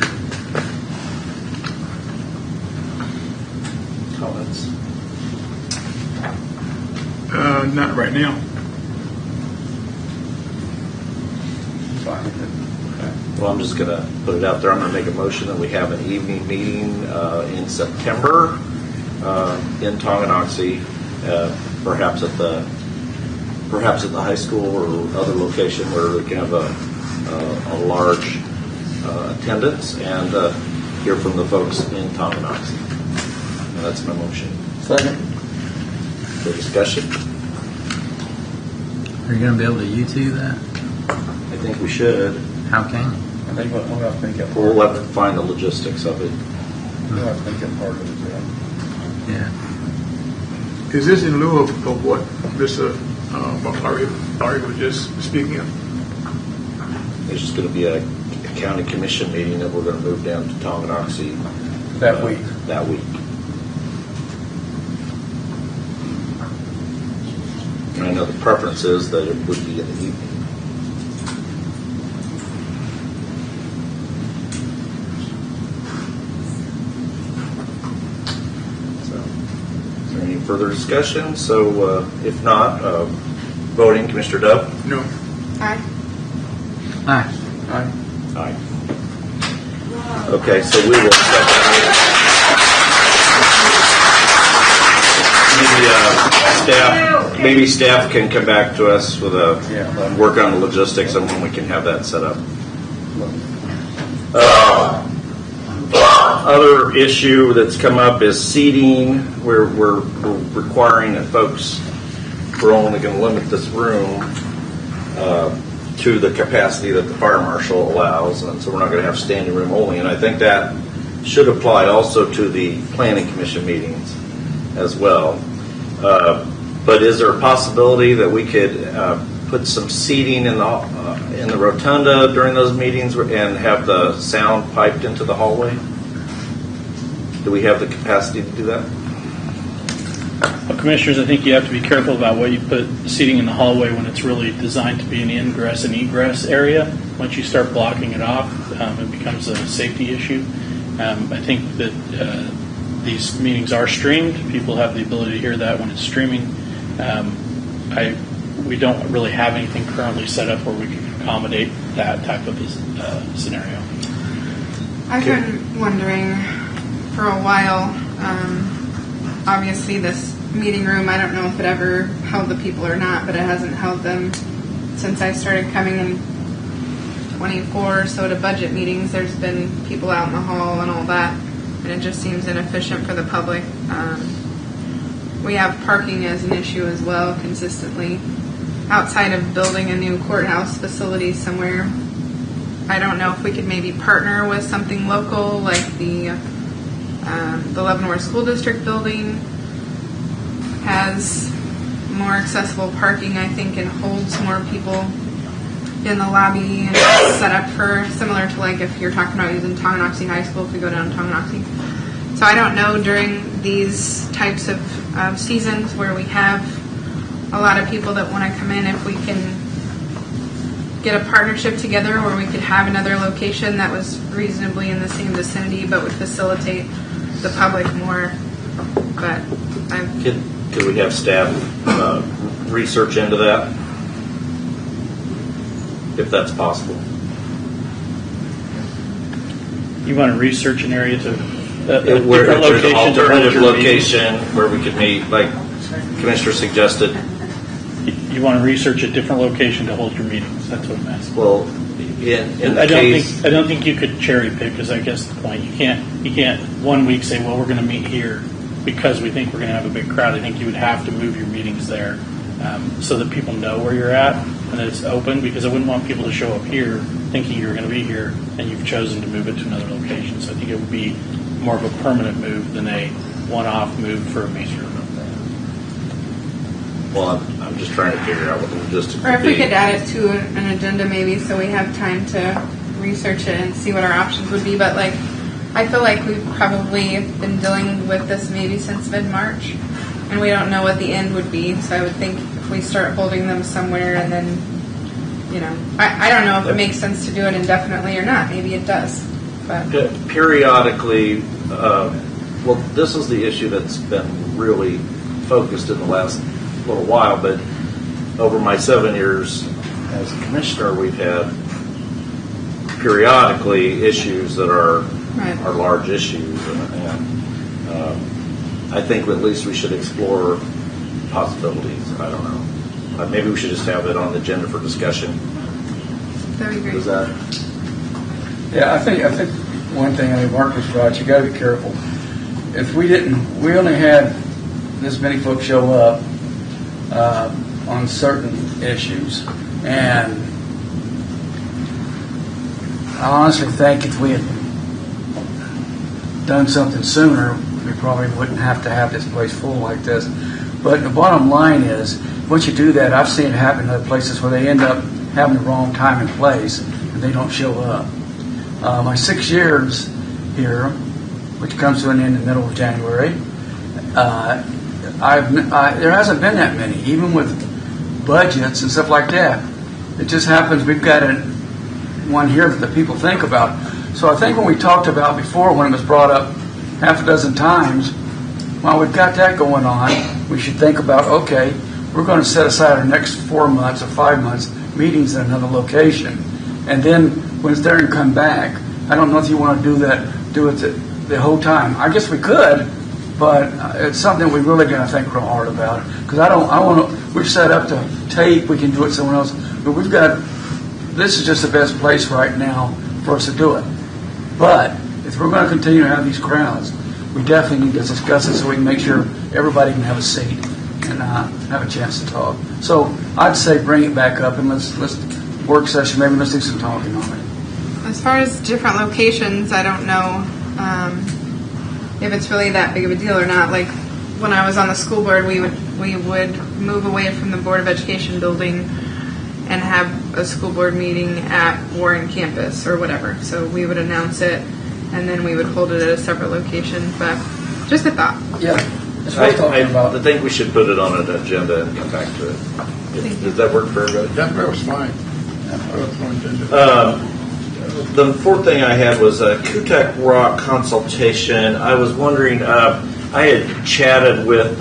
Comments?
Not right now.
Well, I'm just going to put it out there. I'm going to make a motion that we have an evening meeting in September in Tonganoxie, perhaps at the high school or other location where we can have a large attendance and hear from the folks in Tonganoxie. And that's my motion.
Second.
For discussion.
Are you going to be able to YouTube that?
I think we should.
How can you?
I think we'll have to make that part.
We'll have to find the logistics of it.
We'll have to make that part of it.
Yeah.
Is this in lieu of what Mr. Ari was just speaking of?
There's just going to be a county commission meeting that we're going to move down to Tonganoxie
That week.
That week. And I know the preference is that it would be in the evening. So, is there any further discussion? So if not, voting, Commissioner Dove?
No.
Aye.
Aye.
Aye.
Aye. Okay, so we will set that meeting. Maybe staff can come back to us with work on the logistics and when we can have that set up. Other issue that's come up is seating. We're requiring that folks, we're only going to limit this room to the capacity that the fire marshal allows, and so we're not going to have standing room only. And I think that should apply also to the planning commission meetings as well. But is there a possibility that we could put some seating in the rotunda during those meetings and have the sound piped into the hallway? Do we have the capacity to do that?
Well, Commissioners, I think you have to be careful about what you put seating in the hallway when it's really designed to be an ingress and egress area. Once you start blocking it off, it becomes a safety issue. I think that these meetings are streamed. People have the ability to hear that when it's streaming. We don't really have anything currently set up where we can accommodate that type of scenario.
I've been wondering for a while, obviously this meeting room, I don't know if it ever held the people or not, but it hasn't held them since I started coming in 24 or so to budget meetings. There's been people out in the hall and all that, and it just seems inefficient for the public. We have parking as an issue as well consistently. Outside of building a new courthouse facility somewhere, I don't know if we could maybe partner with something local like the Leavenworth School District building has more accessible parking, I think, and holds more people in the lobby and set up for similar to like if you're talking about using Tonganoxie High School if we go down to Tonganoxie. So I don't know during these types of seasons where we have a lot of people that want to come in if we can get a partnership together where we could have another location that was reasonably in the same vicinity but would facilitate the public more. But
could we have staff research into that, if that's possible?
You want to research an area to
where there's an alternative location where we could meet, like Commissioner suggested.
You want to research a different location to hold your meetings. That's what I'm asking.
Well, I
don't think you could cherry pick, is I guess the point. You can't 1 week say, well, we're going to meet here because we think we're going to have a big crowd. I think you would have to move your meetings there so that people know where you're at and that it's open, because I wouldn't want people to show up here thinking you're going to be here and you've chosen to move it to another location. So I think it would be more of a permanent move than a one-off move for a major event.
Well, I'm just trying to figure out what the logistics would be.
Or if we could add it to an agenda maybe so we have time to research it and see what our options would be. But like, I feel like we've probably been dealing with this maybe since mid-March and we don't know what the end would be. So I would think if we start holding them somewhere and then, you know, I don't know if it makes sense to do it indefinitely or not. Maybe it does. But
periodically, well, this is the issue that's been really focused in the last little while, but over my 7 years as a commissioner, we've had periodically issues that are large issues, and I think at least we should explore possibilities. I don't know. Maybe we should just have it on the agenda for discussion.
That'd be great.
Does that?
Yeah, I think one thing, I mean, Mark was right. You got to be careful. If we only had this many folks show up on certain issues, and I honestly think if we had done something sooner, we probably wouldn't have to have this place full like this. But the bottom line is, once you do that, I've seen it happen in other places where they end up having the wrong time and place, and they don't show up. My 6 years here, which comes to an end in the middle of January, there hasn't been that many, even with budgets and stuff like that. It just happens we've got one here that the people think about. So I think when we talked about before, when it was brought up half a dozen times, while we've got that going on, we should think about, okay, we're going to set aside our next 4 months or 5 months meetings in another location. And then when it's there and come back, I don't know if you want to do it the whole time. I guess we could, but it's something we really got to think real hard about. Because we've set up to tape, we can do it somewhere else, but this is just the best place right now for us to do it. But if we're going to continue to have these crowds, we definitely need to discuss it so we can make sure everybody can have a seat and have a chance to talk. So I'd say bring it back up and let's work session, maybe let's do some talking on it.
As far as different locations, I don't know if it's really that big of a deal or not. Like when I was on the school board, we would move away from the Board of Education building and have a school board meeting at Warren campus or whatever. So we would announce it and then we would hold it at a separate location. But just a thought.
Yeah.
I think we should put it on an agenda and come back to it. Does that work for everybody?
That was fine. That was fine.
The fourth thing I had was a Kutek Rock consultation. I was wondering, I had chatted with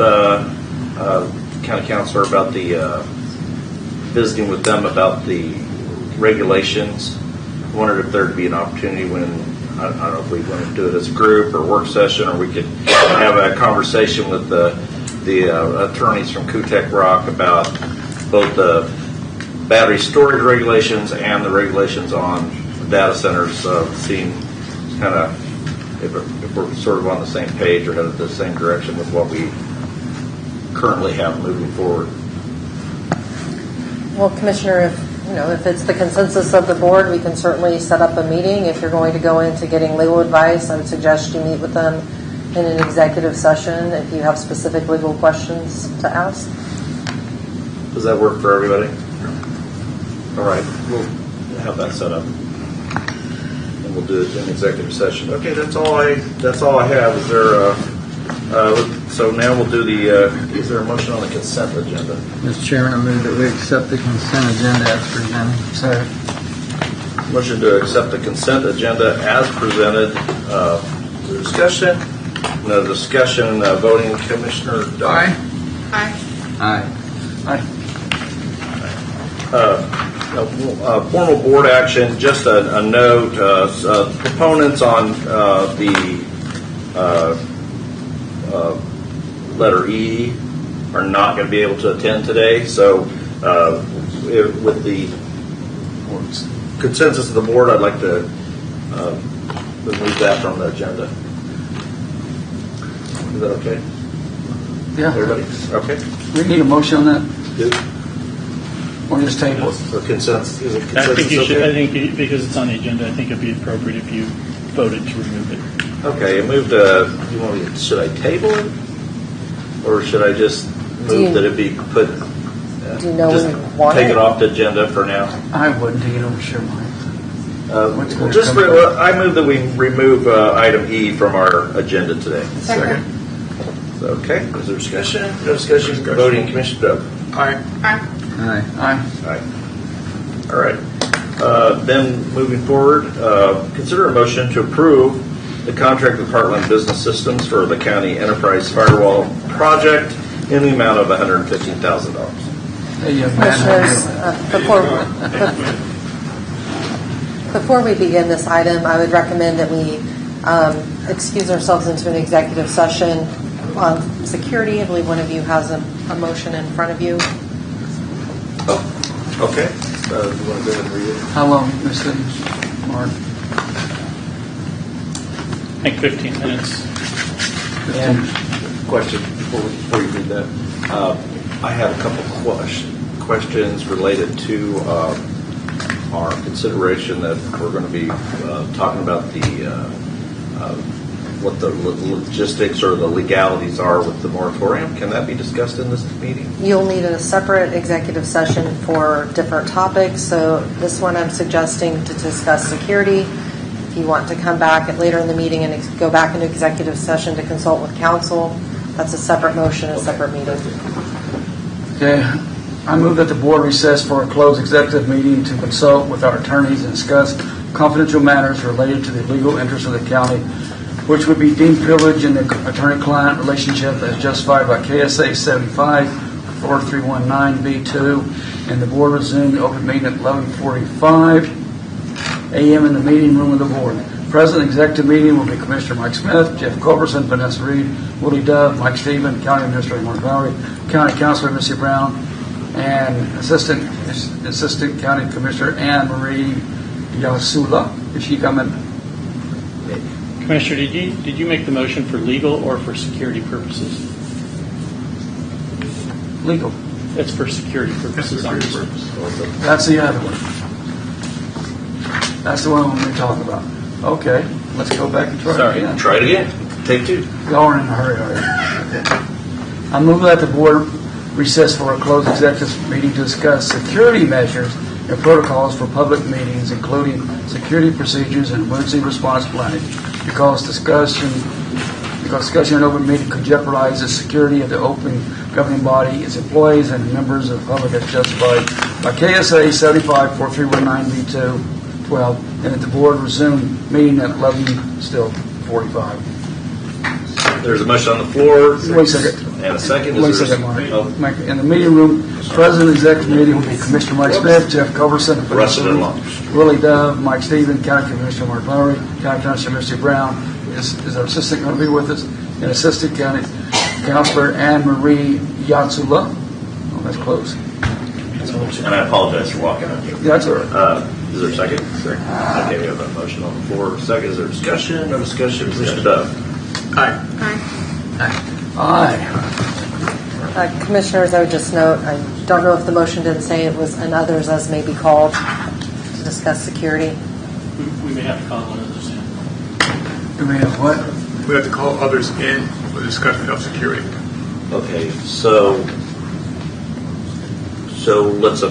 county councilor about visiting with them about the regulations. I wondered if there'd be an opportunity when, I don't know if we want to do it as a group or work session, or we could have a conversation with the attorneys from Kutek Rock about both the battery storage regulations and the regulations on data centers, seeing kind of if we're sort of on the same page or headed the same direction with what we currently have moving forward.
Well, Commissioner, if it's the consensus of the board, we can certainly set up a meeting. If you're going to go into getting legal advice, I would suggest you meet with them in an executive session if you have specific legal questions to ask.
Does that work for everybody? All right, we'll have that set up. We'll do it in executive session. Okay, that's all I have. Is there so now we'll do is there a motion on the consent agenda?
Mr. Chairman, I move that we accept the consent agenda as presented.
Motion to accept the consent agenda as presented. Discussion? No discussion. Voting. Commissioner Dodd.
Aye.
Formal board action, just a note, proponents on the letter E are not going to be able to attend today, so with the consensus of the board, I'd like to remove that from the agenda. Is that okay?
Yeah.
Everybody? Okay.
We need a motion on that?
Yeah.
Or just table it?
For consensus, is it consensus?
I think you should.
Okay?
I think because it's on the agenda, I think it'd be appropriate if you voted to remove it.
Okay, I moved. You want me? Should I table it, or should I just move that it be put?
Do you know
just
when you want
take
it?
it off the agenda for now.
I wouldn't. You don't share mine.
I move that we remove item E from our agenda today.
Second.
Okay. Is there discussion? No discussion. Voting. Commissioner Dove.
Aye.
Aye. All right. Then moving forward, consider a motion to approve the contract with Heartland Business Systems for the county enterprise firewall project in the amount of $115,000.
Before we begin this item, I would recommend that we excuse ourselves into an executive session on security. I believe one of you has a motion in front of you.
Oh, okay. You want to go ahead and read it?
How long, Mr. Mark?
I think 15 minutes.
And question before you read that. I have a couple questions related to our consideration that we're going to be talking about what the logistics or the legalities are with the moratorium. Can that be discussed in this meeting?
You'll need a separate executive session for different topics. So this one I'm suggesting to discuss security. If you want to come back later in the meeting and go back into executive session to consult with counsel, that's a separate motion, a separate meeting.
Okay. I move that the board recess for a closed executive meeting to consult with our attorneys and discuss confidential matters related to the legal interests of the county which would be deemed privileged in the attorney-client relationship as justified by KSA 75-4319B2, and the board resumed the open meeting at 11:45 a.m. in the meeting room of the board. Present executive meeting will be Commissioner Mike Smith, Jeff Culberson, Vanessa Reed, Willie Dove, Mike Stephen, County Administrator Mark Valerie, County Councilor Missy Brown, and Assistant County Commissioner Anne Marie Yasula. Is she coming?
Commissioner, did you make the motion for legal or for security purposes?
Legal.
It's for security purposes.
That's the other one. That's the one we're talking about. Okay, let's go back and try it again.
Try it again. Take two.
Y'all are in a hurry already. I move that the board recess for a closed executive meeting to discuss security measures and protocols for public meetings, including security procedures and emergency response planning, because discussion in open meeting could jeopardize the security of the open governing body, its employees, and members of the public as justified by KSA 75-4319B2 12, and that the board resume meeting at 11:45.
There's a motion on the floor.
Wait a second.
And a second.
Wait a second, Mike. In the meeting room, President of the executive meeting will be Commissioner Mike Smith, Jeff Culberson, Willie Dove, Mike Stephen, County Commissioner Mark Lowry, County Councilor Missy Brown. Is our assistant going to be with us? And Assistant County Councilor Anne Marie Yatsula. Oh, that's close.
And I apologize for walking on you.
That's all right.
Is there a second? Second. Okay, we have a motion on the floor. Second. Is there discussion? No discussion. Mr. Dove.
Aye.
Aye.
Commissioners, I would just note, I don't know if the motion didn't say it was and others as may be called to discuss security.
We may have to call one others in.
Do we have what?
We have to call others in for discussion of security.
Okay, so let's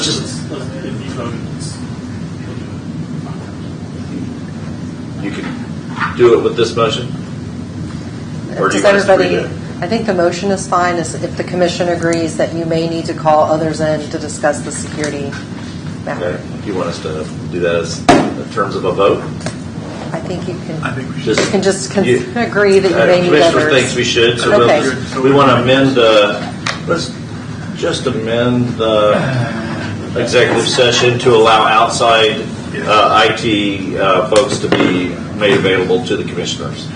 just. You can do it with this motion? Or do you
Does
want us to read
everybody, I think the motion is fine if the commission agrees that you may need to call others in to discuss the security matter.
Okay. Do you want us to do that as in terms of a vote?
I think you can.
I think we
should. You can just agree that you may need others.
Commissioner thinks we should. So
okay.
we want to amend let's just amend the executive session to allow outside IT folks to be made available to the commissioners.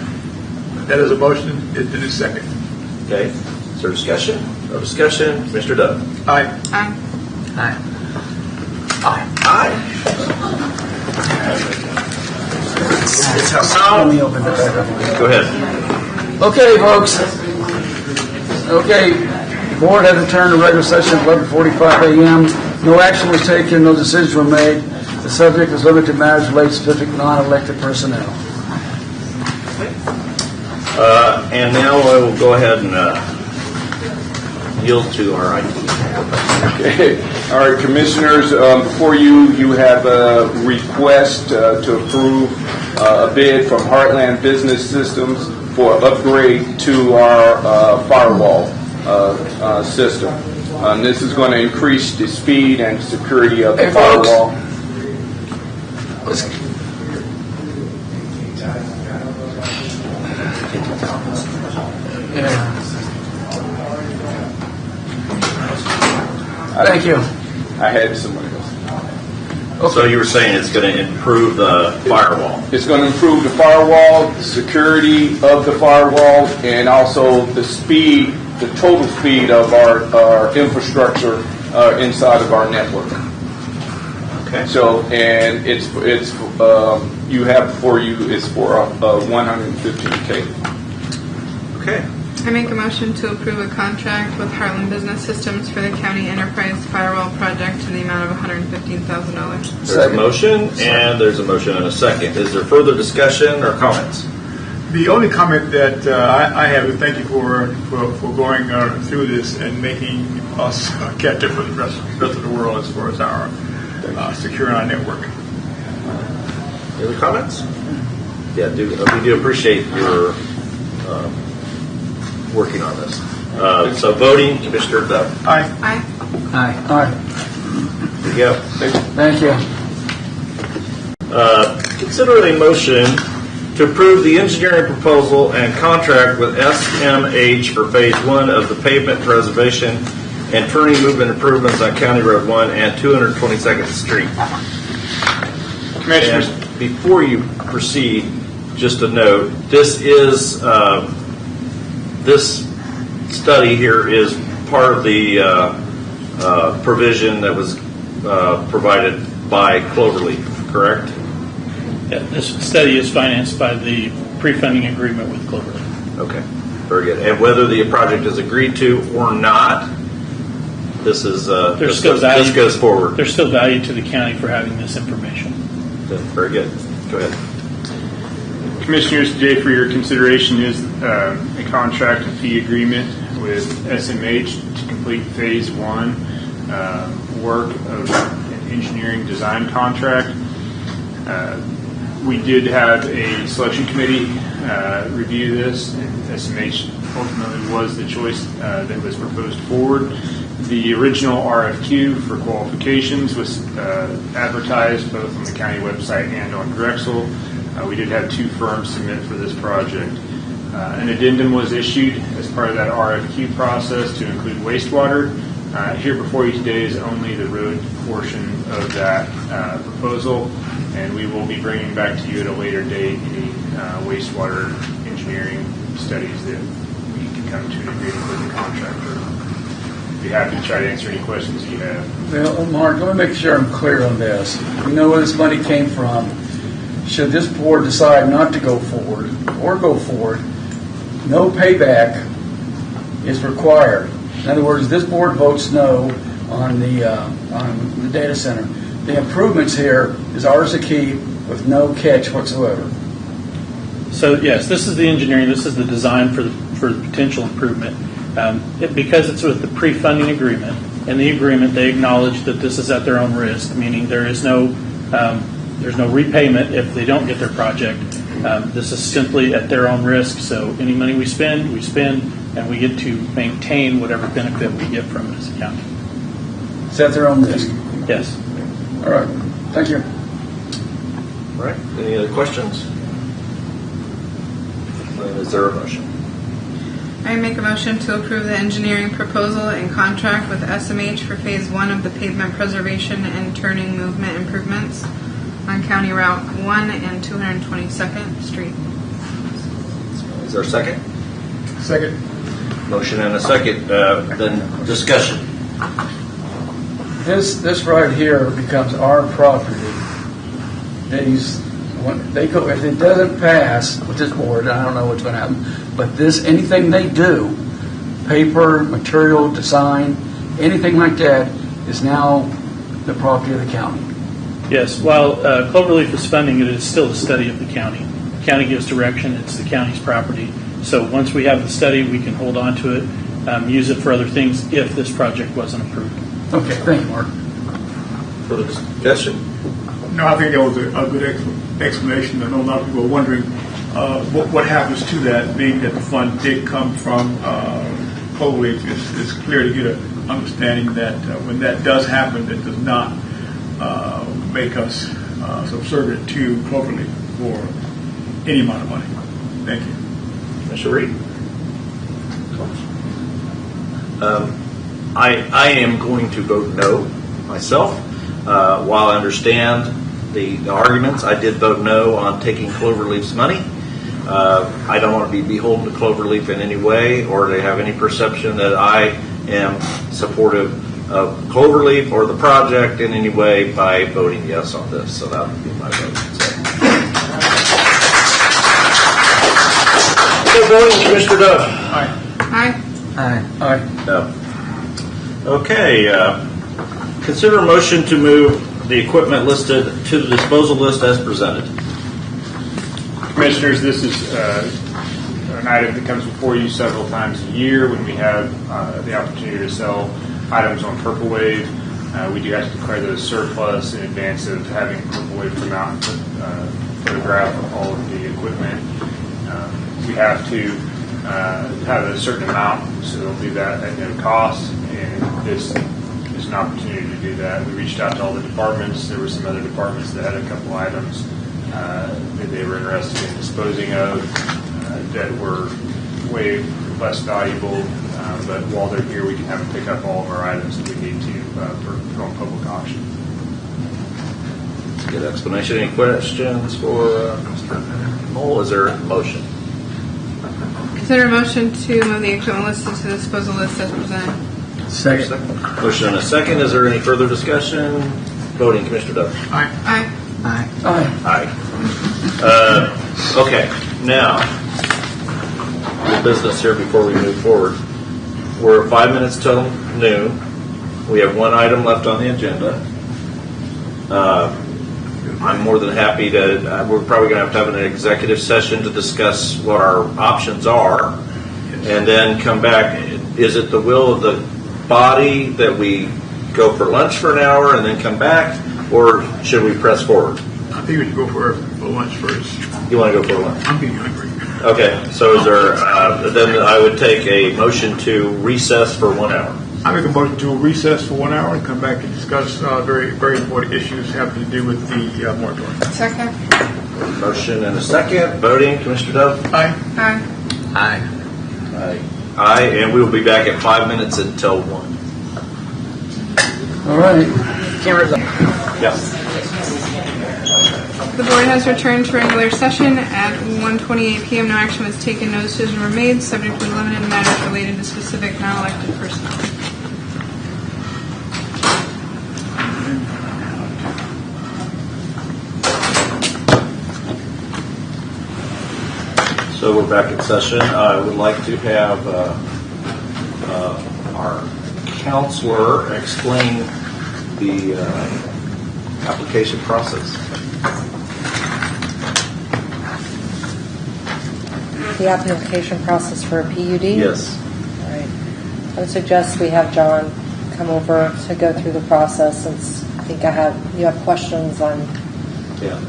That is a motion. It is second.
Okay. Is there discussion? No discussion. Mr. Dove.
Aye.
Aye.
Aye.
Aye. Aye.
Let me open it back up.
Go ahead.
Okay, folks. Okay, the board has returned to regular session at 11:45 a.m. No action was taken, no decisions were made. The subject is limited matters related to specific non-elected personnel.
And now I will go ahead and yield to our IT.
Okay. All right, Commissioners, before you have a request to approve a bid from Heartland Business Systems for upgrade to our firewall system. This is going to increase the speed and security of the firewall.
Thank you.
I had somebody else.
So you were saying it's going to improve the firewall?
It's going to improve the firewall, the security of the firewall, and also the speed, the total speed of our infrastructure inside of our network.
Okay.
So, and it's you have before you it's for 115K.
Okay.
I make a motion to approve a contract with Heartland Business Systems for the county enterprise firewall project in the amount of $115,000.
There's a motion, and there's a motion and a second. Is there further discussion or comments?
The only comment that I have is thank you for going through this and making us catch up with the rest of the world as far as our securing our network.
Any other comments? Yeah, we do appreciate your working on this. So voting, Commissioner Dove.
Aye.
Aye.
Aye. Aye.
There you go.
Thank you.
Consider a motion to approve the engineering proposal and contract with SMH for Phase 1 of the pavement preservation and turning movement improvements on County Road 1 and 222nd Street.
Commissioners.
And before you proceed, just a note, this is, this study here is part of the provision that was provided by Cloverleaf, correct?
Yeah, this study is financed by the pre-funding agreement with Cloverleaf.
Okay, very good. And whether the project is agreed to or not, this is this goes forward.
There's still value to the county for having this information.
Very good. Go ahead.
Commissioners, today for your consideration is a contract and fee agreement with SMH to complete Phase 1 work of an engineering design contract. We did have a selection committee review this, and SMH ultimately was the choice that was proposed forward. The original RFQ for qualifications was advertised both on the county website and on Drexel. We did have 2 firms submit for this project. An addendum was issued as part of that RFQ process to include wastewater. Here before you today is only the road portion of that proposal, and we will be bringing back to you at a later date any wastewater engineering studies that we can come to an agreement with the contractor. I'd be happy to try to answer any questions you have.
Well, Mark, let me make sure I'm clear on this. We know where this money came from. Should this board decide not to go forward or go forward, no payback is required. In other words, this board votes no on the data center. The improvements here is ours to keep with no catch whatsoever.
So yes, this is the engineering. This is the design for the potential improvement. Because it's with the pre-funding agreement, and the agreement they acknowledge that this is at their own risk, meaning there's no repayment if they don't get their project. This is simply at their own risk. So any money we spend, and we get to maintain whatever benefit we get from it as a county.
It's at their own risk.
Yes.
All right. Thank you.
All right. Any other questions? Is there a motion?
I make a motion to approve the engineering proposal and contract with SMH for Phase 1 of the pavement preservation and turning movement improvements on County Route 1 and 222nd Street.
Is there a second?
Second.
Motion and a second. Then discussion.
This right here becomes our property. If it doesn't pass with this board, I don't know what's going to happen. But anything they do, paper, material, design, anything like that, is now the property of the county.
Yes. While Cloverleaf is funding it, it's still the study of the county. The county gives direction. It's the county's property. So once we have the study, we can hold on to it, use it for other things if this project wasn't approved.
Okay. Thank you, Mark.
Further discussion?
No, I think that was a good explanation. I know a lot of people are wondering what happens to that, being that the fund did come from Cloverleaf. It's clear to get an understanding that when that does happen, it does not make us subservient to Cloverleaf for any amount of money. Thank you.
Mr. Reed? I am going to vote no myself. While I understand the arguments, I did vote no on taking Cloverleaf's money. I don't want to be beholden to Cloverleaf in any way, or to have any perception that I am supportive of Cloverleaf or the project in any way by voting yes on this. So that would be my vote. So voting, Commissioner Dove.
Aye.
Aye.
Aye.
Aye.
No. Okay. Consider a motion to move the equipment listed to the disposal list as presented.
Commissioners, this is an item that comes before you several times a year when we have the opportunity to sell items on Purple Wave. We do have to declare those surplus in advance of having Purple Wave come out and photograph all of the equipment. We have to have a certain amount, so they'll do that at no cost, and this is an opportunity to do that. We reached out to all the departments. There were some other departments that had a couple items that that they were interested in disposing of that were way less valuable. But while they're here, we can have them pick up all of our items that we need to for on public auction.
Good explanation. Any questions for Mr. Mole? Is there a motion?
Consider a motion to move the equipment list into the disposal list as presented.
Second.
Motion and a second. Is there any further discussion? Voting, Commissioner Duff.
Aye.
Aye.
Aye. Okay, now, the business here before we move forward. We're 5 minutes till noon. We have one item left on the agenda. I'm more than happy to, we're probably going to have an executive session to discuss what our options are and then come back. Is it the will of the body that we go for lunch for an hour and then come back, or should we press forward?
I think we should go for lunch first.
You want to go for lunch?
I'm getting hungry.
Okay, so is there, then I would take a motion to recess for 1 hour.
I make a motion to recess for 1 hour and come back and discuss very, very important issues having to do with the moratorium.
Second.
Motion and a second. Voting, Commissioner Dove?
Aye.
Aye.
Aye.
Aye. Aye, and we will be back at 5 minutes until 1.
All right.
Yes.
The board has returned to regular session at 1:28 p.m. No action was taken. No decision were made, subject to limited matters related to specific non-elected personnel.
So we're back in session. I would like to have our counselor explain the application process.
The application process for a PUD?
Yes.
All right. I would suggest we have John come over to go through the process, since I think you have questions on.
Yeah,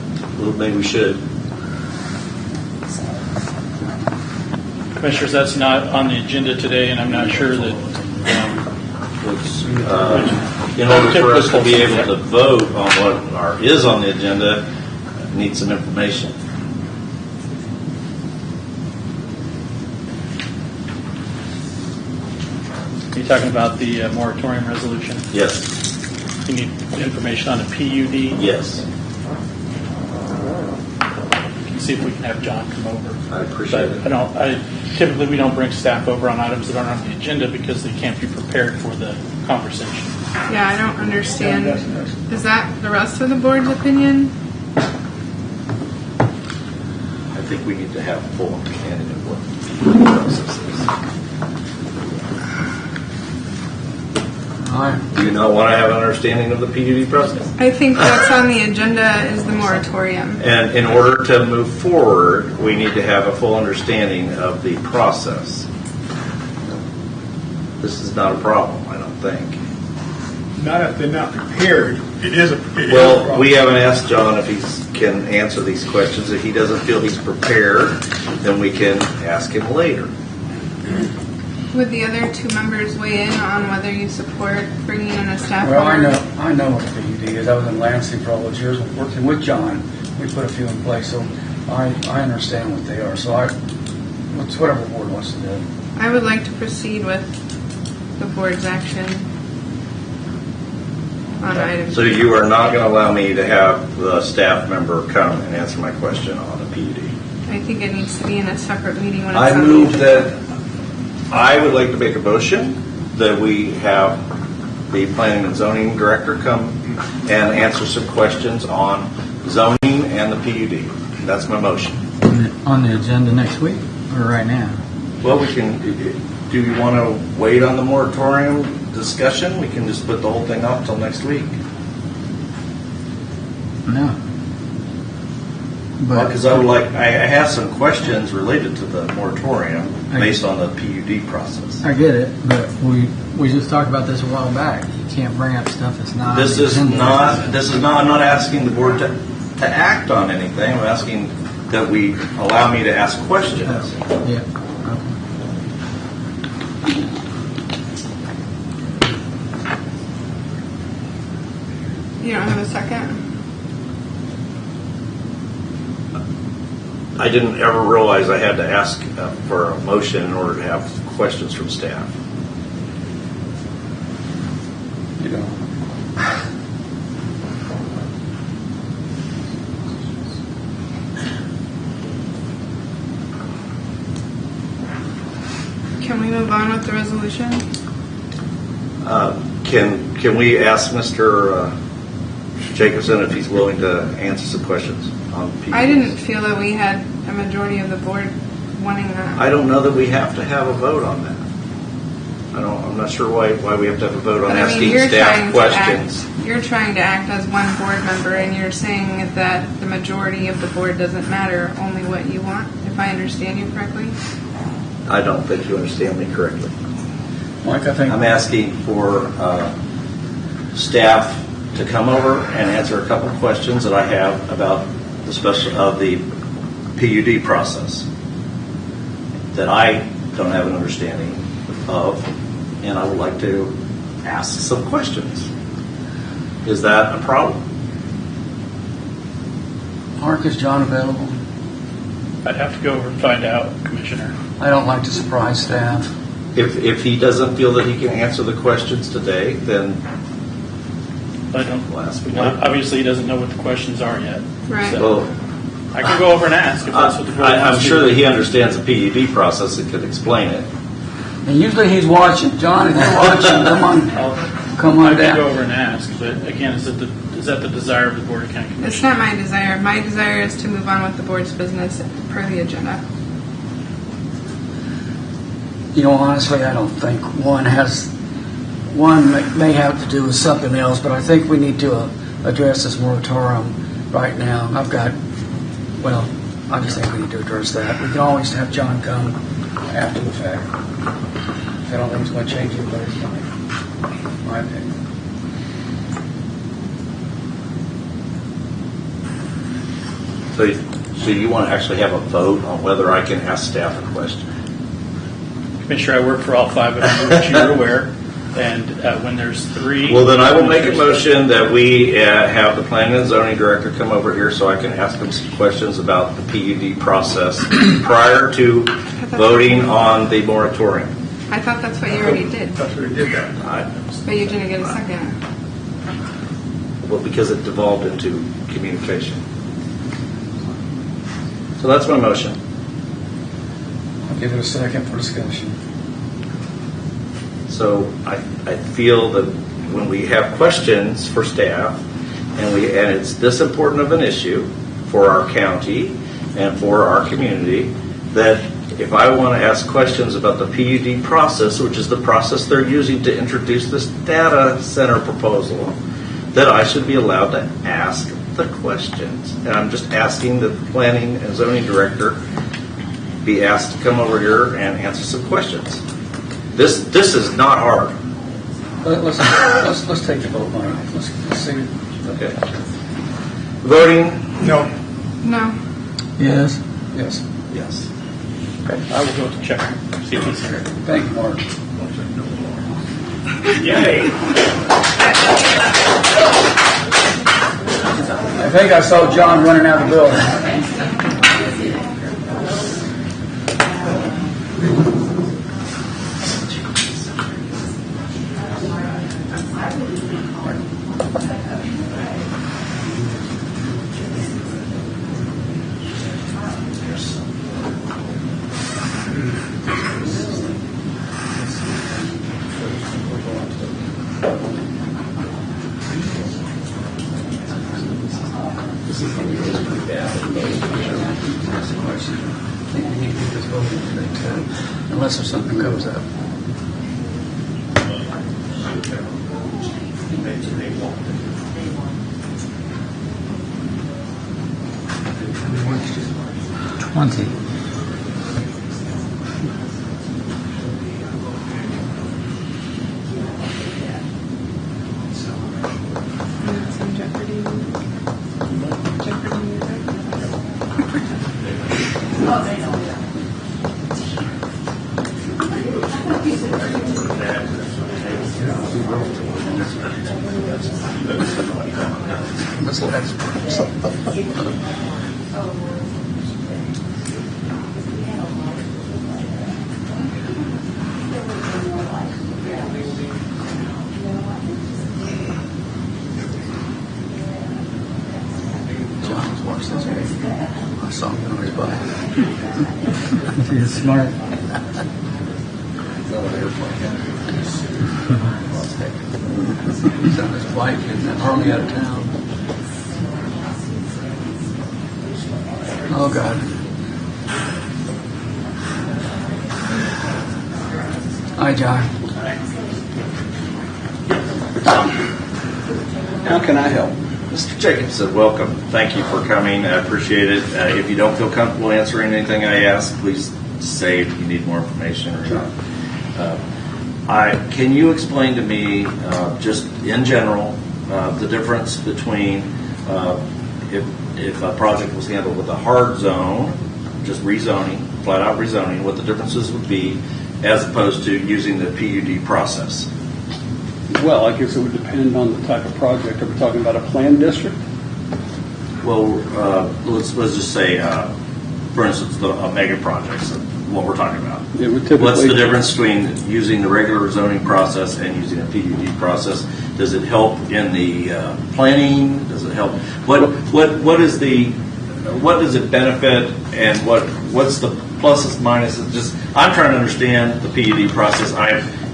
well, maybe we should.
Commissioners, that's not on the agenda today, and I'm not sure that.
In order for us to be able to vote on what is on the agenda, I need some information.
Are you talking about the moratorium resolution?
Yes.
You need information on a PUD?
Yes.
We can see if we can have John come over.
I appreciate it.
Typically, we don't bring staff over on items that aren't on the agenda because they can't be prepared for the conversation.
Yeah, I don't understand. Is that the rest of the board's opinion?
I think we need to have full understanding of what the process is. Do you not want to have an understanding of the PUD process?
I think that's on the agenda is the moratorium.
And in order to move forward, we need to have a full understanding of the process. This is not a problem, I don't think.
Not if they're not prepared. It is a
Well, we haven't asked John if he can answer these questions. If he doesn't feel he's prepared, then we can ask him later.
Would the other two members weigh in on whether you support bringing in a staff
Well, I
member?
know what the PUD is. I was in Lansing for all those years working with John. We put a few in place, so I understand what they are. So it's whatever the board wants to do.
I would like to proceed with the board's action on items.
So you are not going to allow me to have the staff member come and answer my question on the PUD?
I think it needs to be in a separate meeting when it's
I
on
move
the
that I would like to make a motion that we have the planning and zoning director come and answer some questions on zoning and the PUD. That's my motion.
On the agenda next week or right now?
Well, we can. Do you want to wait on the moratorium discussion? We can just put the whole thing off till next week.
No.
Because I have some questions related to the moratorium based on the PUD process.
I get it, but we just talked about this a while back. You can't bring up stuff that's not.
This is not. I'm not asking the board to act on anything. I'm asking that we allow me to ask questions.
Yeah.
You don't have a second?
I didn't ever realize I had to ask for a motion in order to have questions from staff.
You know.
Can we move on with the resolution?
Can we ask Mr. Jacobson if he's willing to answer some questions on PUDs?
I didn't feel that we had a majority of the board wanting that.
I don't know that we have to have a vote on that. I'm not sure why we have to have a vote on
But I mean,
asking
you're
staff
trying
questions.
to act. You're trying to act as one board member, and you're saying that the majority of the board doesn't matter, only what you want. If I understand you correctly.
I don't think you understand me correctly.
Mike, I think
I'm asking for staff to come over and answer a couple of questions that I have about the PUD process that I don't have an understanding of, and I would like to ask some questions. Is that a problem?
Mark, is John available?
I'd have to go over and find out, Commissioner.
I don't like to surprise staff.
If he doesn't feel that he can answer the questions today, then
I don't. Obviously, he doesn't know what the questions are yet.
Right.
So I can go over and ask if that's what the board
I'm
wants to
sure
do.
that he understands the PUD process and could explain it.
And usually he's watching. John, if you're watching, come on
I can
down.
go over and ask, but again, is that the desire of the Board of County Commissioners?
It's not my desire. My desire is to move on with the board's business per the agenda.
You know, honestly, I don't think one may have to do with something else, but I think we need to address this moratorium right now. I just think we need to address that. We can always have John come after the fact. I don't think it's going to change anybody's mind, in my opinion.
So you want to actually have a vote on whether I can ask staff a question?
Commissioner, I work for all five of them, which you're aware. And when there's three...
Well, then I will make a motion that we have the planning and zoning director come over here so I can ask him some questions about the PUD process prior to voting on the moratorium.
I thought that's what you already did.
That's what we did that.
But you didn't get a second.
Well, because it devolved into communication. So that's my motion.
I'll give it a second for discussion.
So I feel that when we have questions for staff, and it's this important of an issue for our county and for our community, that if I want to ask questions about the PUD process, which is the process they're using to introduce this data center proposal, that I should be allowed to ask the questions. And I'm just asking that the planning and zoning director be asked to come over here and answer some questions. This is not hard.
Let's take the vote, Mike. Let's see.
Okay. Voting?
No.
No.
Yes. Yes.
Yes.
Okay. I will go to check. See if he's here.
Thank you, Mark.
Yay.
I think I saw John running out of the building. Unless there's something comes up. always by. She's smart. He's on his flight and hardly out of town. Oh, God. Hi, John.
How can I help?
Mr. Jacobson, welcome. Thank you for coming. I appreciate it. If you don't feel comfortable answering anything I ask, please say if you need more information or not. Can you explain to me, just in general, the difference between if a project was handled with a hard zone, just rezoning, flat out rezoning, what the differences would be as opposed to using the PUD process?
Well, I guess it would depend on the type of project. Are we talking about a planned district?
Well, let's just say, for instance, a mega project, so what we're talking about.
It would typically.
What's the difference between using the regular zoning process and using a PUD process? Does it help in the planning? Does it help? What does it benefit, and what's the pluses, minuses? Just I'm trying to understand the PUD process.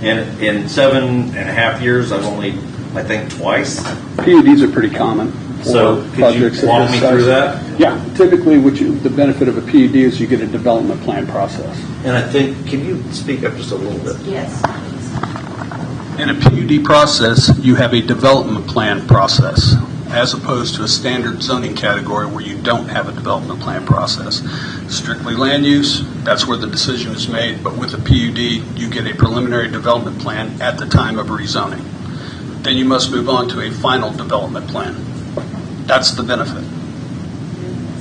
In 7.5 years, I've only, I think, twice.
PUDs are pretty common.
So could you walk me through that?
Yeah. Typically, the benefit of a PUD is you get a development plan process.
And I think, can you speak up just a little bit?
Yes.
In a PUD process, you have a development plan process, as opposed to a standard zoning category where you don't have a development plan process. Strictly land use, that's where the decision is made, but with a PUD, you get a preliminary development plan at the time of rezoning. Then you must move on to a final development plan. That's the benefit.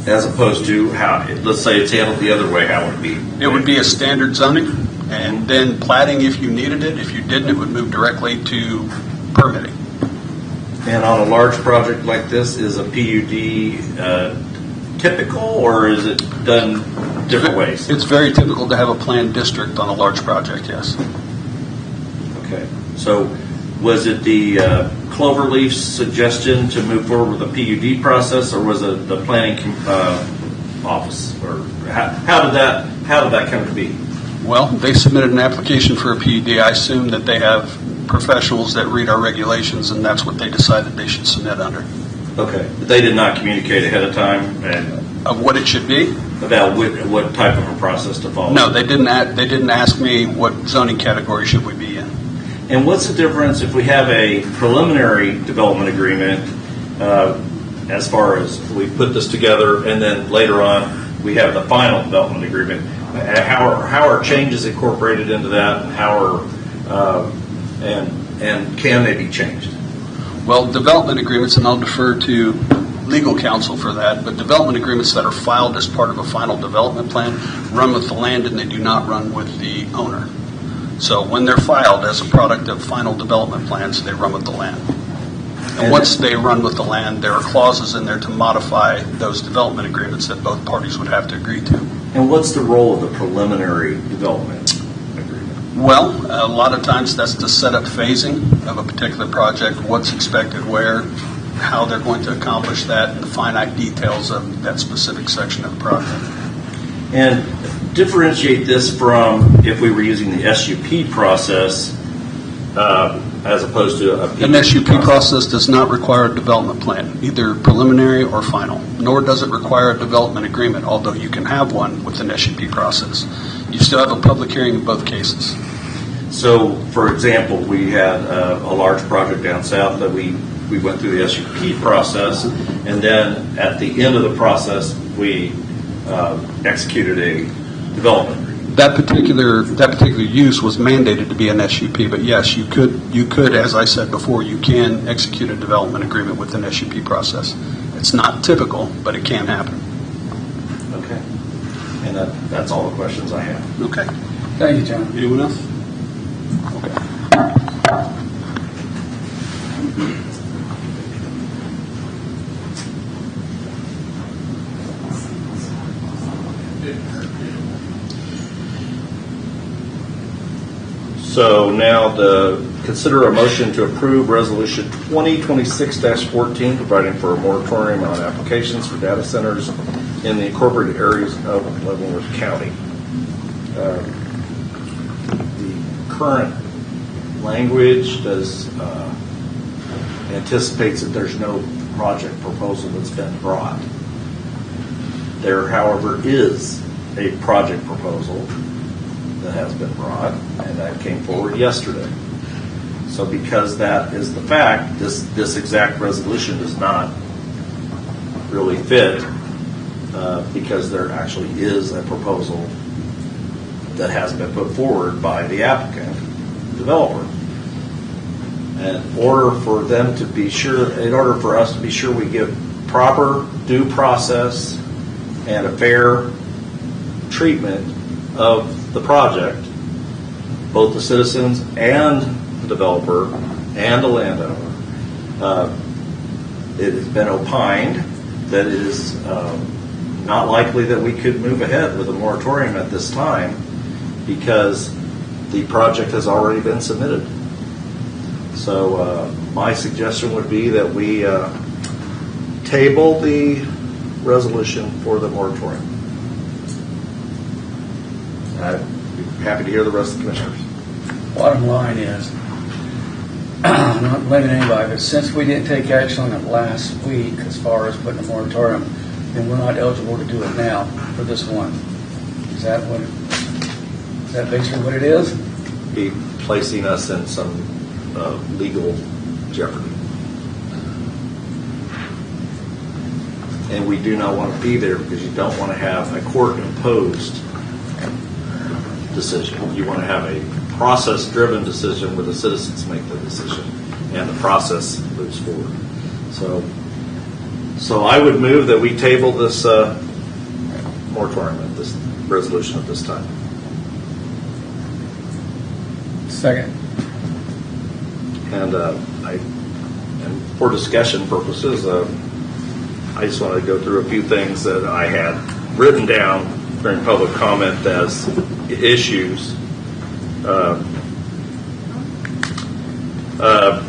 As opposed to how, let's say it's handled the other way, how would it be?
It would be a standard zoning, and then platting if you needed it. If you didn't, it would move directly to permitting.
And on a large project like this, is a PUD typical, or is it done different ways?
It's very typical to have a planned district on a large project, yes.
Okay. So was it the Cloverleaf's suggestion to move forward with a PUD process, or was it the planning office? Or how did that come to be?
Well, they submitted an application for a PUD. I assume that they have professionals that read our regulations, and that's what they decided they should submit under.
Okay. But they did not communicate ahead of time
of what it should be?
About what type of a process to follow?
No, they didn't ask me what zoning category should we be in.
And what's the difference if we have a preliminary development agreement, as far as we put this together, and then later on we have the final development agreement? How are changes incorporated into that, and how are and can they be changed?
Well, development agreements, and I'll defer to legal counsel for that, but development agreements that are filed as part of a final development plan run with the land, and they do not run with the owner. So when they're filed as a product of final development plans, they run with the land. And once they run with the land, there are clauses in there to modify those development agreements that both parties would have to agree to.
And what's the role of the preliminary development agreement?
Well, a lot of times that's to set up phasing of a particular project, what's expected where, how they're going to accomplish that, and the finite details of that specific section of the project.
And differentiate this from if we were using the SUP process as opposed to a PUD
An SUP process does not require a development plan, either preliminary or final, nor does it require a development agreement, although you can have one with an SUP process. You still have a public hearing in both cases.
So, for example, we had a large project down south that we went through the SUP process, and then at the end of the process, we executed a development agreement.
That particular use was mandated to be an SUP, but yes, you could, as I said before, you can execute a development agreement with an SUP process. It's not typical, but it can happen.
Okay. And that's all the questions I have.
Okay. Thank you, John. Anyone else? Okay.
So now consider a motion to approve Resolution 2026-14, providing for a moratorium on applications for data centers in the incorporated areas of Leavenworth County. The current language anticipates that there's no project proposal that's been brought. There, however, is a project proposal that has been brought, and that came forward yesterday. So because that is the fact, this exact resolution does not really fit because there actually is a proposal that has been put forward by the applicant, developer. And in order for us to be sure we give proper due process and a fair treatment of the project, both the citizens and the developer and the landowner, it has been opined that it is not likely that we could move ahead with a moratorium at this time because the project has already been submitted. So my suggestion would be that we table the resolution for the moratorium. I'd be happy to hear the rest of the commissioners.
Bottom line is, I'm not blaming anybody, but since we didn't take action on it last week as far as putting a moratorium, then we're not eligible to do it now for this one. Is that basically what it is?
Be placing us in some legal jeopardy. And we do not want to be there because you don't want to have a court-imposed decision. You want to have a process-driven decision where the citizens make the decision and the process moves forward. So I would move that we table this moratorium, this resolution at this time.
Second.
And for discussion purposes, I just want to go through a few things that I had written down during public comment as issues.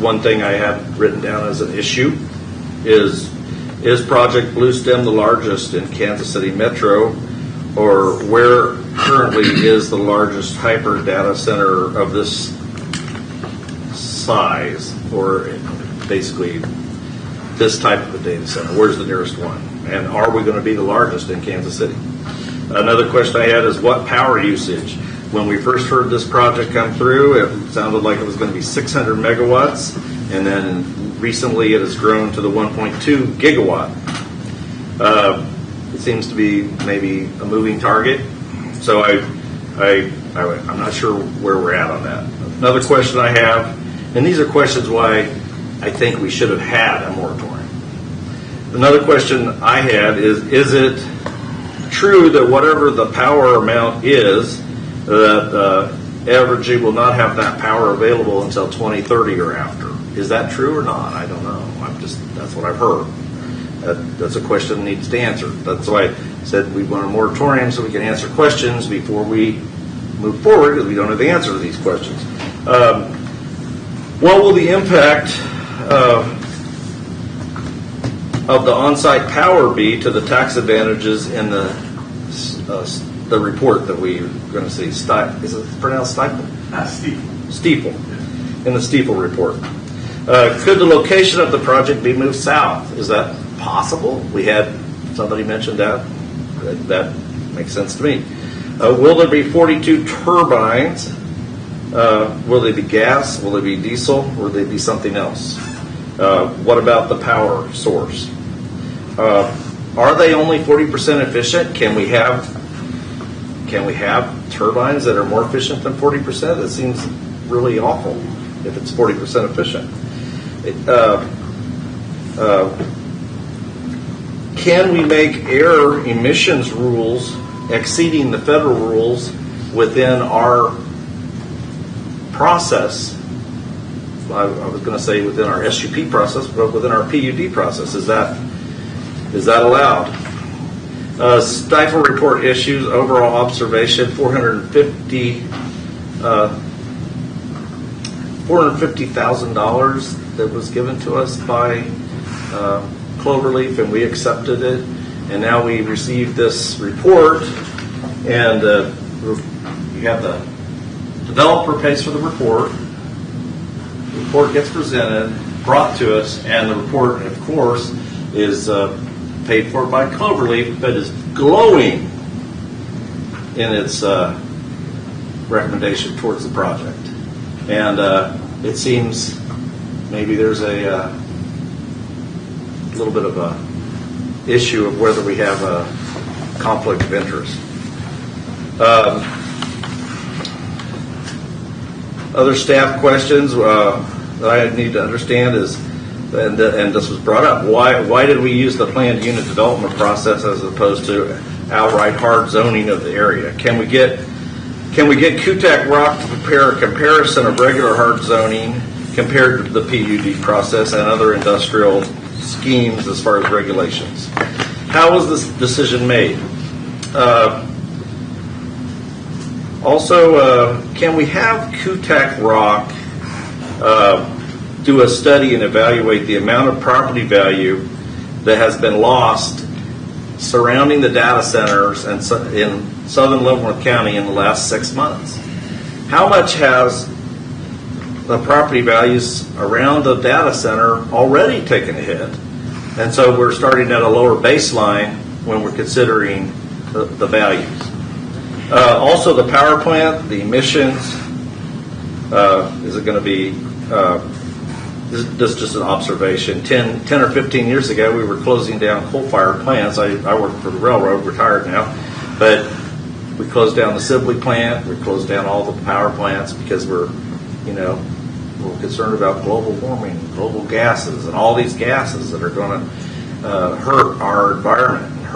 One thing I have written down as an issue is Project Blue Stem the largest in Kansas City Metro, or where currently is the largest hyper data center of this size, or basically this type of a data center? Where's the nearest one? And are we going to be the largest in Kansas City? Another question I had is what power usage? When we first heard this project come through, it sounded like it was going to be 600 megawatts, and then recently it has grown to the 1.2 gigawatt. It seems to be maybe a moving target, so I'm not sure where we're at on that. Another question I have, and these are questions why I think we should have had a moratorium. Another question I had is it true that whatever the power amount is, that Evergy will not have that power available until 2030 or after? Is that true or not? I don't know. That's what I've heard. That's a question that needs to be answered. That's why I said we want a moratorium so we can answer questions before we move forward, because we don't have the answer to these questions. What will the impact of the on-site power be to the tax advantages in the report that we're going to see? Is it pronounced Stiefel? Stiefel. In the Stiefel report. Could the location of the project be moved south? Is that possible? We had somebody mention that. That makes sense to me. Will there be 42 turbines? Will they be gas? Will they be diesel? Will they be something else? What about the power source? Are they only 40% efficient? Can we have turbines that are more efficient than 40%? That seems really awful if it's 40% efficient. Can we make air emissions rules exceeding the federal rules within our process? I was going to say within our SUP process, but within our PUD process. Is that allowed? Stiefel report issues, overall observation, $450,000 that was given to us by Cloverleaf, and we accepted it. And now we received this report, and you have the developer pays for the report. The report gets presented, brought to us, and the report, of course, is paid for by Cloverleaf, but is glowing in its recommendation towards the project. And it seems maybe there's a little bit of a issue of whether we have a conflict of interest. Other staff questions that I need to understand is, and this was brought up, why did we use the planned unit development process as opposed to outright hard zoning of the area? Can we get QTAC Rock to prepare a comparison of regular hard zoning compared to the PUD process and other industrial schemes as far as regulations? How was this decision made? Also, can we have QTAC Rock do a study and evaluate the amount of property value that has been lost surrounding the data centers in southern Leavenworth County in the last 6 months? How much has the property values around the data center already taken a hit? And so we're starting at a lower baseline when we're considering the values. Also, the power plant, the emissions, is it going to be, this is just an observation. 10 or 15 years ago, we were closing down coal-fired plants. I work for the railroad, retired now, but we closed down the Sibley plant, we closed down all the power plants because we're concerned about global warming, global gases, and all these gases that are going to hurt our environment and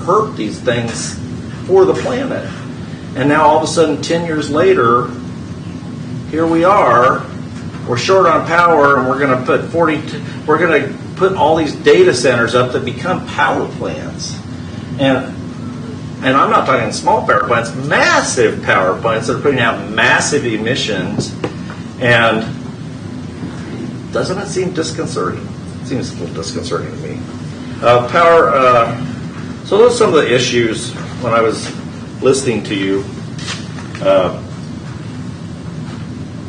hurt these things for the planet. And now all of a sudden, 10 years later, here we are. We're short on power, and we're going to put all these data centers up that become power plants. And I'm not talking small power plants, massive power plants that are putting out massive emissions. And doesn't it seem disconcerting? It seems a little disconcerting to me. So those are some of the issues when I was listening to you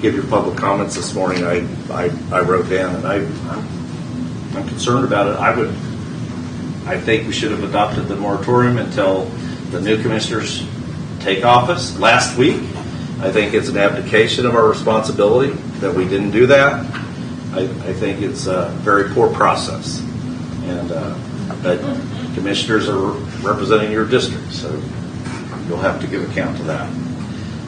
give your public comments this morning. I wrote down, and I'm concerned about it. I think we should have adopted the moratorium until the new commissioners take office last week. I think it's an abdication of our responsibility that we didn't do that. I think it's a very poor process, but commissioners are representing your district, so you'll have to give account to that.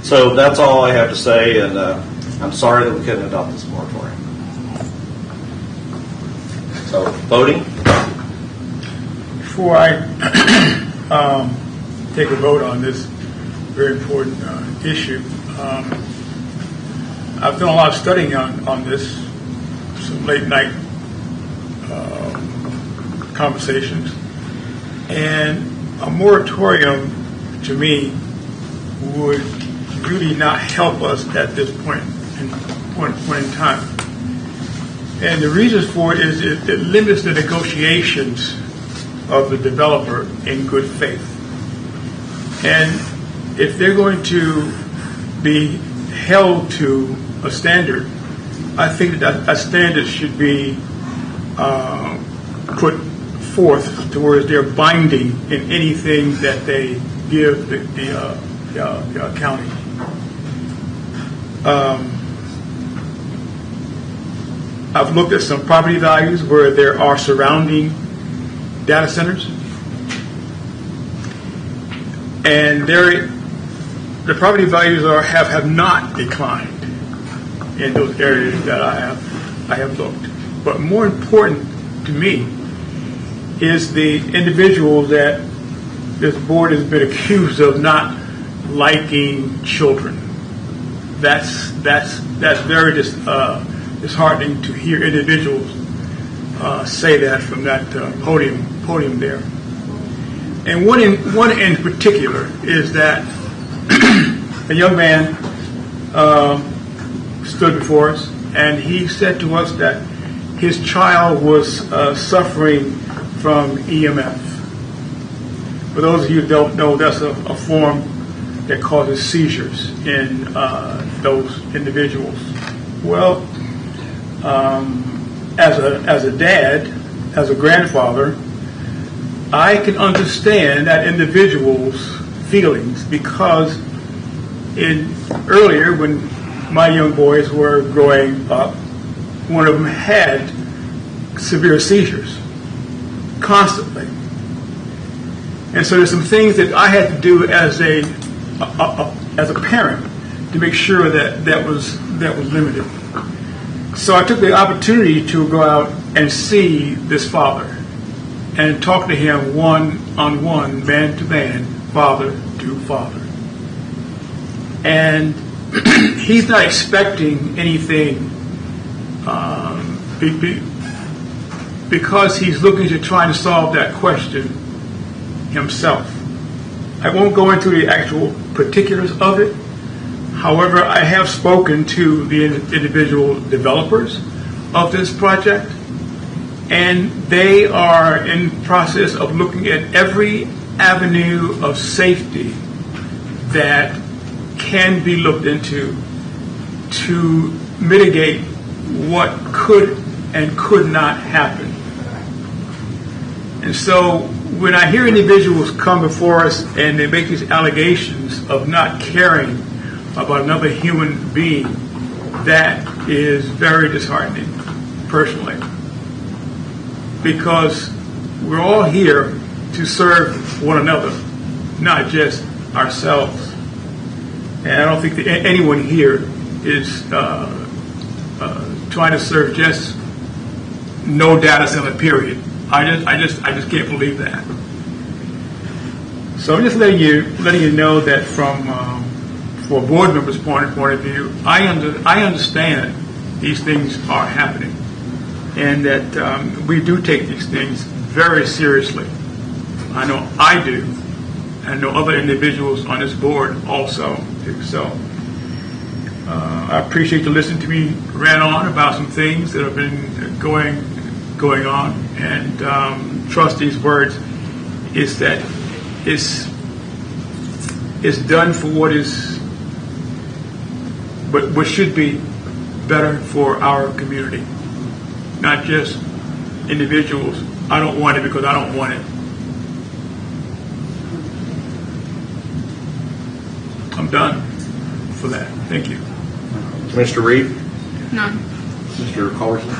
So that's all I have to say, and I'm sorry that we couldn't adopt this moratorium. So, voting?
Before I take a vote on this very important issue, I've done a lot of studying on this, some late night conversations, and a moratorium to me would really not help us at this point in time. And the reasons for it is it limits the negotiations of the developer in good faith. And if they're going to be held to a standard, I think that standard should be put forth towards their binding in anything that they give the county. I've looked at some property values where there are surrounding data centers, and the property values have not declined in those areas that I have looked. But more important to me is the individual that this board has been accused of not liking children. That's very disheartening to hear individuals say that from that podium there. And one in particular is that a young man stood before us, and he said to us that his child was suffering from EMF. For those of you who don't know, that's a form that causes seizures in those individuals. Well, as a dad, as a grandfather, I can understand that individual's feelings because earlier when my young boys were growing up, one of them had severe seizures constantly. And so there's some things that I had to do as a parent to make sure that was limited. So I took the opportunity to go out and see this father and talk to him one-on-one, man-to-man, father to father. And he's not expecting anything because he's looking to try to solve that question himself. I won't go into the actual particulars of it. However, I have spoken to the individual developers of this project, and they are in process of looking at every avenue of safety that can be looked into to mitigate what could and could not happen. And so when I hear individuals come before us and they make these allegations of not caring about another human being, that is very disheartening, personally. Because we're all here to serve one another, not just ourselves. And I don't think that anyone here is trying to serve just no data center, period. I just can't believe that. So I'm just letting you know that from a board member's point of view, I understand these things are happening, and that we do take these things very seriously. I know I do. I know other individuals on this board also do. So I appreciate you listening to me rant on about some things that have been going on, and trust these words is that it's done for what should be better for our community, not just individuals. I don't want it because I don't want it. I'm done for that. Thank you.
Commissioner Reed?
None.
Mr. Cullerson?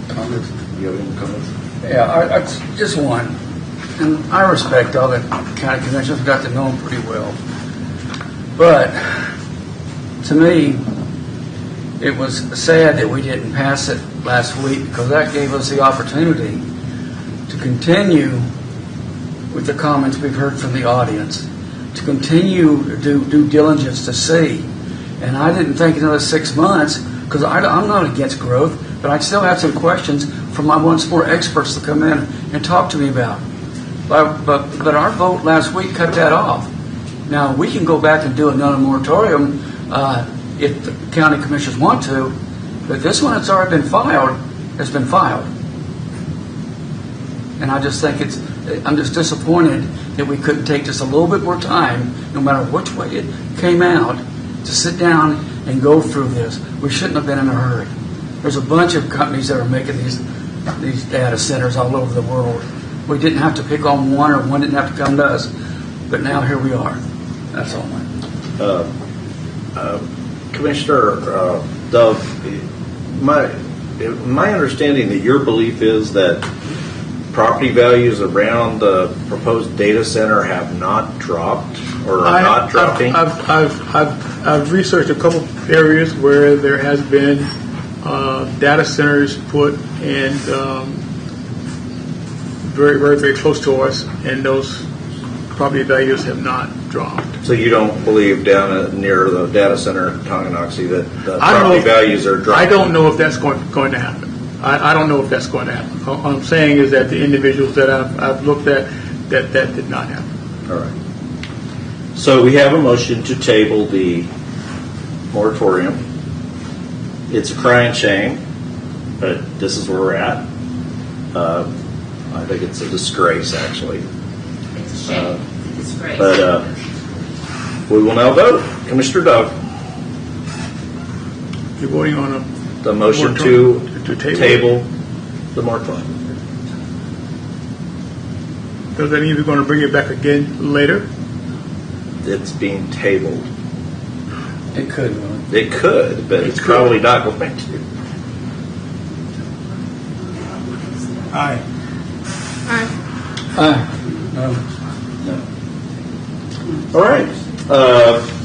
Comments? Do you have any comments?
Yeah, I just one. And I respect all the county commissioners. I've got to know them pretty well. But to me, it was sad that we didn't pass it last week, because that gave us the opportunity to continue with the comments we've heard from the audience, to continue to do due diligence to see. And I didn't think another 6 months, because I'm not against growth, but I still have some questions from my one sport experts to come in and talk to me about. But our vote last week cut that off. Now, we can go back and do another moratorium if the county commissioners want to, but this one that's already been filed has been filed. And I just think I'm just disappointed that we couldn't take just a little bit more time, no matter which way it came out, to sit down and go through this. We shouldn't have been in a hurry. There's a bunch of companies that are making these data centers all over the world. We didn't have to pick on one, or one didn't have to come to us. But now here we are. That's all.
Commissioner Dove, my understanding that your belief is that property values around the proposed data center have not dropped or are not dropping?
I've researched a couple areas where there has been data centers put in very, very, very close to us, and those property values have not dropped.
So you don't believe down near the data center in Tonganoxie that the property values are dropping?
I don't know if that's going to happen. I don't know if that's going to happen. What I'm saying is that the individuals that I've looked at, that did not happen.
All right. So we have a motion to table the moratorium. It's a crying shame, but this is where we're at. I think it's a disgrace, actually.
It's a shame. It's great.
But we will now vote. Commissioner Doug.
You're voting on
the motion to table the moratorium.
Does that mean we're going to bring it back again later?
It's being tabled.
It could.
It could, but it's probably not going to.
Aye.
No. All right.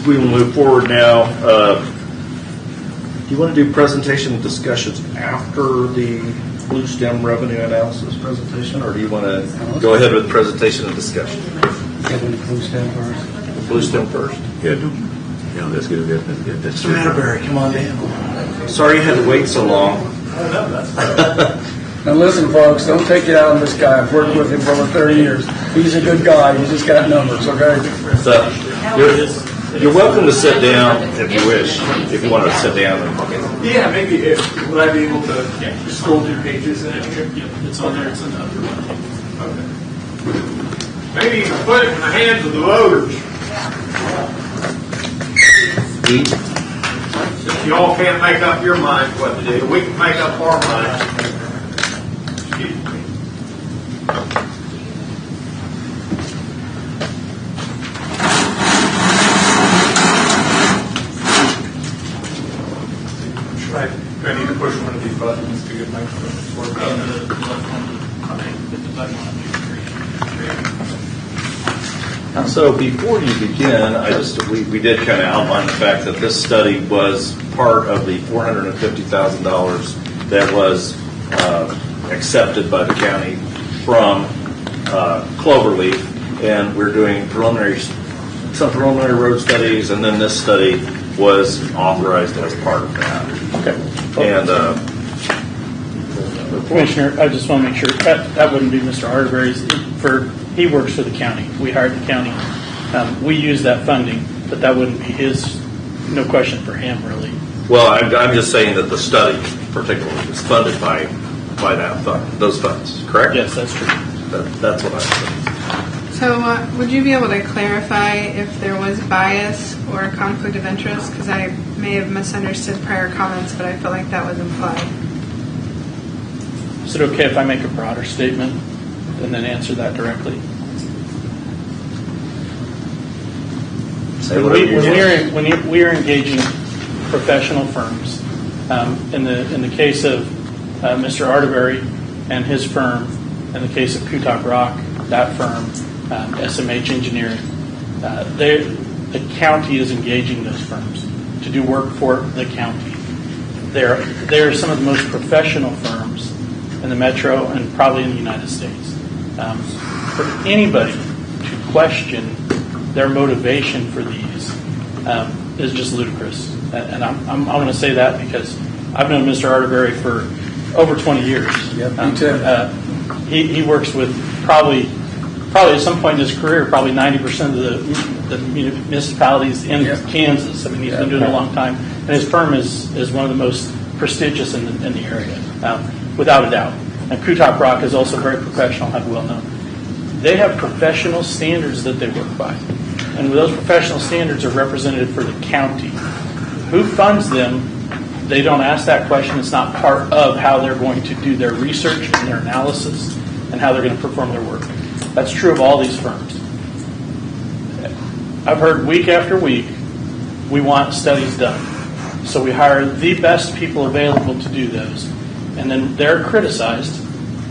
We will move forward now. Do you want to do presentation and discussions after the Blue Stem revenue analysis presentation, or do you want to go ahead with presentation and discussion?
Blue Stem first.
Blue Stem first.
Yeah, let's get this.
Mr. Atterbury, come on down. Sorry you had to wait so long.
Now listen, folks, don't take it out on this guy. I've worked with him for over 30 years. He's a good guy. He's just got numbers, okay?
So, you're welcome to sit down if you wish, if you want to sit down.
Yeah, maybe would I be able to scroll through pages in here?
Yep, it's on there. It's in the upper one.
Okay. Maybe you can put it in the hands of the voters. If you all can't make up your minds what to do, we can make up our minds. Excuse me. Do I need to push one of these buttons to get my work
So before you begin, we did kind of outline the fact that this study was part of the $450,000 that was accepted by the county from Cloverleaf, and we're doing some preliminary road studies, and then this study was authorized as part of that.
Okay.
And
Commissioner, I just want to make sure that wouldn't be Mr. Arterbury's. He works for the county. We hired the county. We use that funding, but that wouldn't be his. No question for him, really.
Well, I'm just saying that the study, particularly, is funded by that fund, those funds. Correct?
Yes, that's true.
That's what I'm saying.
So would you be able to clarify if there was bias or a conflict of interest? Because I may have misunderstood prior comments, but I felt like that was implied.
Is it okay if I make a broader statement and then answer that directly?
Say whatever you want.
When we are engaging professional firms, in the case of Mr. Arterbury and his firm, in the case of Kutak Rock, that firm, SMH Engineering, the county is engaging those firms to do work for the county. They're some of the most professional firms in the metro and probably in the United States. For anybody to question their motivation for these is just ludicrous. And I'm going to say that because I've known Mr. Arterbury for over 20 years.
Yep, me too.
He works with probably at some point in his career, probably 90% of the municipalities in Kansas. I mean, he's been doing it a long time. And his firm is one of the most prestigious in the area, without a doubt. And Kutak Rock is also very professional, have well known. They have professional standards that they work by. And those professional standards are representative for the county. Who funds them, they don't ask that question. It's not part of how they're going to do their research and their analysis and how they're going to perform their work. That's true of all these firms. I've heard week after week, we want studies done. So we hire the best people available to do those. And then they're criticized,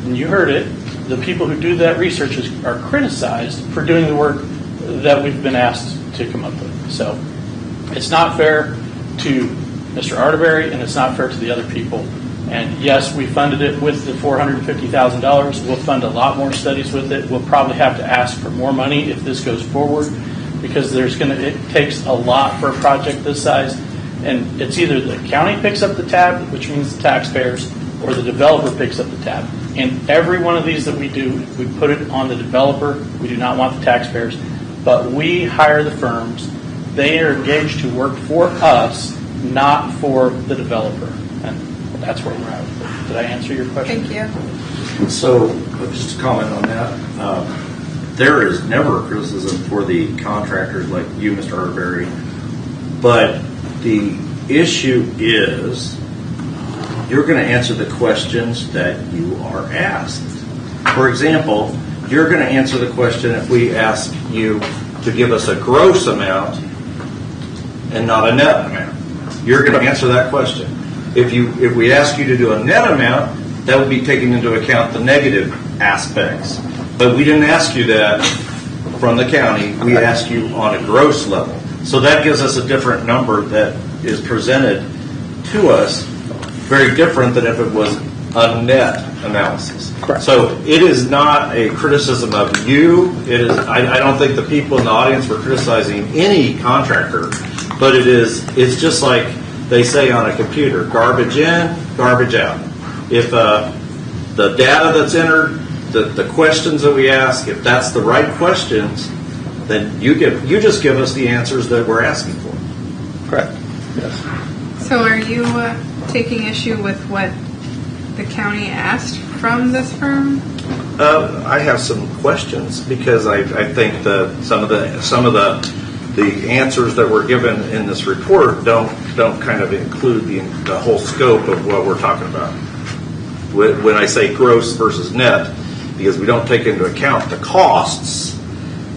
and you heard it, the people who do that research are criticized for doing the work that we've been asked to come up with. So it's not fair to Mr. Arterbury, and it's not fair to the other people. And yes, we funded it with the $450,000. We'll fund a lot more studies with it. We'll probably have to ask for more money if this goes forward, because it takes a lot for a project this size. And it's either the county picks up the tab, which means the taxpayers, or the developer picks up the tab. And every one of these that we do, we put it on the developer. We do not want the taxpayers. But we hire the firms. They are engaged to work for us, not for the developer. And that's where we're at. Did I answer your question?
Thank you.
So just a comment on that. there is never a criticism for the contractors like you, Mr. Arterberry, but the issue is you're going to answer the questions that you are asked. For example, you're going to answer the question if we ask you to give us a gross amount and not a net amount. You're going to answer that question. If we ask you to do a net amount, that would be taking into account the negative aspects. But we didn't ask you that from the county. We asked you on a gross level. So that gives us a different number that is presented to us, very different than if it was a net analysis.
Correct.
So it is not a criticism of you. It is. I don't think the people in the audience were criticizing any contractor, but it's just like they say on a computer, garbage in, garbage out. If the data that's entered, the questions that we ask, if that's the right questions, then you just give us the answers that we're asking for.
Correct. Yes.
So are you taking issue with what the county asked from this firm?
I have some questions because I think that some of the answers that were given in this report don't kind of include the whole scope of what we're talking about. When I say gross versus net, because we don't take into account the costs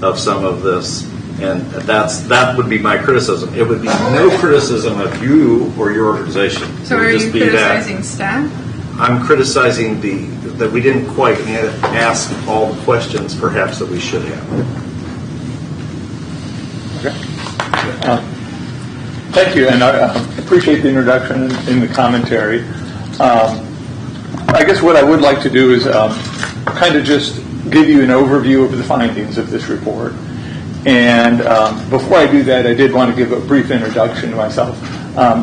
of some of this, and that would be my criticism. It would be no criticism of you or your organization.
So are you criticizing staff?
I'm criticizing that we didn't quite ask all the questions perhaps that we should have.
Okay. Thank you, and I appreciate the introduction and the commentary. I guess what I would like to do is kind of just give you an overview of the findings of this report. And before I do that, I did want to give a brief introduction to myself.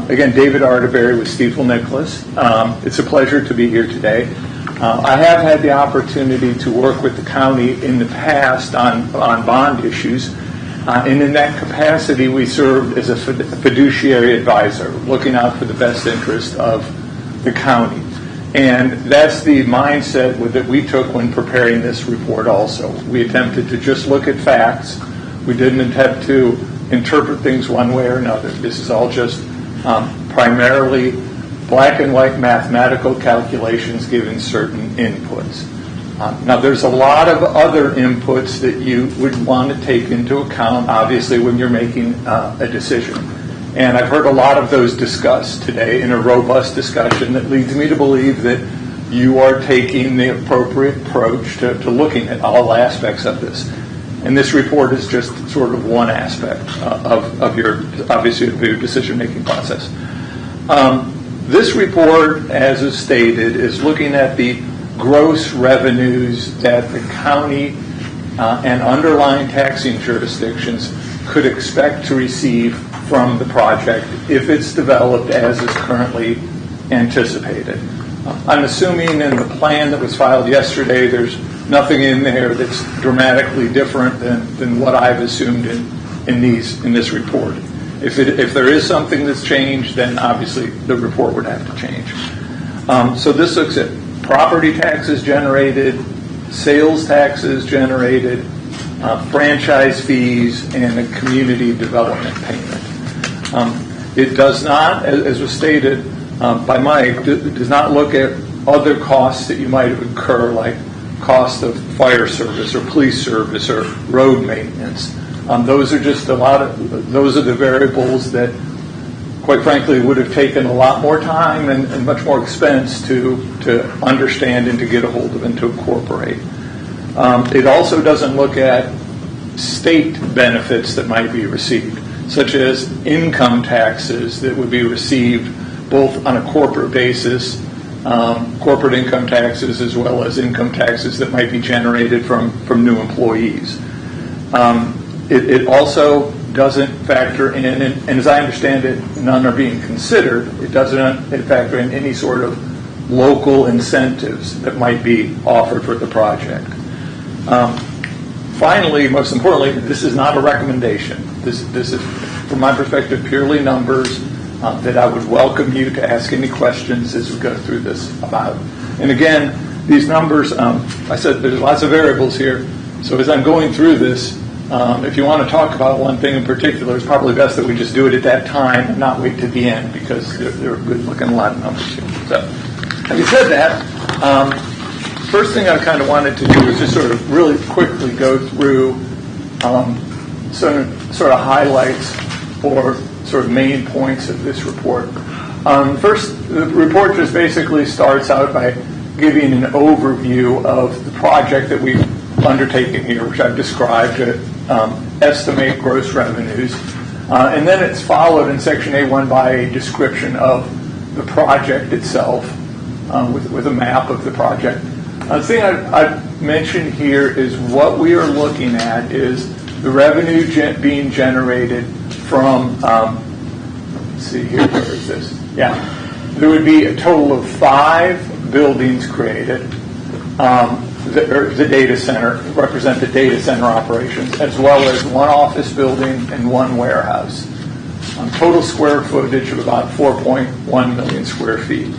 Again, David Arterberry with Stiefel Nicholas. It's a pleasure to be here today. I have had the opportunity to work with the county in the past on bond issues. And in that capacity, we served as a fiduciary advisor, looking out for the best interest of the county. And that's the mindset that we took when preparing this report also. We attempted to just look at facts. We didn't attempt to interpret things one way or another. This is all just primarily black and white mathematical calculations given certain inputs. Now, there's a lot of other inputs that you would want to take into account, obviously, when you're making a decision. And I've heard a lot of those discussed today in a robust discussion that leads me to believe that you are taking the appropriate approach to looking at all aspects of this. And this report is just sort of one aspect of your decision-making process. This report, as is stated, is looking at the gross revenues that the county and underlying taxing jurisdictions could expect to receive from the project if it's developed as is currently anticipated. I'm assuming in the plan that was filed yesterday, there's nothing in there that's dramatically different than what I've assumed in this report. If there is something that's changed, then obviously the report would have to change. So this looks at property taxes generated, sales taxes generated, franchise fees, and a community development payment. It does not, as was stated by Mike, does not look at other costs that you might have incurred, like cost of fire service or police service or road maintenance. Those are just those are the variables that, quite frankly, would have taken a lot more time and much more expense to understand and to get a hold of and to incorporate. It also doesn't look at state benefits that might be received, such as income taxes that would be received both on a corporate basis, corporate income taxes, as well as income taxes that might be generated from new employees. It also doesn't factor in, and as I understand it, none are being considered. It doesn't factor in any sort of local incentives that might be offered for the project. Finally, most importantly, this is not a recommendation. This is, from my perspective, purely numbers that I would welcome you to ask any questions as we go through this about. And again, these numbers, I said there's lots of variables here. So as I'm going through this, if you want to talk about one thing in particular, it's probably best that we just do it at that time and not wait to the end, because they're good-looking, a lot of numbers here. So, having said that, first thing I kind of wanted to do was just sort of really quickly go through sort of highlights or sort of main points of this report. First, the report just basically starts out by giving an overview of the project that we've undertaken here, which I've described to estimate gross revenues. And then it's followed in Section A1 by a description of the project itself with a map of the project. The thing I've mentioned here is what we are looking at is the revenue being generated from, let's see here, where is this? Yeah. There would be a total of 5 buildings created. The data center, represent the data center operations, as well as 1 office building and 1 warehouse. Total square footage of about 4.1 million square feet.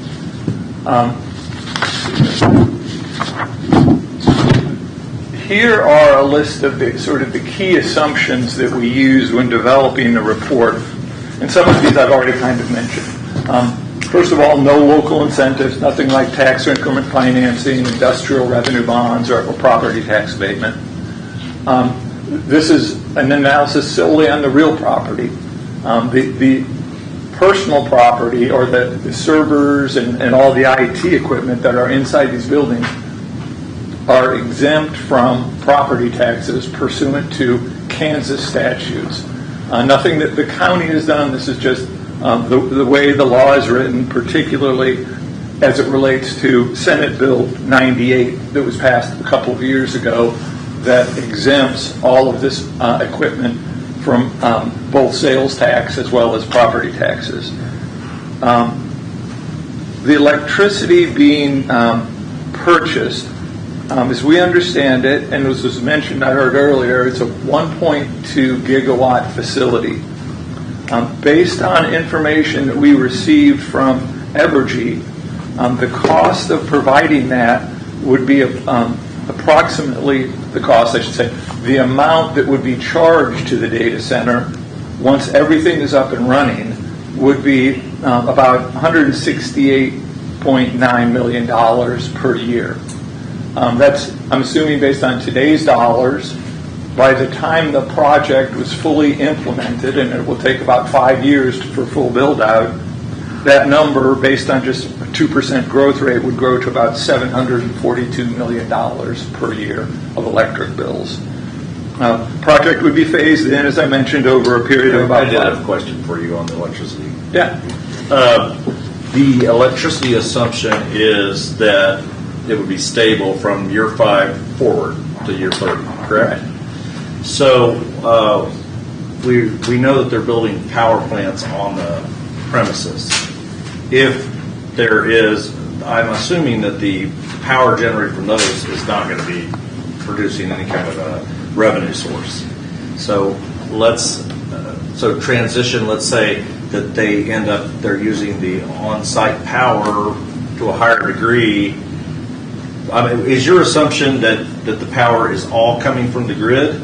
Here are a list of the sort of the key assumptions that we use when developing the report. And some of these I've already kind of mentioned. First of all, no local incentives, nothing like tax increment financing, industrial revenue bonds, or property tax abatement. This is an analysis solely on the real property. The personal property, or the servers and all the IT equipment that are inside these buildings, are exempt from property taxes pursuant to Kansas statutes. Nothing that the county has done. This is just the way the law is written, particularly as it relates to Senate Bill 98 that was passed a couple of years ago that exempts all of this equipment from both sales tax as well as property taxes. The electricity being purchased, as we understand it, and as was mentioned, I heard earlier, it's a 1.2 gigawatt facility. Based on information that we received from Evergy, the cost of providing that would be approximately the cost, I should say, the amount that would be charged to the data center once everything is up and running would be about $168.9 million per year. That's, I'm assuming, based on today's dollars. By the time the project was fully implemented, and it will take about 5 years for full build-out, that number, based on just a 2% growth rate, would grow to about $742 million per year of electric bills. Project would be phased in, as I mentioned, over a period of about...
I did have a question for you on the electricity.
Yeah.
The electricity assumption is that it would be stable from year 5 forward to year 30, correct? Right. So we know that they're building power plants on the premises. If there is, I'm assuming that the power generated from those is not going to be producing any kind of a revenue source. So transition, let's say that they're using the on-site power to a higher degree. I mean, is your assumption that the power is all coming from the grid?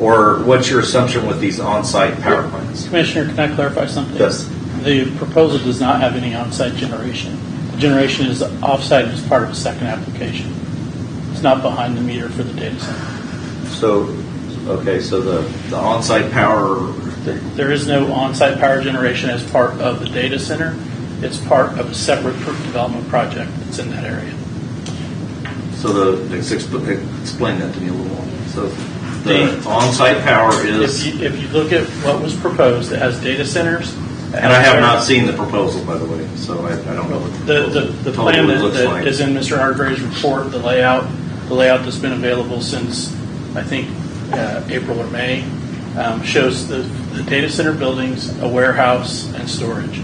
Or what's your assumption with these on-site power plants?
Commissioner, can I clarify something?
Yes.
The proposal does not have any on-site generation. The generation is off-site as part of a second application. It's not behind the meter for the data center.
So the on-site power...
There is no on-site power generation as part of the data center. It's part of a separate development project that's in that area.
So explain that to me a little more. So the on-site power is...
If you look at what was proposed, it has data centers.
And I have not seen the proposal, by the way, so I don't know what
the plan that is in Mr. Hargrave's report, the layout that's been available since, I think, April or May, shows the data center buildings, a warehouse, and storage.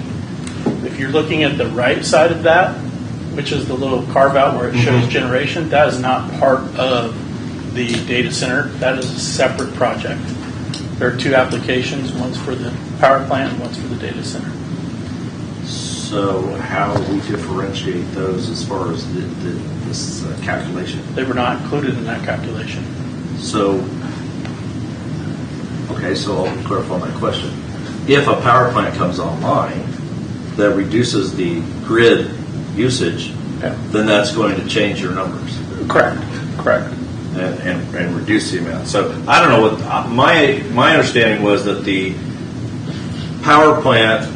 If you're looking at the right side of that, which is the little carve-out where it shows generation, that is not part of the data center. That is a separate project. There are 2 applications, one's for the power plant and one's for the data center.
So how do we differentiate those as far as this calculation?
They were not included in that calculation.
So, okay, so I'll clarify my question. If a power plant comes online that reduces the grid usage, then that's going to change your numbers.
Correct.
And reduce the amount. So I don't know what my understanding was that the power plant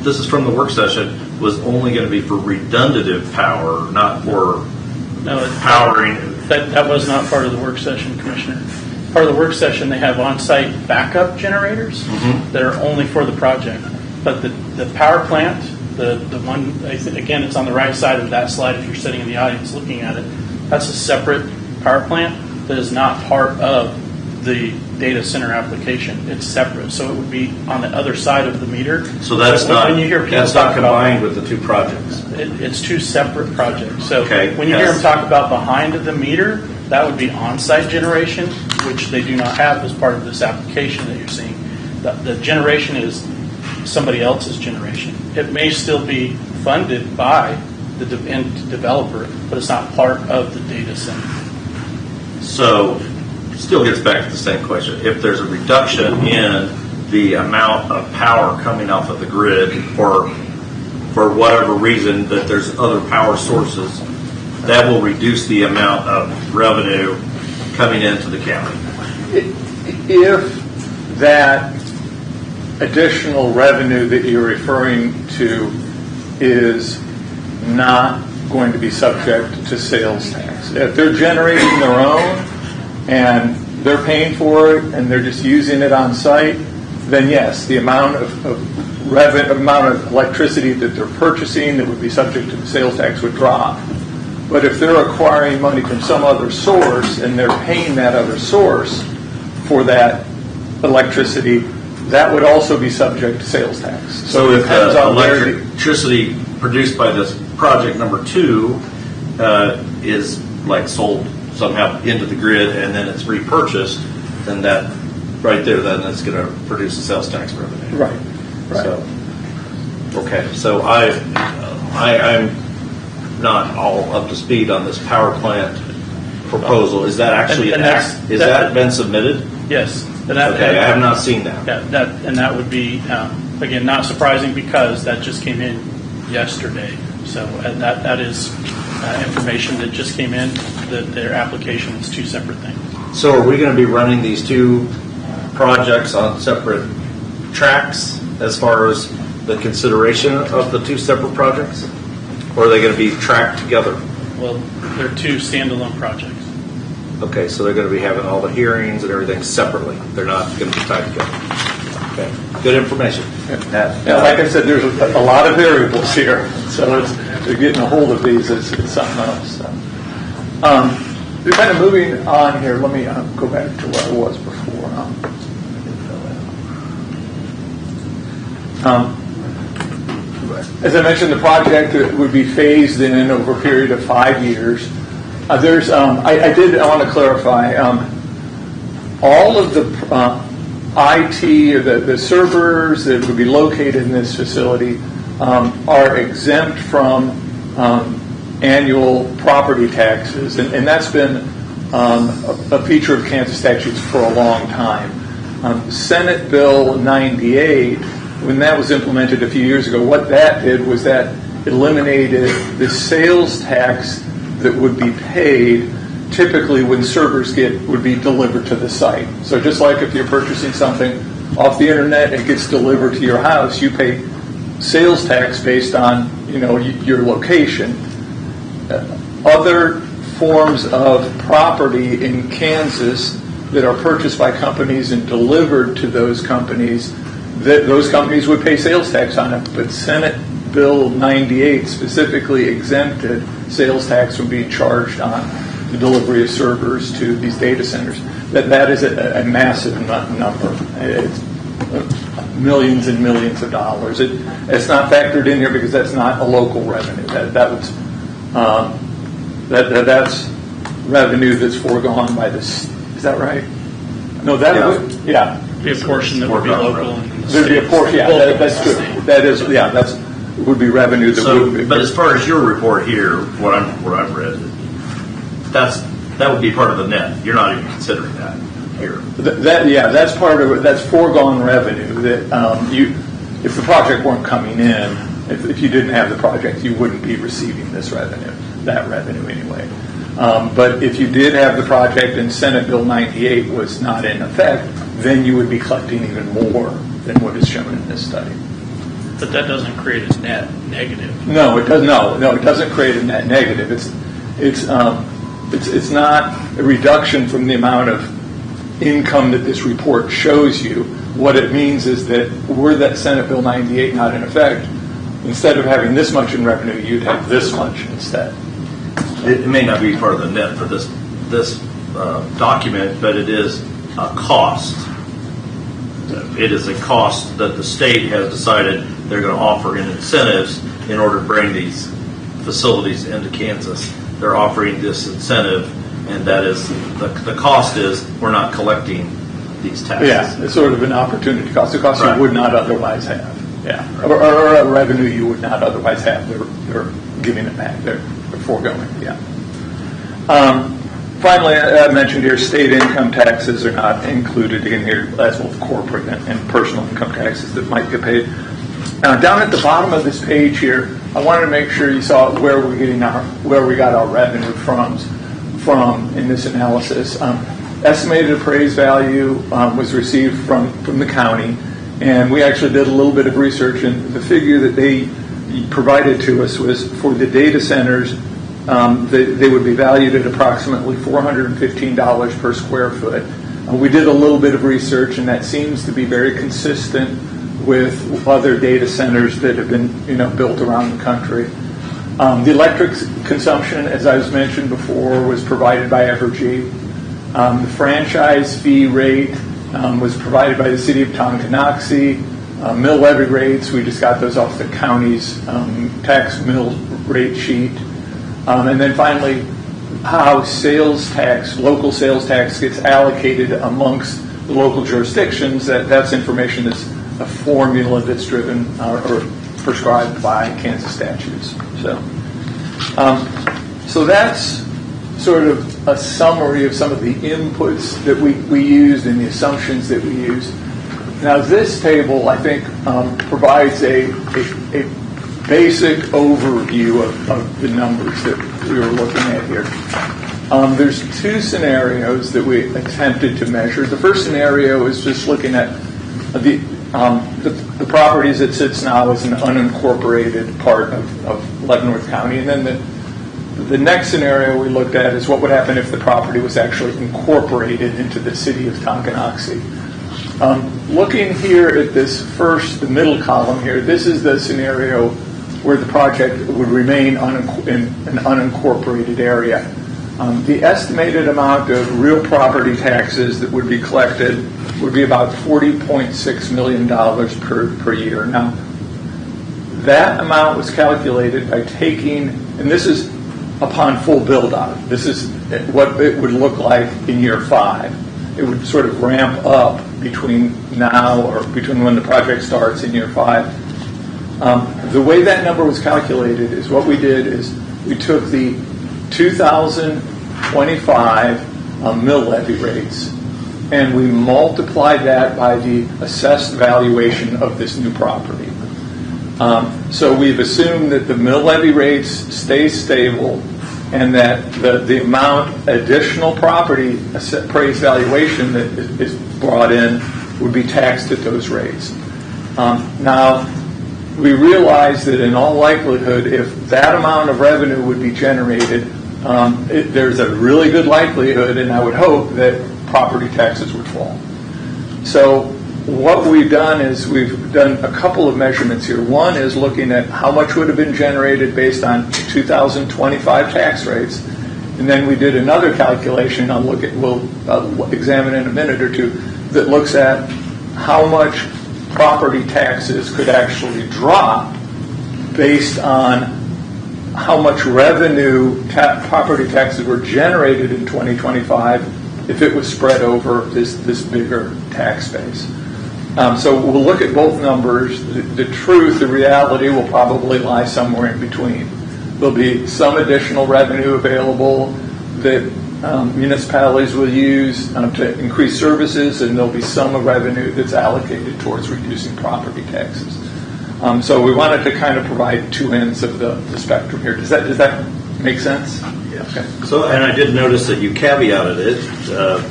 this is from the work session, was only going to be for redundative power, not for powering.
That was not part of the work session, Commissioner. Part of the work session, they have on-site backup generators that are only for the project. But the power plant, the one, again, it's on the right side of that slide if you're sitting in the audience looking at it, that's a separate power plant that is not part of the data center application. It's separate, so it would be on the other side of the meter.
So that's
when you hear people talk
combined with the two projects.
It's two separate projects. So
okay.
When you hear them talk about behind the meter, that would be on-site generation, which they do not have as part of this application that you're seeing. The generation is somebody else's generation. It may still be funded by the end developer, but it's not part of the data center.
So, still gets back to the same question. If there's a reduction in the amount of power coming off of the grid, or for whatever reason that there's other power sources, that will reduce the amount of revenue coming into the county.
If that additional revenue that you're referring to is not going to be subject to sales tax. If they're generating their own and they're paying for it and they're just using it on site, then yes, the amount of electricity that they're purchasing that would be subject to the sales tax would drop. But if they're acquiring money from some other source and they're paying that other source for that electricity, that would also be subject to sales tax.
So if the electricity produced by this project number 2 is like sold somehow into the grid and then it's repurchased, then that right there, then it's going to produce a sales tax revenue.
Right.
So, okay. So I'm not all up to speed on this power plant proposal. Is that actually is that been submitted?
Yes.
Okay, I have not seen that.
That would be again not surprising because that just came in yesterday. So that is information that just came in. That their application is two separate things.
So are we going to be running these two projects on separate tracks as far as the consideration of the two separate projects? Or are they going to be tracked together?
Well, they're two standalone projects.
Okay, so they're going to be having all the hearings and everything separately. They're not going to be tied together. Okay, good information.
Like I said, there's a lot of variables here, so they're getting a hold of these is something else. So. Kind of moving on here, let me go back to where I was before. As I mentioned, the project would be phased in over a period of 5 years. I want to clarify, all of the IT, or the servers that would be located in this facility are exempt from annual property taxes, and that's been a feature of Kansas statutes for a long time. Senate Bill 98, when that was implemented a few years ago, what that did was that eliminated the sales tax that would be paid typically when servers would be delivered to the site. So just like if you're purchasing something off the internet and it gets delivered to your house, you pay sales tax based on your location. Other forms of property in Kansas that are purchased by companies and delivered to those companies, those companies would pay sales tax on it. But Senate Bill 98 specifically exempted sales tax from being charged on the delivery of servers to these data centers. That is a massive number. It's millions and millions of dollars. It's not factored in here because that's not a local revenue. That's revenue that's foregone by this. Is that right? No, that would be a
portion that would be local.
There'd be a portion. Yeah, that's true. That is. Yeah, would be revenue that would be.
But as far as your report here, what I've read, that's That would be part of the net. You're not even considering that here.
That's part of it. That's foregone revenue that if the project weren't coming in, if you didn't have the project, you wouldn't be receiving this revenue, that revenue anyway. But if you did have the project and Senate Bill 98 was not in effect, then you would be collecting even more than what is shown in this study.
But that doesn't create a net negative.
No, it does. No, it doesn't create a net negative. It's not a reduction from the amount of income that this report shows you. What it means is that were that Senate Bill 98 not in effect, instead of having this much in revenue, you'd have this much instead.
It may not be part of the net for this document, but it is a cost. It is a cost that the state has decided they're going to offer in incentives in order to bring these facilities into Kansas. They're offering this incentive, and that is the cost is we're not collecting these taxes.
Yeah, it's sort of an opportunity cost. The cost
Right.
you would not otherwise have. Yeah, or a revenue you would not otherwise have. They're giving it back. They're foregoing. Yeah. Finally, I mentioned here state income taxes are not included in here, as well as corporate and personal income taxes that might get paid. Down at the bottom of this page here, I wanted to make sure you saw where we got our revenue from in this analysis. Estimated appraised value was received from the county, and we actually did a little bit of research, and the figure that they provided to us was for the data centers. They would be valued at approximately $415 per square foot. We did a little bit of research, and that seems to be very consistent with other data centers that have been built around the country. The electric consumption, as I was mentioned before, was provided by Evergy. The franchise fee rate was provided by the city of Tonganoxie. Mill levy rates, we just got those off the county's tax mill rate sheet. And then finally, how local sales tax gets allocated amongst the local jurisdictions, that's information that's a formula that's driven or prescribed by Kansas statutes. So that's sort of a summary of some of the inputs that we used and the assumptions that we used. Now this table, I think, provides a basic overview of the numbers that we were looking at here. There's two scenarios that we attempted to measure. The first scenario is just looking at the property as it sits now as an unincorporated part of Leavenworth County. And then the next scenario we looked at is what would happen if the property was actually incorporated into the city of Tonganoxie. Looking here at the middle column here, this is the scenario where the project would remain in an unincorporated area. The estimated amount of real property taxes that would be collected would be about $40.6 million per year. Now, that amount was calculated by taking, and this is upon full build-out. This is what it would look like in year 5. It would sort of ramp up between now or between when the project starts in year 5. The way that number was calculated is what we did is we took the 2025 mill levy rates and we multiplied that by the assessed valuation of this new property. So we've assumed that the mill levy rates stay stable and that the amount additional property appraised valuation that is brought in would be taxed at those rates. Now, we realize that in all likelihood, if that amount of revenue would be generated, there's a really good likelihood, and I would hope, that property taxes would fall. So what we've done is we've done a couple of measurements here. One is looking at how much would have been generated based on 2025 tax rates, and then we did another calculation we'll examine in a minute or two that looks at how much property taxes could actually drop based on how much revenue property taxes were generated in 2025 if it was spread over this bigger tax base. So we'll look at both numbers. The truth, the reality will probably lie somewhere in between. There'll be some additional revenue available that
municipalities will use to increase services, and there'll be some revenue that's allocated towards reducing property taxes. So we wanted to kind of provide two ends of the spectrum here. Does that make sense?
Yeah. Okay. So, and I did notice that you caveated it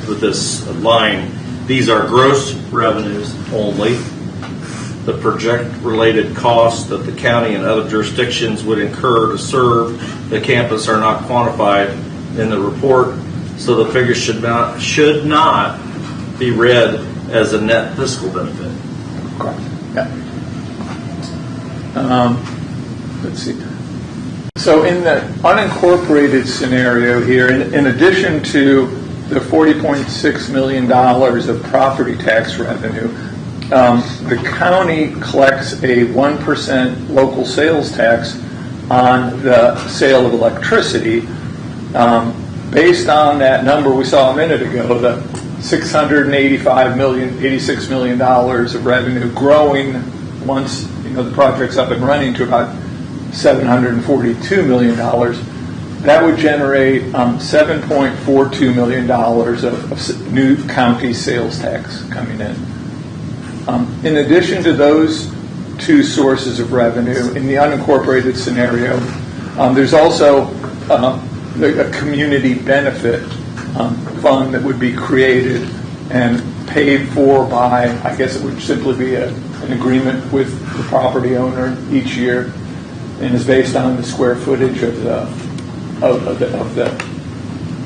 with this line. These are gross revenues only. The project-related costs that the county and other jurisdictions would incur to serve the campus are not quantified in the report, so the figures should not be read as a net fiscal benefit.
Correct. Yeah. Let's see. So in the unincorporated scenario here, in addition to the $40.6 million of property tax revenue, the county collects a 1% local sales tax on the sale of electricity. Based on that number we saw a minute ago, the $86 million of revenue growing once the project's up and running to about $742 million, that would generate $7.42 million of new county sales tax coming in. In addition to those two sources of revenue, in the unincorporated scenario, there's also a community benefit fund that would be created and paid for by, I guess it would simply be an agreement with the property owner each year, and is based on the square footage of the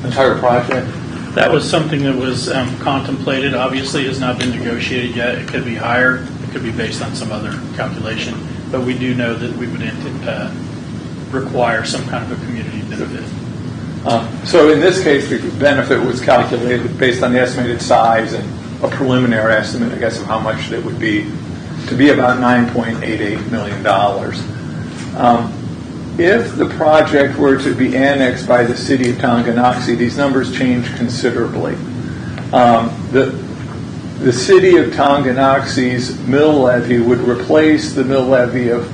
entire project.
That was something that was contemplated. Obviously, has not been negotiated yet. It could be higher. It could be based on some other calculation. But we do know that we would require some kind of a community benefit.
So in this case, the benefit was calculated based on the estimated size and a preliminary estimate, I guess, of how much it would be, to be about $9.88 million. If the project were to be annexed by the city of Tonganoxie, these numbers change considerably. The city of Tonganoxie's mill levy would replace the mill levy of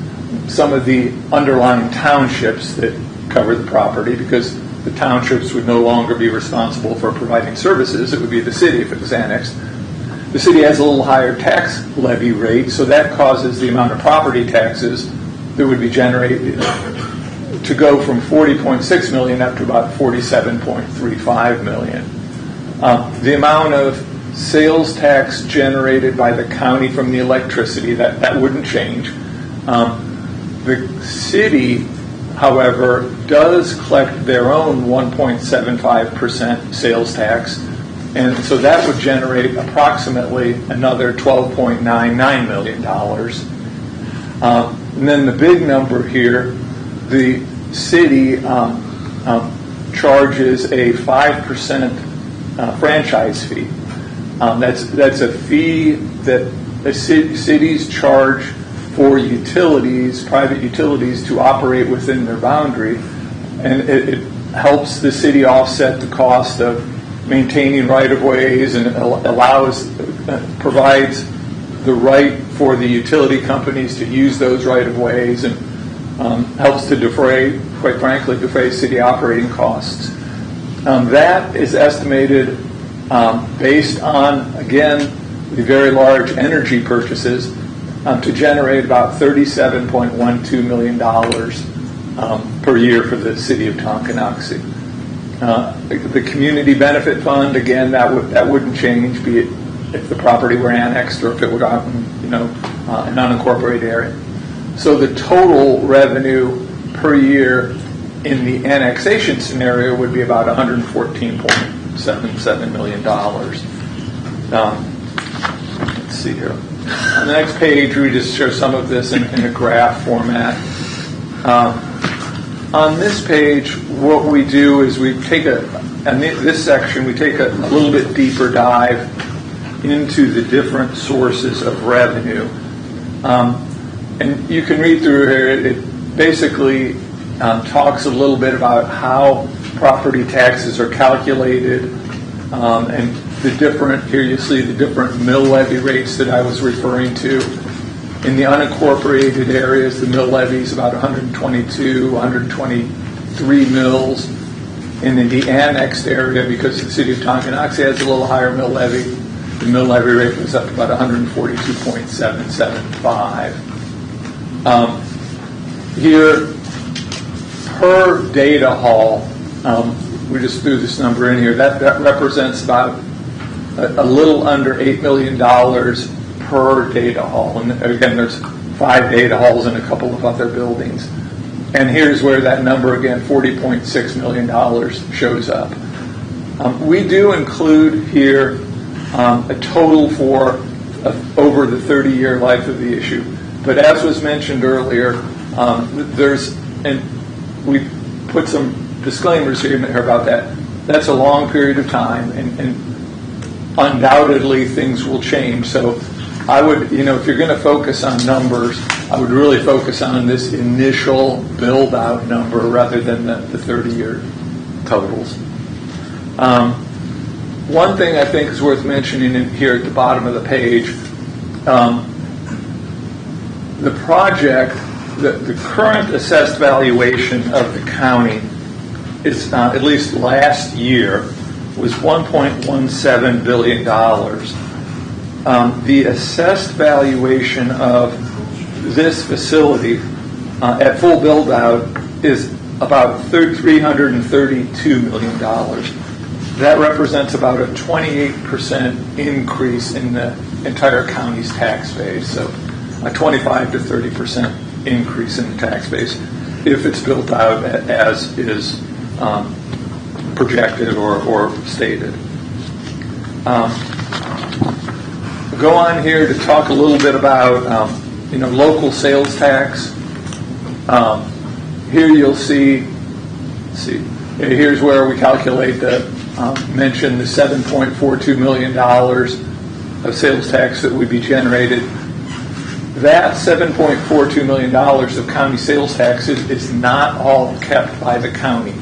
some of the underlying townships that cover the property, because the townships would no longer be responsible for providing services. It would be the city if it was annexed. The city has a little higher tax levy rate, so that causes the amount of property taxes that would be generated to go from $40.6 million up to about $47.35 million. The amount of sales tax generated by the county from the electricity, that wouldn't change. The city, however, does collect their own 1.75% sales tax, and so that would generate approximately another $12.99 million. And then the big number here, the city charges a 5% franchise fee. That's a fee that the cities charge for utilities, private utilities, to operate within their boundary, and it helps the city offset the cost of maintaining right-of-ways, and provides the right for the utility companies to use those right-of-ways, and helps to defray city operating costs. That is estimated based on, again, the very large energy purchases to generate about $37.12 million per year for the city of Tonganoxie. The community benefit fund, again, that wouldn't change, be it if the property were annexed or if it were out in an unincorporated area. So the total revenue per year in the annexation scenario would be about $114.77 million. Let's see here. On the next page, we just show some of this in a graph format. On this page, what we do is in this section, we take a little bit deeper dive into the different sources of revenue. And you can read through here, it basically talks a little bit about how property taxes are calculated, and the different, here you see the different mill levy rates that I was referring to. In the unincorporated areas, the mill levy is about 122, 123 mills. And in the annexed area, because the city of Tonganoxie has a little higher mill levy, the mill levy rate was up to about 142.775. Here, per data hall, we just threw this number in here, that represents about a little under $8 million per data hall. And again, there's 5 data halls and a couple of other buildings. And here's where that number, again, $40.6 million shows up. We do include here a total for over the 30-year life of the issue. But as was mentioned earlier, and we put some disclaimers here about that. That's a long period of time, and undoubtedly things will change. So I would, if you're going to focus on numbers, I would really focus on this initial build-out number rather than the 30-year totals. One thing I think is worth mentioning in here at the bottom of the page, the project, the current assessed valuation of the county is, at least last year, was $1.17 billion. The assessed valuation of this facility at full build-out is about $332 million. That represents about a 28% increase in the entire county's tax base, so a 25 to 30% increase in the tax base if it's built out as is projected or stated. Go on here to talk a little bit about local sales tax. Here you'll see. Here's where we calculate mention the $7.42 million of sales tax that would be generated. That $7.42 million of county sales tax is not all kept by the county.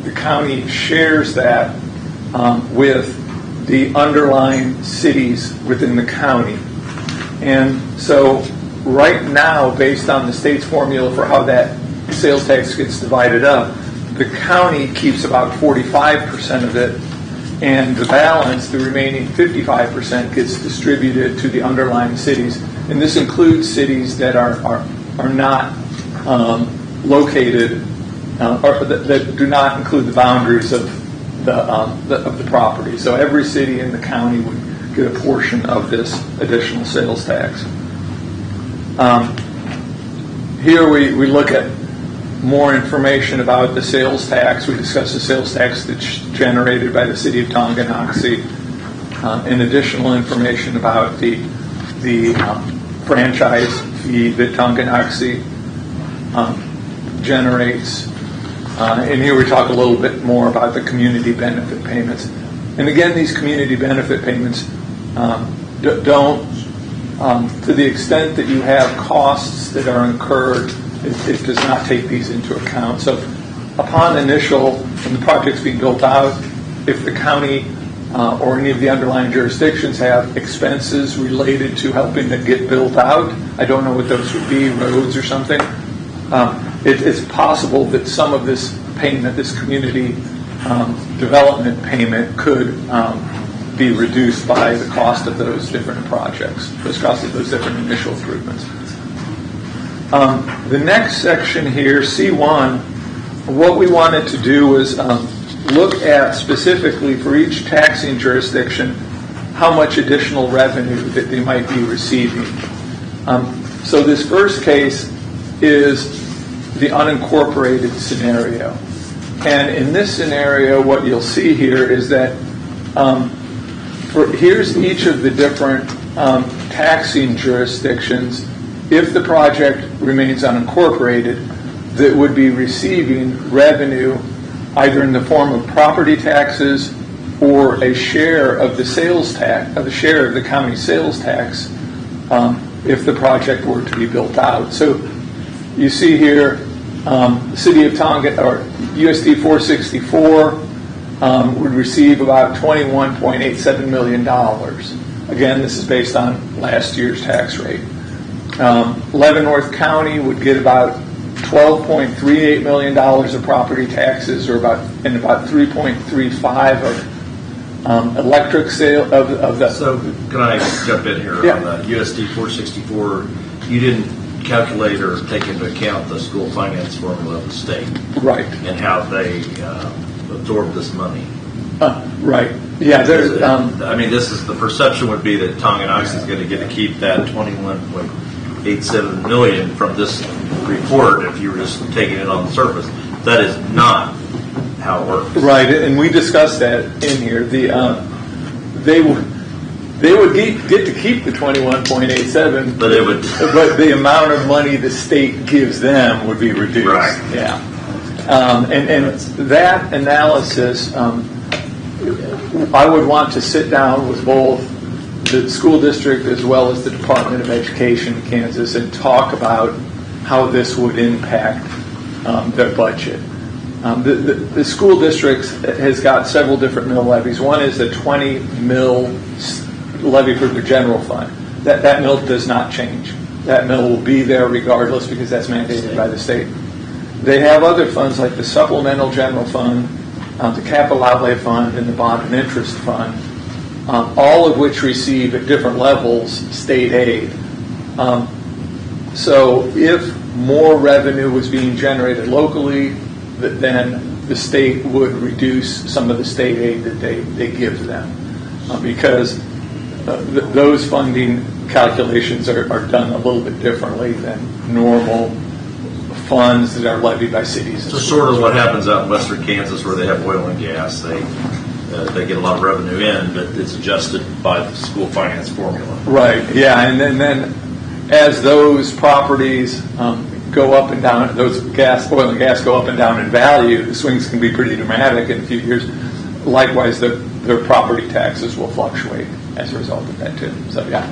The county shares that with the underlying cities within the county. And so right now, based on the state's formula for how that sales tax gets divided up, the county keeps about 45% of it, and the balance, the remaining 55%, gets distributed to the underlying cities. And this includes cities that are not located, or that do not include the boundaries of the property. So every city in the county would get a portion of this additional sales tax. Here we look at more information about the sales tax. We discuss the sales tax that's generated by the city of Tonganoxie, and additional information about the franchise fee that Tonganoxie generates. And here we talk a little bit more about the community benefit payments. And again, these community benefit payments don't, to the extent that you have costs that are incurred, it does not take these into account. So upon initial, when the project's being built out, if the county or any of the underlying jurisdictions have expenses related to helping to get built out, I don't know what those would be, roads or something, it's possible that some of this payment, this community development payment, could be reduced by the cost of those different projects, those costs of those different initial improvements. The next section here, C1, what we wanted to do was look at specifically for each taxing jurisdiction how much additional revenue that they might be receiving. So this first case is the unincorporated scenario. And in this scenario, what you'll see here is that here's each of the different taxing jurisdictions, if the project remains unincorporated, that would be receiving revenue either in the form of property taxes or a share of the sales tax, of the share of the county sales tax, if the project were to be built out. So you see here, the city of Tonga, or USD 464, would receive about $21.87 million. Again, this is based on last year's tax rate. Leavenworth County would get about $12.38 million of property taxes, or about 3.35 of electric sale of the.
So can I jump in here
Yeah.
on the USD 464? You didn't calculate or take into account the school finance formula of the state,
Right.
and how they absorb this money.
Right. Yeah. There's.
I mean, this is the perception would be that Tonganoxie is going to get to keep that 21.87 million from this report if you were just taking it on the surface. That is not how it works.
Right, and we discussed that in here. They would get to keep the 21.87,
but it would.
But the amount of money the state gives them would be reduced.
Right.
Yeah. And that analysis, I would want to sit down with both the school district as well as the Department of Education in Kansas and talk about how this would impact their budget. The school district has got several different mill levies. One is a 20 mill levy for the general fund. That mill does not change. That mill will be there regardless because that's mandated by the state. They have other funds like the supplemental general fund, the capital outlay fund, and the bond and interest fund, all of which receive at different levels state aid. So if more revenue was being generated locally, then the state would reduce some of the state aid that they give them because those funding calculations are done a little bit differently than normal funds that are levied by cities.
So sort of what happens out in western Kansas where they have oil and gas. They get a lot of revenue in, but it's adjusted by the school finance formula.
Right, yeah, and then as those properties go up and down, those oil and gas go up and down in value, the swings can be pretty dramatic in a few years. Likewise, their property taxes will fluctuate as a result of that too. So yeah.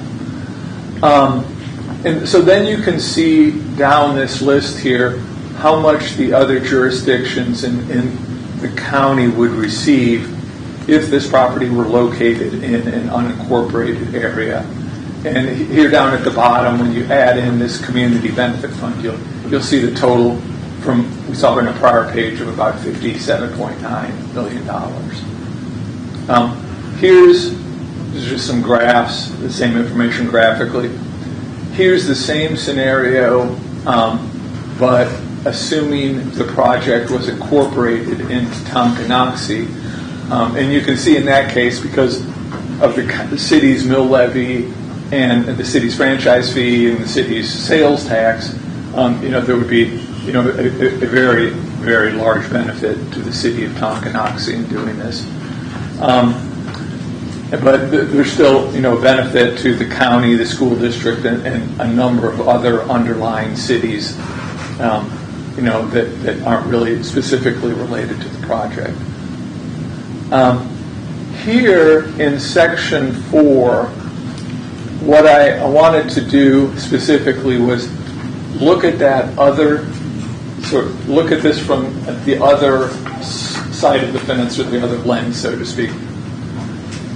And so then you can see down this list here how much the other jurisdictions in the county would receive if this property were located in an unincorporated area. And here down at the bottom, when you add in this community benefit fund, you'll see the total from, we saw in a prior page, of about $57.9 million. Here's just some graphs, the same information graphically. Here's the same scenario, but assuming the project was incorporated into Tonganoxie. And you can see in that case, because of the city's mill levy and the city's franchise fee and the city's sales tax, there would be, a very, very large benefit to the city of Tonganoxie in doing this. But there's still, benefit to the county, the school district, and a number of other underlying cities, that aren't really specifically related to the project. Here in section 4, what I wanted to do specifically was look at that other, look at this from the other side of the fence, or the other lens, so to speak.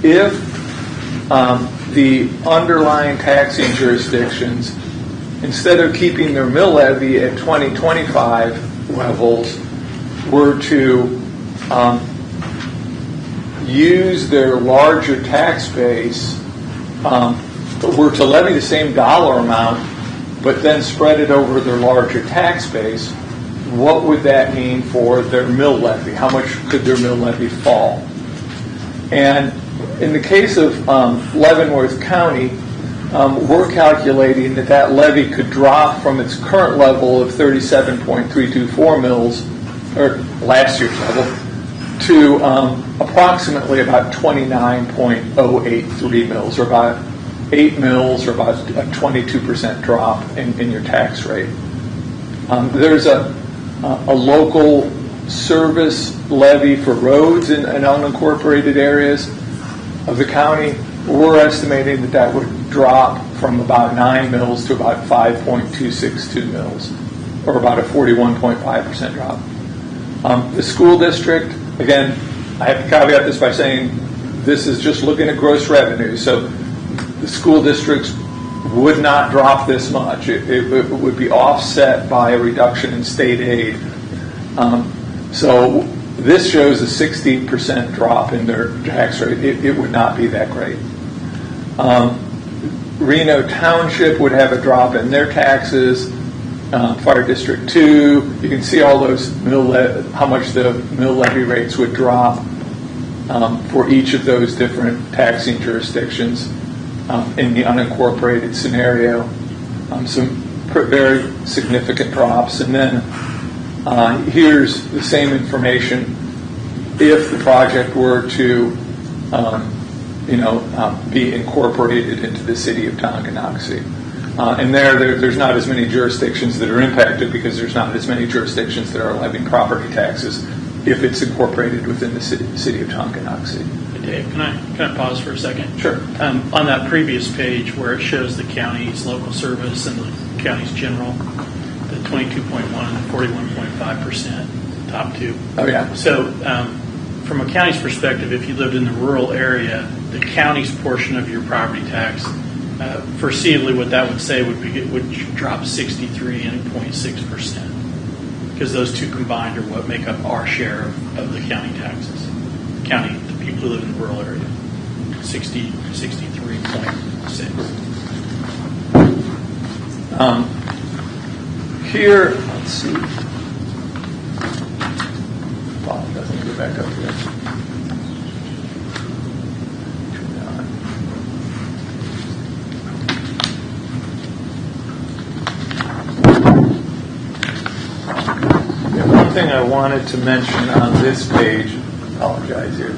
If the underlying taxing jurisdictions, instead of keeping their mill levy at 2025 levels, were to use their larger tax base, were to levy the same dollar amount, but then spread it over their larger tax base, what would that mean for their mill levy? How much could their mill levy fall? And in the case of Leavenworth County, we're calculating that levy could drop from its current level of 37.324 mils, or last year's level, to approximately about 29.083 mils, or about 8 mils, or about a 22% drop in your tax rate. There's a local service levy for roads in unincorporated areas of the county. We're estimating that would drop from about 9 mils to about 5.262 mils, or about a 41.5% drop. The school district, again, I have to caveat this by saying this is just looking at gross revenue. So the school district's would not drop this much. It would be offset by a reduction in state aid. So this shows a 60% drop in their tax rate. It would not be that great. Reno Township would have a drop in their taxes. Fire District 2, you can see all those how much the mill levy rates would drop for each of those different taxing jurisdictions in the unincorporated scenario. Some very significant drops. And then here's the same information if the project were to be incorporated into the city of Tonganoxie. And there's not as many jurisdictions that are impacted because there's not as many jurisdictions that are levying property taxes if it's incorporated within the city of Tonganoxie.
Dave, can I pause for a second?
Sure.
On that previous page where it shows the county's local service and the county's general, the 22.1 and the 41.5%, top two.
Oh, yeah.
So from a county's perspective, if you lived in the rural area, the county's portion of your property tax, foreseeably what that would say would drop 63.6%, because those two combined are what make up our share of the county taxes. The people who live in the rural area, 63.6.
Here, let's see. Well, it doesn't go back up here. One thing I wanted to mention on this page, apologize here.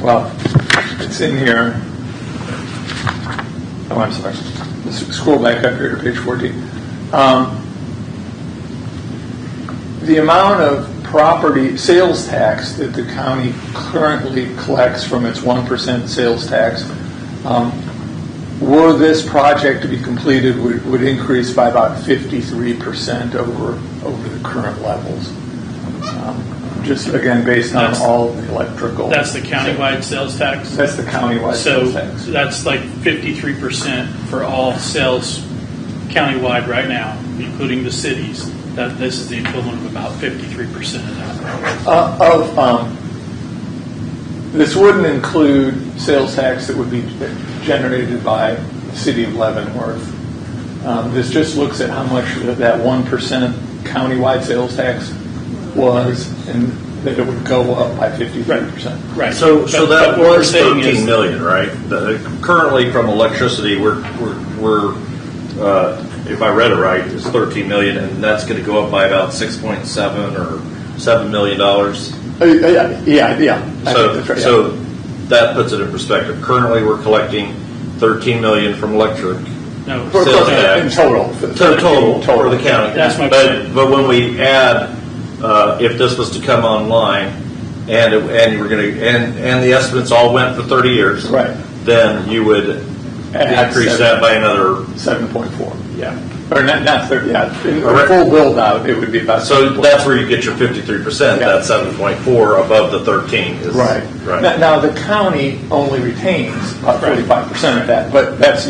Well, it's in here. Oh, I'm sorry. Let's scroll back up here to page 14. The amount of property sales tax that the county currently collects from its 1% sales tax, were this project to be completed, would increase by about 53% over the current levels. Just again, based on all of the electrical.
That's the countywide sales tax?
That's the countywide sales tax.
So that's like 53% for all sales countywide right now, including the cities. That this is the equivalent of about 53% of that.
This wouldn't include sales tax that would be generated by the city of Leavenworth. This just looks at how much that 1% countywide sales tax was, and that it would go up by 53%.
Right.
So that was 13 million, right? Currently, from electricity, we're if I read it right, it's 13 million, and that's going to go up by about 6.7 or $7 million.
Yeah.
So that puts it in perspective. Currently, we're collecting 13 million from electric.
No,
sales tax
in total
for the county.
That's my point.
But when we add, if this was to come online, and the estimates all went for 30 years,
right?
Then you would increase that by another
7.4.
Yeah.
Or not 30. Yeah. In full build out, it would be about.
So that's where you get your 53%. Yeah. That 7.4 above the 13 is
right. Now the county only retains about 45% of that, but that's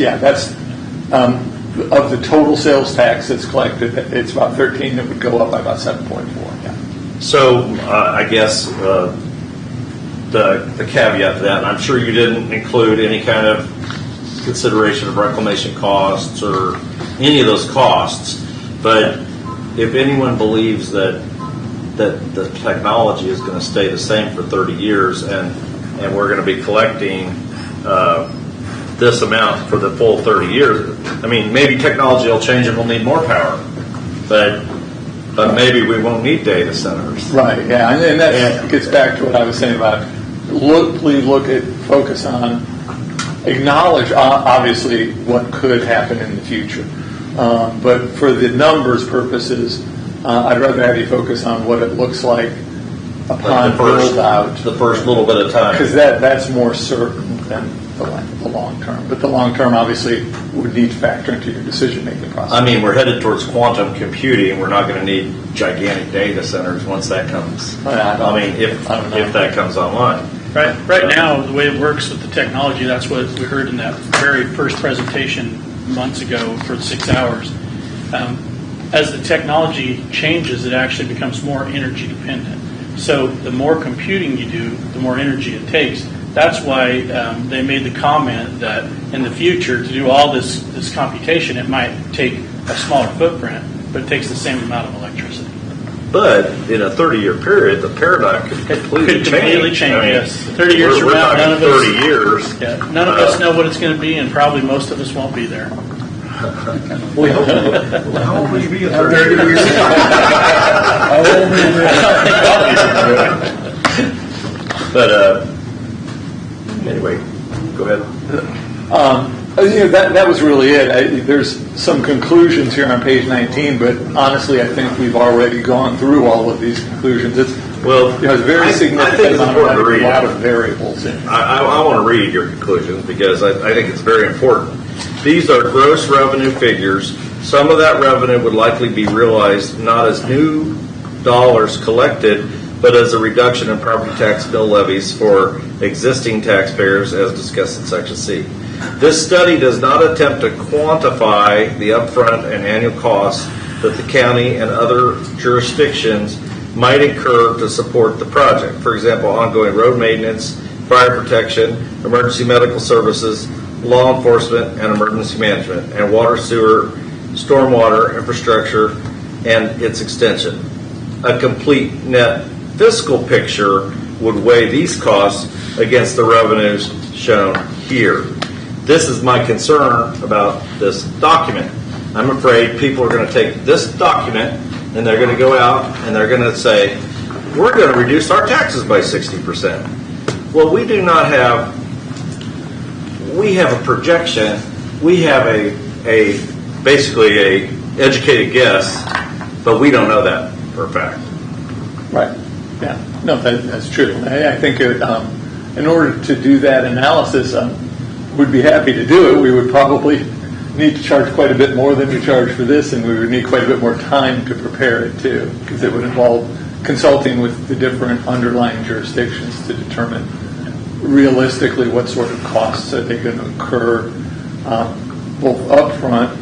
of the total sales tax that's collected. It's about 13 that would go up by about 7.4. Yeah.
So I guess the caveat to that, and I'm sure you didn't include any kind of consideration of reclamation costs or any of those costs, but if anyone believes that the technology is going to stay the same for 30 years and we're going to be collecting this amount for the full 30 years, I mean, maybe technology will change and we'll need more power, but maybe we won't need data centers.
Right, yeah, and that gets back to what I was saying about focus on, acknowledge obviously what could happen in the future. But for the numbers purposes, I'd rather have you focus on what it looks like upon build out.
The first little bit of time.
Because that's more certain than the long term. But the long term obviously would need to factor into your decision making process.
I mean, we're headed towards quantum computing. We're not going to need gigantic data centers once that comes. If that comes online.
Right now, the way it works with the technology, that's what we heard in that very first presentation months ago for the 6 hours. As the technology changes, it actually becomes more energy dependent. So the more computing you do, the more energy it takes. That's why they made the comment that in the future, to do all this computation, it might take a smaller footprint, but it takes the same amount of electricity.
But in a 30-year period, the paradigm could completely change. I mean,
yes. 30 years from now, none of us.
30 years.
Yeah, none of us know what it's going to be, and probably most of us won't be there.
We hope. How old will you be in 30 years? But anyway, go ahead.
That was really it. There's some conclusions here on page 19, but honestly, I think we've already gone through all of these conclusions. It's very significant amount of a lot of variables in it.
I want to read your conclusions because I think it's very important. These are gross revenue figures. Some of that revenue would likely be realized not as new dollars collected, but as a reduction in property tax bill levies for existing taxpayers, as discussed in Section C. This study does not attempt to quantify the upfront and annual costs that the county and other jurisdictions might incur to support the project. For example, ongoing road maintenance, fire protection, emergency medical services, law enforcement and emergency management, and water, sewer, stormwater infrastructure and its extension. A complete net fiscal picture would weigh these costs against the revenues shown here. This is my concern about this document. I'm afraid people are going to take this document and they're going to go out and they're going to say, we're going to reduce our taxes by 60%. Well, we do not have, we have a projection, we have basically a educated guess, but we don't know that for a fact.
Right. Yeah. No, that's true. I think in order to do that analysis, we'd be happy to do it. We would probably need to charge quite a bit more than we charge for this, and we would need quite a bit more time to prepare it too, because it would involve consulting with the different underlying jurisdictions to determine realistically what sort of costs are they going to incur, both upfront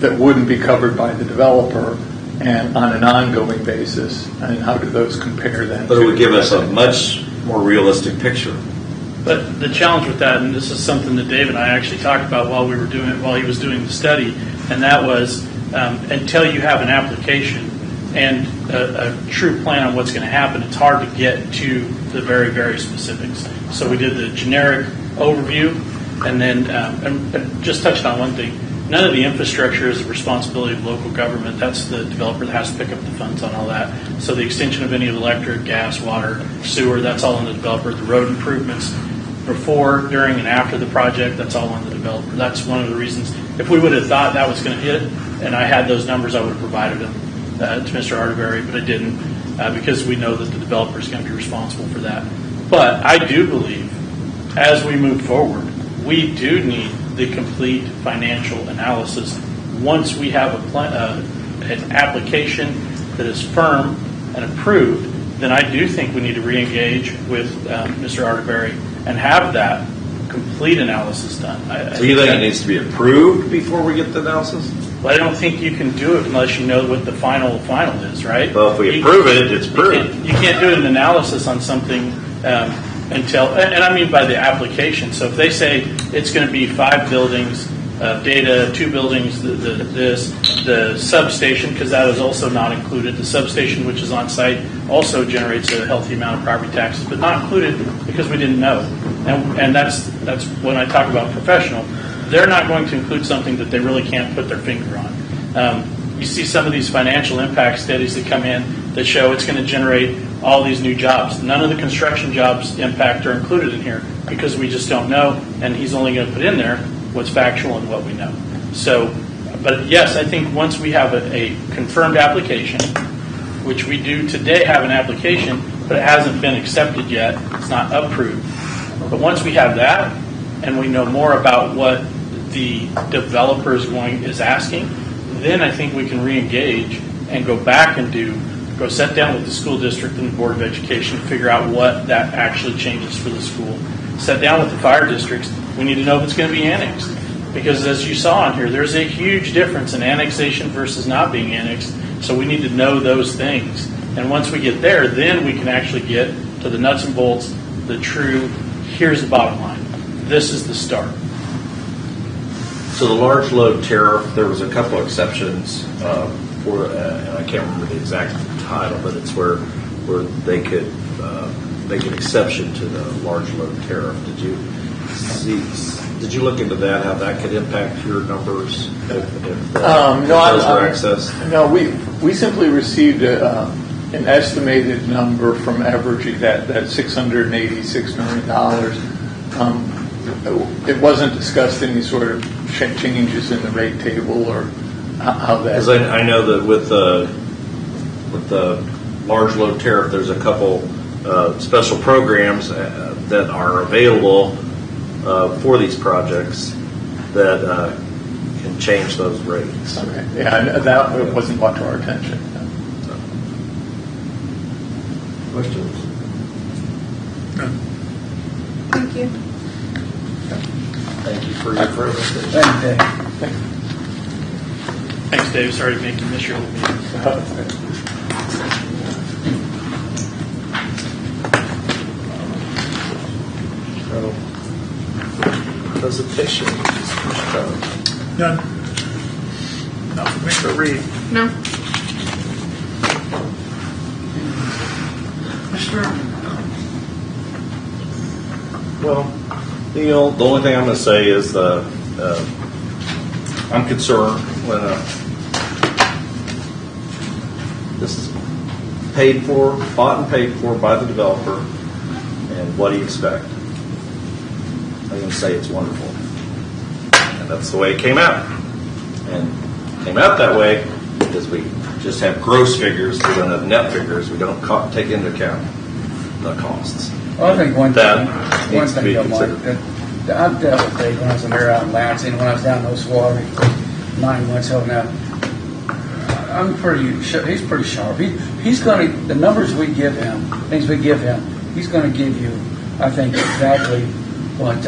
that wouldn't be covered by the developer and on an ongoing basis, and how do those compare then?
But it would give us a much more realistic picture.
But the challenge with that, and this is something that Dave and I actually talked about while he was doing the study, and that was until you have an application and a true plan on what's going to happen, it's hard to get to the very, very specifics. So we did the generic overview, and then and just touched on one thing. None of the infrastructure is the responsibility of local government. That's the developer that has to pick up the funds on all that. So the extension of any of the electric, gas, water, sewer, that's all on the developer. The road improvements before, during, and after the project, that's all on the developer. That's one of the reasons. If we would have thought that was going to hit, and I had those numbers, I would have provided them to Mr. Arterberry, but I didn't because we know that the developer is going to be responsible for that. But I do believe, as we move forward, we do need the complete financial analysis. Once we have an application that is firm and approved, then I do think we need to re-engage with Mr. Arterberry and have that complete analysis done.
So you think it needs to be approved before we get the analysis?
Well, I don't think you can do it unless you know what the final is, right?
Well, if we approve it, it's approved.
You can't do an analysis on something until, and I mean by the application. So if they say it's going to be 5 buildings, data, 2 buildings, the substation, because that is also not included. The substation, which is on site, also generates a healthy amount of property taxes, but not included because we didn't know. And that's when I talk about professional. They're not going to include something that they really can't put their finger on. You see some of these financial impact studies that come in that show it's going to generate all these new jobs. None of the construction jobs impact are included in here because we just don't know, and he's only going to put in there what's factual and what we know. So, but yes, I think once we have a confirmed application, which we do today have an application, but it hasn't been accepted yet, it's not approved. But once we have that, and we know more about what the developer is asking, then I think we can re-engage and go back and do Go sit down with the school district and the Board of Education, figure out what that actually changes for the school. Sit down with the fire districts. We need to know if it's going to be annexed. Because as you saw in here, there's a huge difference in annexation versus not being annexed. So we need to know those things. And once we get there, then we can actually get to the nuts and bolts, the true, here's the bottom line. This is the start.
So the large load tariff, there was a couple of exceptions for, and I can't remember the exact title, but it's where they could make an exception to the large load tariff. Did you look into that? How that could impact your numbers if those were accessed?
No, we simply received an estimated number from Evergy that $686 million. It wasn't discussed any sort of changes in the rate table or how that.
Because I know that with the large load tariff, there's a couple special programs that are available for these projects that can change those rates.
Okay. Yeah, that wasn't brought to our attention.
Questions?
No.
Thank you.
Thank you for your presentation.
Thank you, Dave.
Thanks, Dave. Sorry to make you miss your other meeting.
Presentation.
None. Not for me to read.
No.
Well, the only thing I'm going to say is I'm concerned when this is bought and paid for by the developer, and what do you expect? I'm going to say it's wonderful. And that's the way it came out. And it came out that way because we just have gross figures, we don't have net figures, we don't take into account the costs.
Well, I think one thing though, Mike,
considered.
I've dealt with Dave when I was in there out in Lansing, when I was down in Oswego for 9 months helping out. He's pretty sharp. He's going to, the numbers we give him, things we give him, he's going to give you, I think, exactly what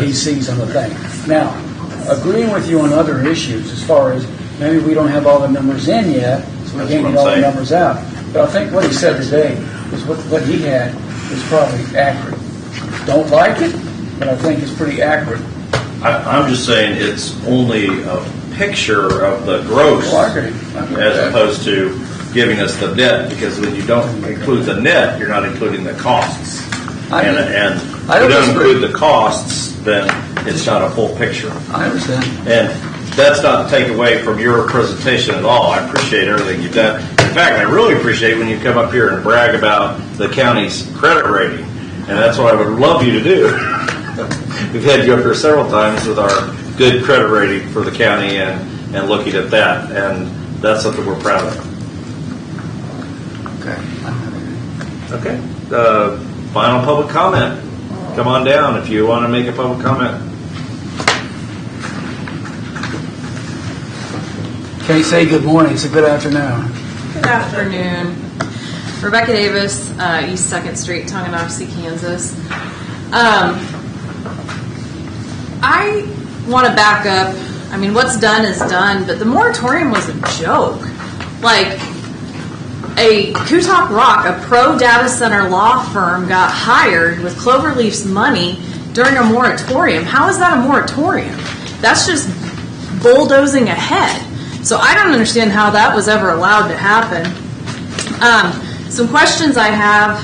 he sees on the thing. Now, agreeing with you on other issues as far as maybe we don't have all the numbers in yet, so we can't get all the numbers out. But I think what he said today was what he had is probably accurate. Don't like it, but I think it's pretty accurate.
I'm just saying it's only a picture of the gross as opposed to giving us the net, because when you don't include the net, you're not including the costs. And if you don't include the costs, then it's not a full picture.
I understand.
And that's not to take away from your presentation at all. I appreciate everything you've done. In fact, I really appreciate when you come up here and brag about the county's credit rating. And that's what I would love you to do. We've had you up here several times with our good credit rating for the county and looking at that. And that's something we're proud of. Okay. Final public comment. Come on down if you want to make a public comment.
Can't say good morning, it's a good afternoon.
Good afternoon. Rebecca Davis, East 2nd Street, Tonganoxie, Kansas. I want to back up. I mean, what's done is done, but the moratorium was a joke. Like, a Kutak Rock, a pro-data center law firm, got hired with Cloverleaf's money during a moratorium. How is that a moratorium? That's just bulldozing ahead. So I don't understand how that was ever allowed to happen. Some questions I have.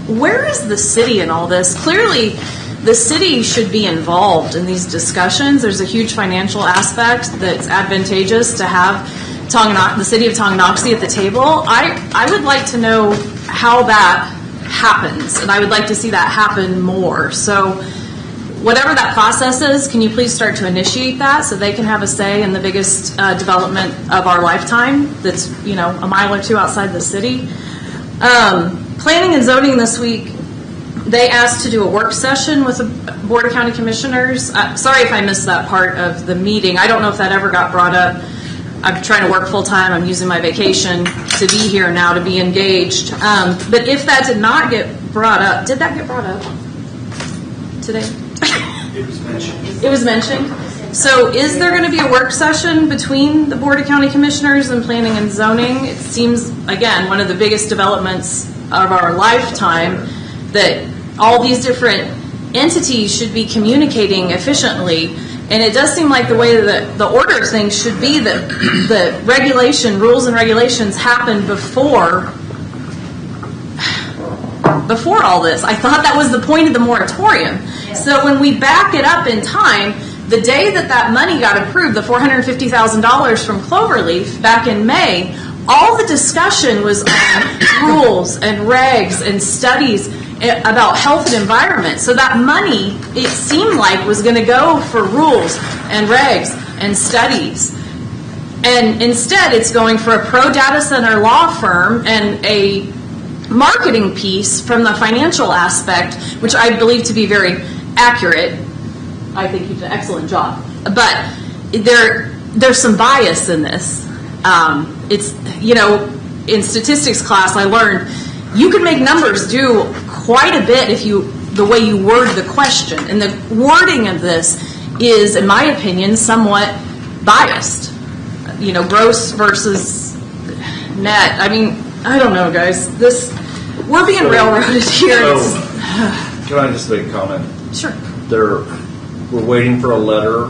Where is the city in all this? Clearly, the city should be involved in these discussions. There's a huge financial aspect that's advantageous to have the city of Tonganoxie at the table. I would like to know how that happens, and I would like to see that happen more. So whatever that process is, can you please start to initiate that so they can have a say in the biggest development of our lifetime that's, a mile or two outside the city? Planning and zoning this week, they asked to do a work session with the Board of County Commissioners. Sorry if I missed that part of the meeting. I don't know if that ever got brought up I'm trying to work full-time, I'm using my vacation to be here now, to be engaged. But if that did not get brought up, did that get brought up today?
It was mentioned.
It was mentioned. So is there going to be a work session between the Board of County Commissioners and Planning and Zoning? It seems, again, one of the biggest developments of our lifetime, that all these different entities should be communicating efficiently. And it does seem like the way that the order of things should be that the rules and regulations happen before all this. I thought that was the point of the moratorium. Yes. So when we back it up in time, the day that money got approved, the $450,000 from Cloverleaf back in May, all the discussion was on rules and regs and studies about health and environment. So that money, it seemed like, was going to go for rules and regs and studies. And instead, it's going for a pro-data center law firm and a marketing piece from the financial aspect, which I believe to be very accurate. I think you did an excellent job. But there's some bias in this. It's, in statistics class, I learned you can make numbers do quite a bit the way you word the question. And the wording of this is, in my opinion, somewhat biased. Gross versus net. I mean, I don't know, guys. We're being railroaded here.
Can I just make a comment?
Sure.
We're waiting for a letter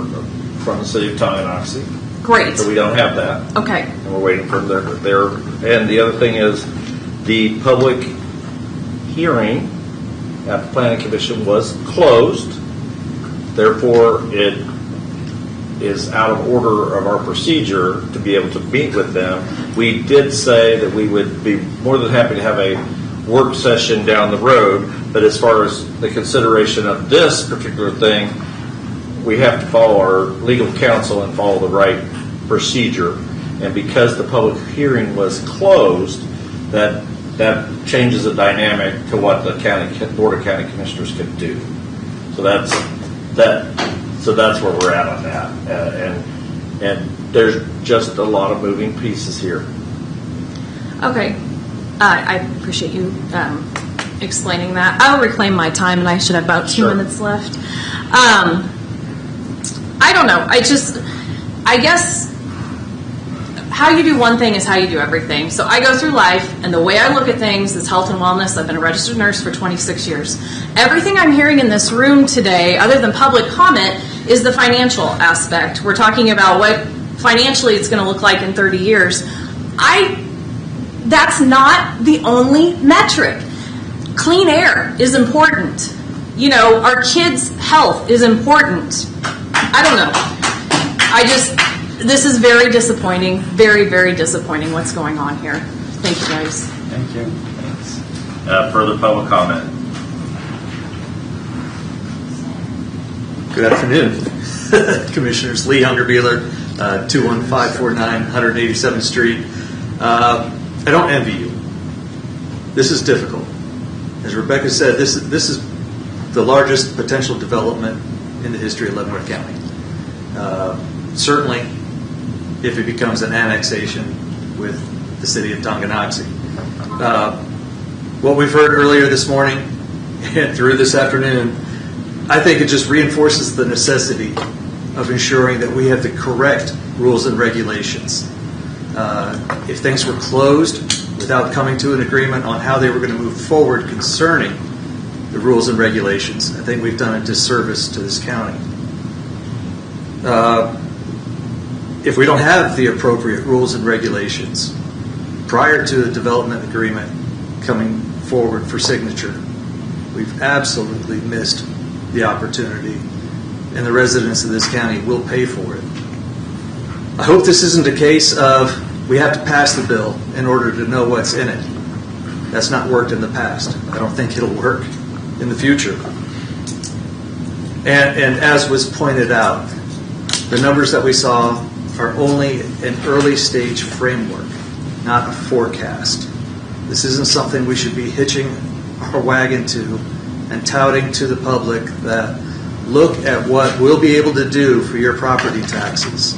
from the city of Tonganoxie.
Great.
So we don't have that.
Okay.
And we're waiting for their. And the other thing is, the public hearing at the Planning Commission was closed. Therefore, it is out of order of our procedure to be able to meet with them. We did say that we would be more than happy to have a work session down the road, but as far as the consideration of this particular thing, we have to follow our legal counsel and follow the right procedure. And because the public hearing was closed, that changes the dynamic to what the Board of County Commissioners can do. So that's where we're at on that. And there's just a lot of moving pieces here.
Okay. I appreciate you explaining that. I'll reclaim my time, and I should have about 2 minutes left. I don't know. I guess how you do one thing is how you do everything. So I go through life, and the way I look at things is health and wellness. I've been a registered nurse for 26 years. Everything I'm hearing in this room today, other than public comment, is the financial aspect. We're talking about what financially it's going to look like in 30 years. That's not the only metric. Clean air is important. Our kids' health is important. I don't know. This is very disappointing, very, very disappointing what's going on here. Thank you, guys.
Thank you.
Thanks. Further public comment?
Good afternoon, Commissioners. Lee Hungerbeeler, 21549 187th Street. I don't envy you. This is difficult. As Rebecca said, this is the largest potential development in the history of Leavenworth County. Certainly, if it becomes an annexation with the city of Tonganoxie. What we've heard earlier this morning and through this afternoon, I think it just reinforces the necessity of ensuring that we have the correct rules and regulations. If things were closed without coming to an agreement on how they were going to move forward concerning the rules and regulations, I think we've done a disservice to this county. If we don't have the appropriate rules and regulations prior to the development agreement coming forward for signature, we've absolutely missed the opportunity, and the residents of this county will pay for it. I hope this isn't a case of we have to pass the bill in order to know what's in it. That's not worked in the past. I don't think it'll work in the future. And as was pointed out, the numbers that we saw are only an early stage framework, not a forecast. This isn't something we should be hitching our wagon to and touting to the public that look at what we'll be able to do for your property taxes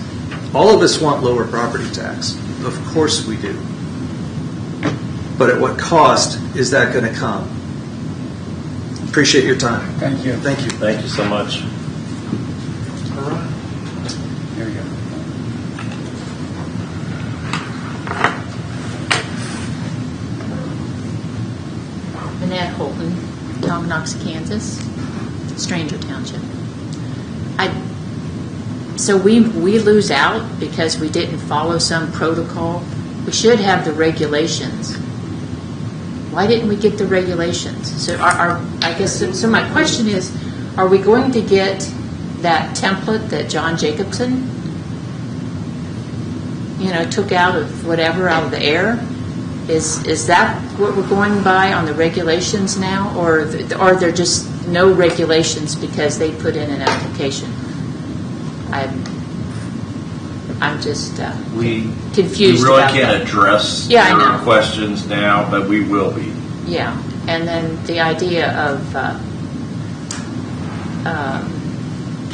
All of us want lower property tax. Of course we do. But at what cost is that going to come? Appreciate your time.
Thank you.
Thank you.
Thank you so much.
Here we go.
Annette Holton, Tonganoxie, Kansas, Stranger Township. So we lose out because we didn't follow some protocol. We should have the regulations. Why didn't we get the regulations? So so my question is, are we going to get that template that John Jacobson, took out of the air? Is that what we're going by on the regulations now, or are there just no regulations because they put in an application? I'm just confused.
We really
about
can't
that.
address
Yeah,
your questions now, but we will be.
Yeah, and then the idea of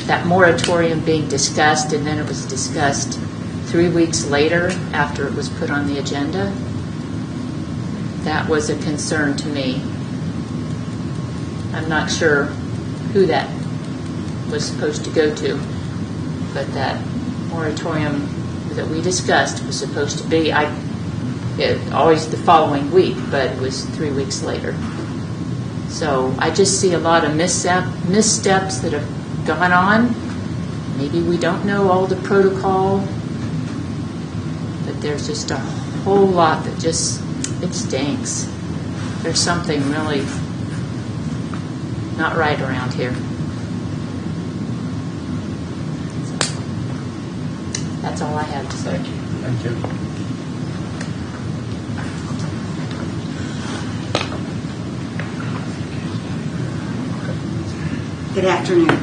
that moratorium being discussed, and then it was discussed 3 weeks later after it was put on the agenda. That was a concern to me. I'm not sure who that was supposed to go to, but that moratorium that we discussed was supposed to be always the following week, but it was 3 weeks later. So I just see a lot of missteps that have gone on. Maybe we don't know all the protocol, but there's just a whole lot that it stinks. There's something really not right around here. That's all I have to say.
Thank you.
Thank you.
Good afternoon.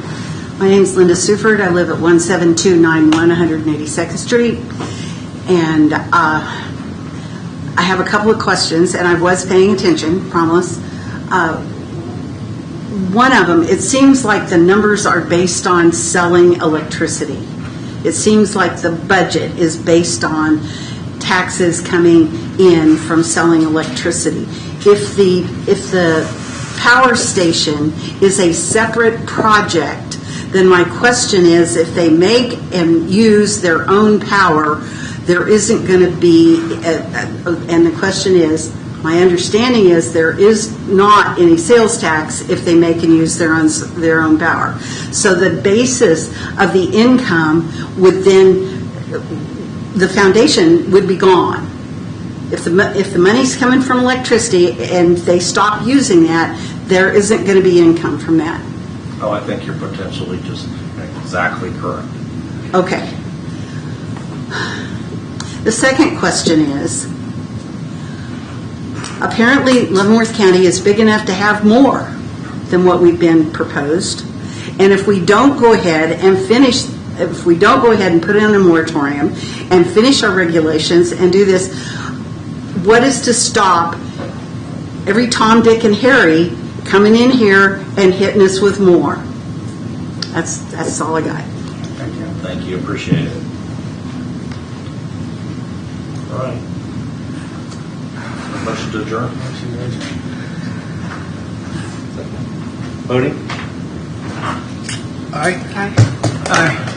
My name is Linda Suford. I live at 17291 182nd Street. And I have a couple of questions, and I was paying attention, promise. One of them, it seems like the numbers are based on selling electricity. It seems like the budget is based on taxes coming in from selling electricity. If the power station is a separate project, then my question is, if they make and use their own power, there isn't going to be, and the question is, my understanding is there is not any sales tax if they make and use their own power. So the basis of the income would then, the foundation would be gone. If the money's coming from electricity and they stop using that, there isn't going to be income from that.
Oh, I think you're potentially just exactly correct.
Okay. The second question is, apparently Leavenworth County is big enough to have more than what we've been proposed. And if we don't go ahead and put it on a moratorium and finish our regulations and do this, what is to stop every Tom, Dick, and Harry coming in here and hitting us with more? That's all I got.
Thank you.
Thank you. Appreciate it. All right. Motion to adjourn. Voting?
Aye.
Aye.
Aye.